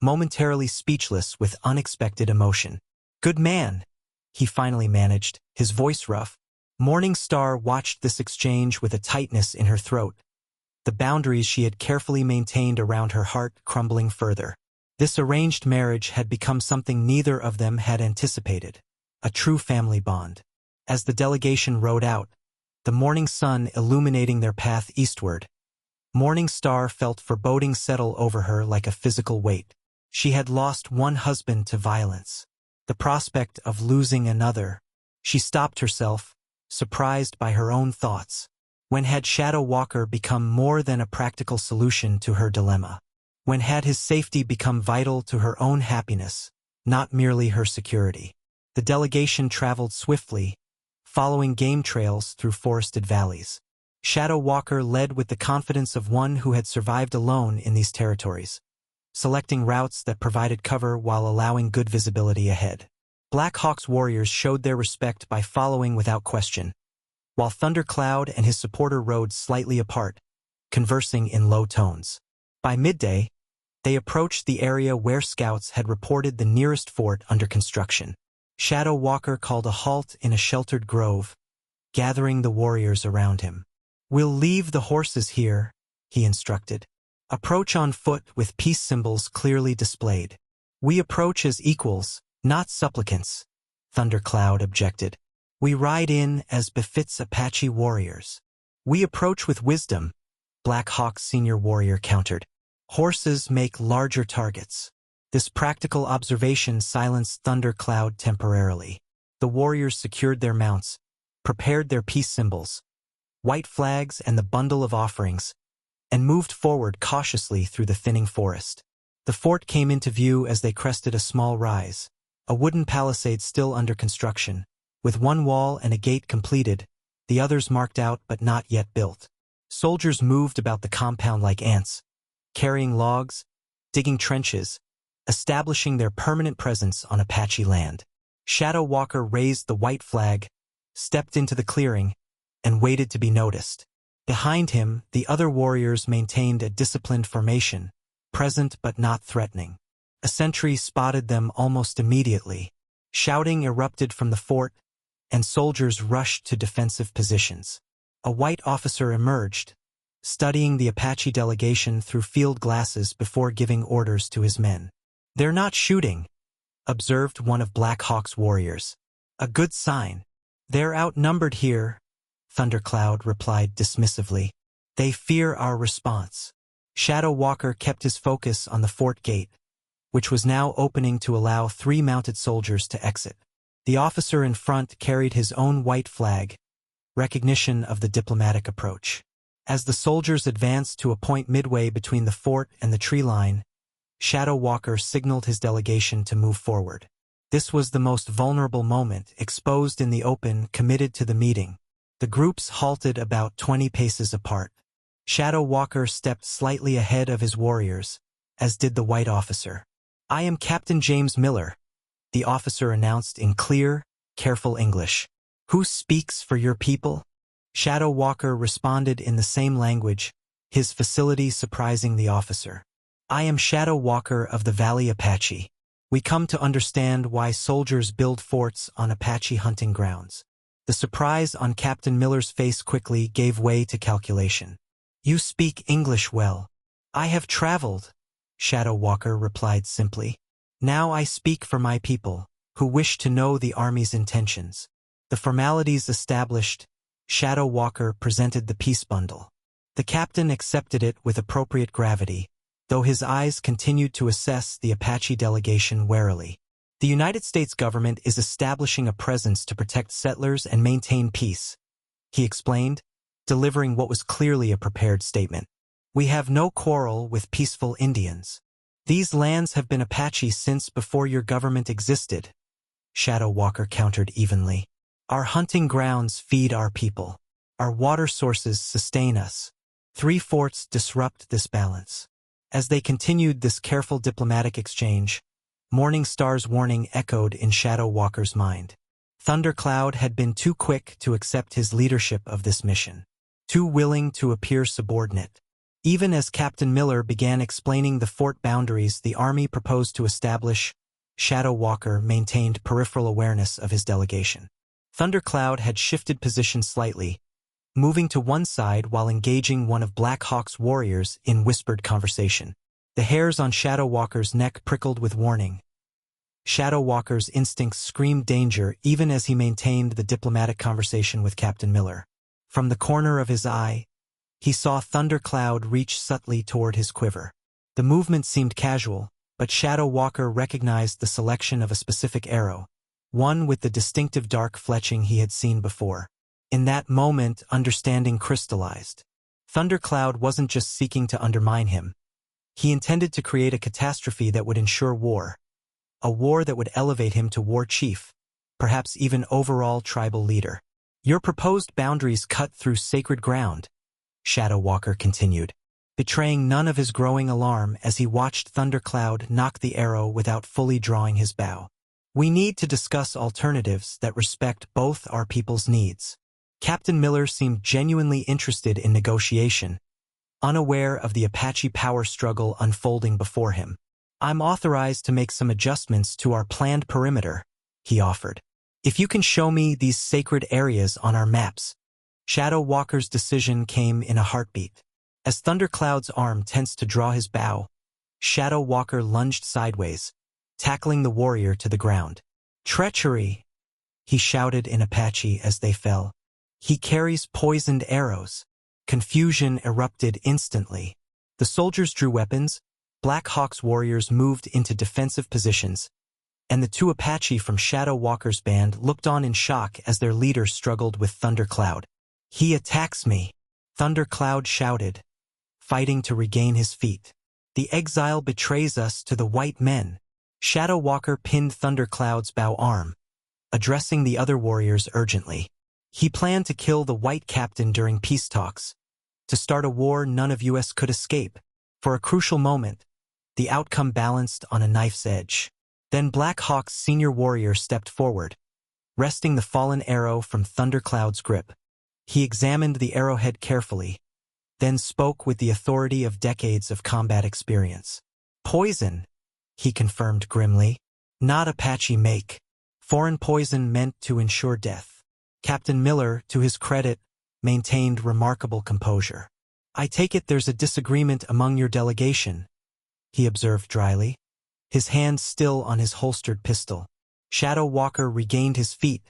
momentarily speechless with unexpected emotion. "Good man," he finally managed, his voice rough. Morningstar watched this exchange with a tightness in her throat, the boundaries she had carefully maintained around her heart crumbling further. This arranged marriage had become something neither of them had anticipated, a true family bond. As the delegation rode out, the morning sun illuminating their path eastward, Morningstar felt foreboding settle over her like a physical weight. She had lost one husband to violence. The prospect of losing another. She stopped herself, surprised by her own thoughts. When had Shadow Walker become more than a practical solution to her dilemma? When had his safety become vital to her own happiness, not merely her security? The delegation traveled swiftly, following game trails through forested valleys. Shadow Walker led with the confidence of one who had survived alone in these territories, selecting routes that provided cover while allowing good visibility ahead. Black Hawk's warriors showed their respect by following without question, while Thundercloud and his supporter rode slightly apart, conversing in low tones. By midday, They approached the area where scouts had reported the nearest fort under construction. Shadow Walker called a halt in a sheltered grove, gathering the warriors around him. "We'll leave the horses here," he instructed. "Approach on foot with peace symbols clearly displayed." "We approach as equals, not supplicants," Thundercloud objected. "We ride in as befits Apache warriors." "We approach with wisdom," Black Hawk's senior warrior countered. "Horses make larger targets." This practical observation silenced Thundercloud temporarily. The warriors secured their mounts, prepared their peace symbols, white flags and the bundle of offerings, and moved forward cautiously through the thinning forest. The fort came into view as they crested a small rise, a wooden palisade still under construction, with one wall and a gate completed, the others marked out but not yet built. Soldiers moved about the compound like ants, carrying logs, digging trenches, establishing their permanent presence on Apache land. Shadow Walker raised the white flag, stepped into the clearing, and waited to be noticed. Behind him, the other warriors maintained a disciplined formation, present but not threatening. A sentry spotted them almost immediately. Shouting erupted from the fort, and soldiers rushed to defensive positions. A white officer emerged, studying the Apache delegation through field glasses before giving orders to his men. "They're not shooting," observed one of Black Hawk's warriors. "A good sign." "They're outnumbered here," Thundercloud replied dismissively. "They fear our response." Shadow Walker kept his focus on the fort gate, which was now opening to allow 3 mounted soldiers to exit. The officer in front carried his own white flag, recognition of the diplomatic approach. As the soldiers advanced to a point midway between the fort and the tree line, Shadow Walker signaled his delegation to move forward. This was the most vulnerable moment, exposed in the open, committed to the meeting. The groups halted about 20 paces apart. Shadow Walker stepped slightly ahead of his warriors, as did the white officer. "I am Captain James Miller," the officer announced in clear, careful English. "Who speaks for your people?" Shadow Walker responded in the same language, his facility surprising the officer. "I am Shadow Walker of the Valley Apache. We come to understand why soldiers build forts on Apache hunting grounds." The surprise on Captain Miller's face quickly gave way to calculation. "You speak English well." "I have traveled," Shadow Walker replied simply. "Now I speak for my people, who wish to know the Army's intentions." The formalities established, Shadow Walker presented the peace bundle. The captain accepted it with appropriate gravity, though his eyes continued to assess the Apache delegation warily. "The United States government is establishing a presence to protect settlers and maintain peace," he explained, delivering what was clearly a prepared statement. "We have no quarrel with peaceful Indians. These lands have been Apache since before your government existed," Shadow Walker countered evenly. "Our hunting grounds feed our people. Our water sources sustain us. 3 forts disrupt this balance." As they continued this careful diplomatic exchange, Morning Star's warning echoed in Shadow Walker's mind. Thundercloud had been too quick to accept his leadership of this mission, too willing to appear subordinate. Even as Captain Miller began explaining the fort boundaries the Army proposed to establish, Shadow Walker maintained peripheral awareness of his delegation. Thundercloud had shifted position slightly, moving to one side while engaging one of Black Hawk's warriors in whispered conversation. The hairs on Shadow Walker's neck prickled with warning. Shadow Walker's instincts screamed danger even as he maintained the diplomatic conversation with Captain Miller. From the corner of his eye, he saw Thundercloud reach subtly toward his quiver. The movement seemed casual, but Shadow Walker recognized the selection of a specific arrow, one with the distinctive dark fletching he had seen before. In that moment, understanding crystallized. Thundercloud wasn't just seeking to undermine him. He intended to create a catastrophe that would ensure war. A war that would elevate him to war chief, perhaps even overall tribal leader. "Your proposed boundaries cut through sacred ground," Shadow Walker continued, betraying none of his growing alarm as he watched Thundercloud knock the arrow without fully drawing his bow. "We need to discuss alternatives that respect both our people's needs." Captain Miller seemed genuinely interested in negotiation, unaware of the Apache power struggle unfolding before him. "I'm authorized to make some adjustments to our planned perimeter," he offered. "If you can show me these sacred areas on our maps." Shadow Walker's decision came in a heartbeat. As Thundercloud's arm tensed to draw his bow, Shadow Walker lunged sideways, tackling the warrior to the ground. "Treachery!" he shouted in Apache as they fell. "He carries poisoned arrows." Confusion erupted instantly. The soldiers drew weapons, Black Hawk's warriors moved into defensive positions, and the two Apache from Shadow Walker's band looked on in shock as their leader struggled with Thundercloud. "He attacks me," Thundercloud shouted, fighting to regain his feet. "The exile betrays us to the white men." Shadow Walker pinned Thundercloud's bow arm, addressing the other warriors urgently. He planned to kill the white captain during peace talks, to start a war none of us could escape. For a crucial moment, the outcome balanced on a knife's edge. Then Black Hawk's senior warrior stepped forward, wresting the fallen arrow from Thundercloud's grip. He examined the arrowhead carefully, then spoke with the authority of decades of combat experience. "Poison," he confirmed grimly. "Not Apache make. Foreign poison meant to ensure death." Captain Miller, to his credit, maintained remarkable composure. "I take it there's a disagreement among your delegation," he observed dryly, his hand still on his holstered pistol. Shadow Walker regained his feet,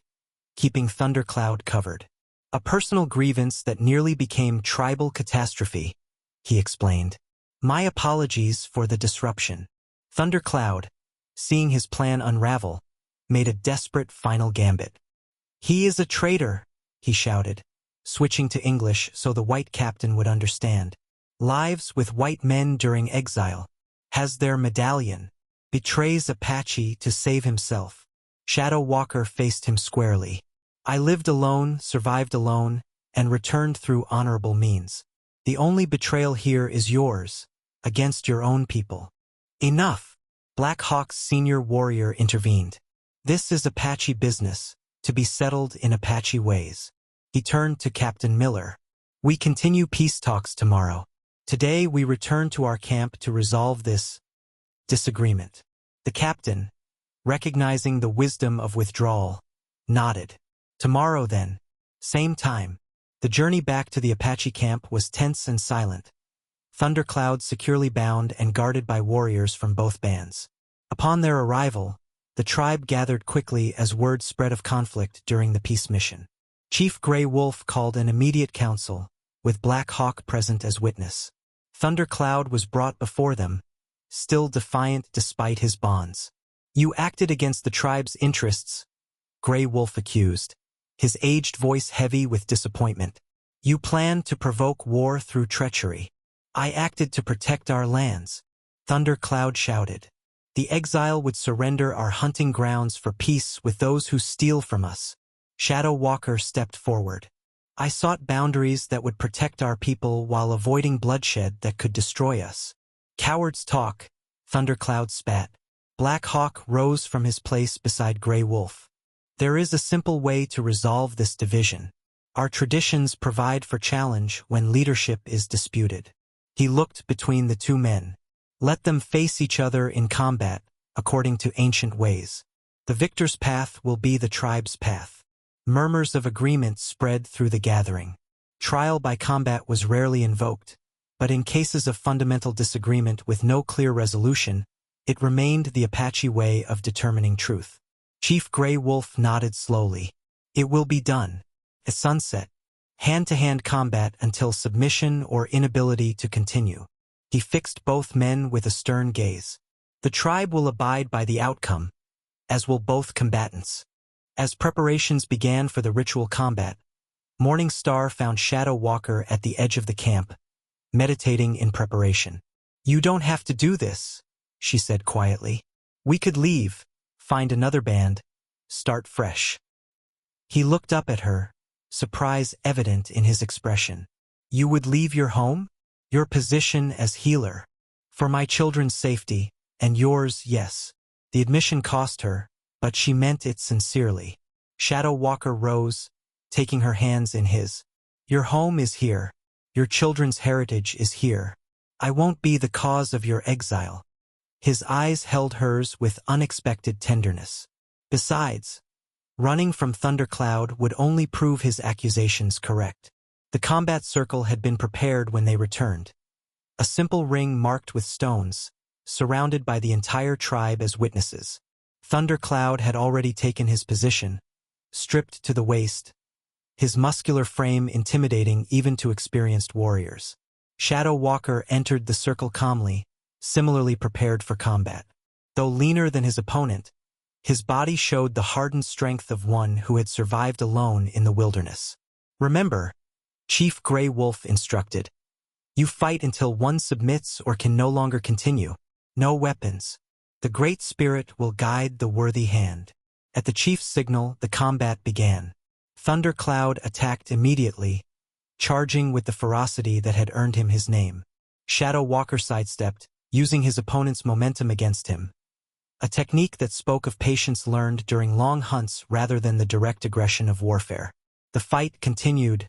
keeping Thundercloud covered. "A personal grievance that nearly became tribal catastrophe," he explained. "My apologies for the disruption." Thundercloud, seeing his plan unravel, made a desperate final gambit. "He is a traitor," he shouted, switching to English so the white captain would understand. "Lives with white men during exile. Has their medallion. Betrays Apache to save himself." Shadow Walker faced him squarely. "I lived alone, survived alone, and returned through honorable means. The only betrayal here is yours, against your own people." "Enough!" Black Hawk's senior warrior intervened. "This is Apache business, to be settled in Apache ways." He turned to Captain Miller. "We continue peace talks tomorrow. Today we return to our camp to resolve this disagreement." The captain, recognizing the wisdom of withdrawal, nodded. "Tomorrow then, same time." The journey back to the Apache camp was tense and silent. Thundercloud securely bound and guarded by warriors from both bands. Upon their arrival, the tribe gathered quickly as word spread of conflict during the peace mission. Chief Gray Wolf called an immediate council, with Black Hawk present as witness. Thundercloud was brought before them, still defiant despite his bonds. "You acted against the tribe's interests," Gray Wolf accused, his aged voice heavy with disappointment. "You planned to provoke war through treachery." "I acted to protect our lands," Thundercloud shouted. "The exile would surrender our hunting grounds for peace with those who steal from us." Shadow Walker stepped forward. "I sought boundaries that would protect our people while avoiding bloodshed that could destroy us." "Cowards talk," Thundercloud spat. Black Hawk rose from his place beside Gray Wolf. "There is a simple way to resolve this division. Our traditions provide for challenge when leadership is disputed." He looked between the two men. "Let them face each other in combat, according to ancient ways. The victor's path will be the tribe's path." Murmurs of agreement spread through the gathering. Trial by combat was rarely invoked, but in cases of fundamental disagreement with no clear resolution, it remained the Apache way of determining truth. Chief Gray Wolf nodded slowly. "It will be done. At sunset, hand-to-hand combat until submission or inability to continue." He fixed both men with a stern gaze. "The tribe will abide by the outcome, as will both combatants." As preparations began for the ritual combat, Morning Star found Shadow Walker at the edge of the camp, meditating in preparation. "You don't have to do this," she said quietly. "We could leave, find another band, start fresh." He looked up at her, surprise evident in his expression. "You would leave your home? Your position as healer?" "For my children's safety, and yours, yes." The admission cost her, but she meant it sincerely. Shadow Walker rose, taking her hands in his. "Your home is here. Your children's heritage is here. I won't be the cause of your exile. His eyes held hers with unexpected tenderness. Besides, running from Thundercloud would only prove his accusations correct. The combat circle had been prepared when they returned. A simple ring marked with stones, surrounded by the entire tribe as witnesses. Thundercloud had already taken his position, stripped to the waist, his muscular frame intimidating even to experienced warriors. Shadow Walker entered the circle calmly, similarly prepared for combat. Though leaner than his opponent, his body showed the hardened strength of one who had survived alone in the wilderness. Remember, Chief Grey Wolf instructed, you fight until one submits or can no longer continue. No weapons. The Great Spirit will guide the worthy hand. At the chief's signal, the combat began. Thundercloud attacked immediately, charging with the ferocity that had earned him his name. Shadow Walker sidestepped, using his opponent's momentum against him. A technique that spoke of patience learned during long hunts rather than the direct aggression of warfare. The fight continued,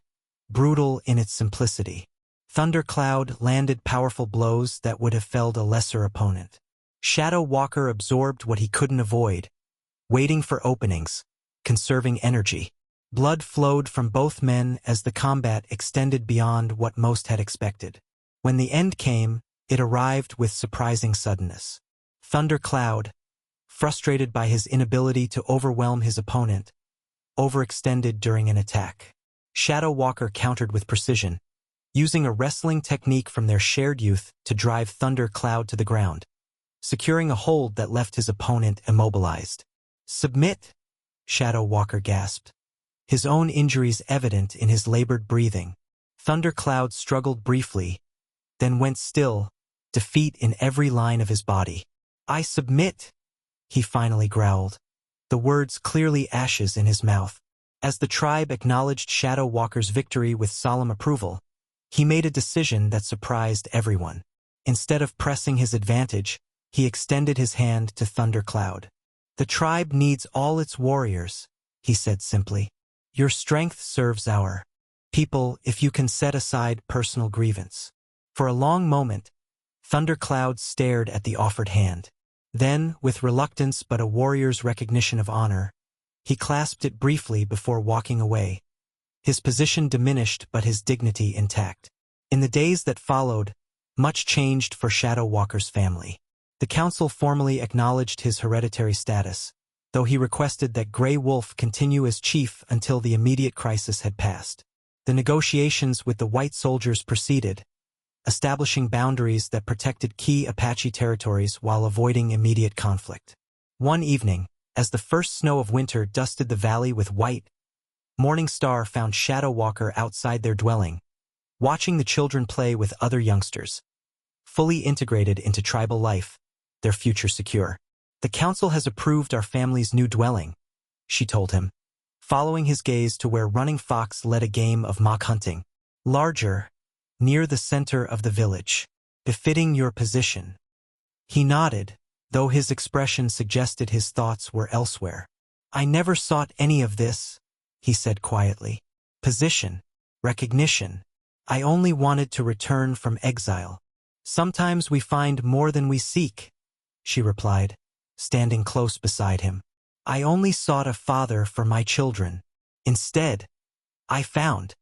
brutal in its simplicity. Thundercloud landed powerful blows that would have felled a lesser opponent. Shadow Walker absorbed what he couldn't avoid, waiting for openings, conserving energy. Blood flowed from both men as the combat extended beyond what most had expected. When the end came, it arrived with surprising suddenness. Thundercloud, frustrated by his inability to overwhelm his opponent, overextended during an attack. Shadow Walker countered with precision, using a wrestling technique from their shared youth to drive Thundercloud to the ground, securing a hold that left his opponent immobilized. Submit, Shadow Walker gasped, his own injuries evident in his labored breathing. Thundercloud struggled briefly, then went still, defeat in every line of his body. I submit, he finally growled, the words clearly ashes in his mouth. As the tribe acknowledged Shadow Walker's victory with solemn approval, he made a decision that surprised everyone. Instead of pressing his advantage, he extended his hand to Thundercloud. The tribe needs all its warriors, he said simply. Your strength serves our people if you can set aside personal grievance. For a long moment, Thundercloud stared at the offered hand. Then, with reluctance but a warrior's recognition of honor, he clasped it briefly before walking away. His position diminished but his dignity intact. In the days that followed, much changed for Shadow Walker's family. The council formally acknowledged his hereditary status, though he requested that Grey Wolf continue as chief until the immediate crisis had passed. The negotiations with the white soldiers proceeded, establishing boundaries that protected key Apache territories while avoiding immediate conflict. One evening, as the first snow of winter dusted the valley with white, Morning Star found Shadow Walker outside their dwelling, watching the children play with other youngsters. Fully integrated into tribal life, their future secure. The council has approved our family's new dwelling, she told him, following his gaze to where Running Fox led a game of mock hunting. Larger, near the center of the village, befitting your position. He nodded, though his expression suggested his thoughts were elsewhere. I never sought any of this, he said quietly. Position, recognition. I only wanted to return from exile. Sometimes we find more than we seek, she replied, standing close beside him. I only sought a father for my children. Instead, I found.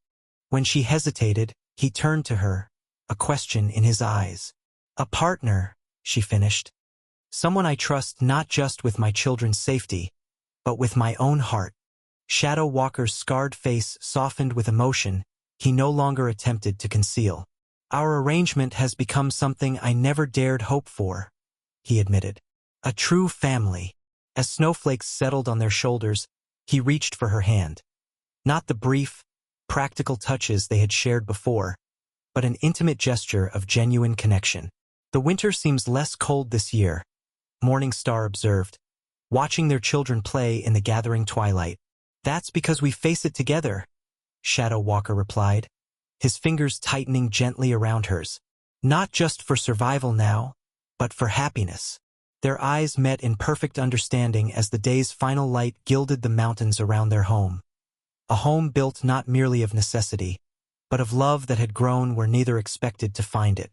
When she hesitated, he turned to her, a question in his eyes. A partner, she finished. Someone I trust not just with my children's safety, but with my own heart. Shadow Walker's scarred face softened with emotion he no longer attempted to conceal. Our arrangement has become something I never dared hope for, he admitted. A true family. As snowflakes settled on their shoulders, he reached for her hand. Not the brief, practical touches they had shared before, but an intimate gesture of genuine connection. The winter seems less cold this year, Morning Star observed, watching their children play in the gathering twilight. That's because we face it together, Shadow Walker replied, his fingers tightening gently around hers. Not just for survival now, but for happiness. Their eyes met in perfect understanding as the day's final light gilded the mountains around their home. A home built not merely of necessity, but of love that had grown where neither expected to find it.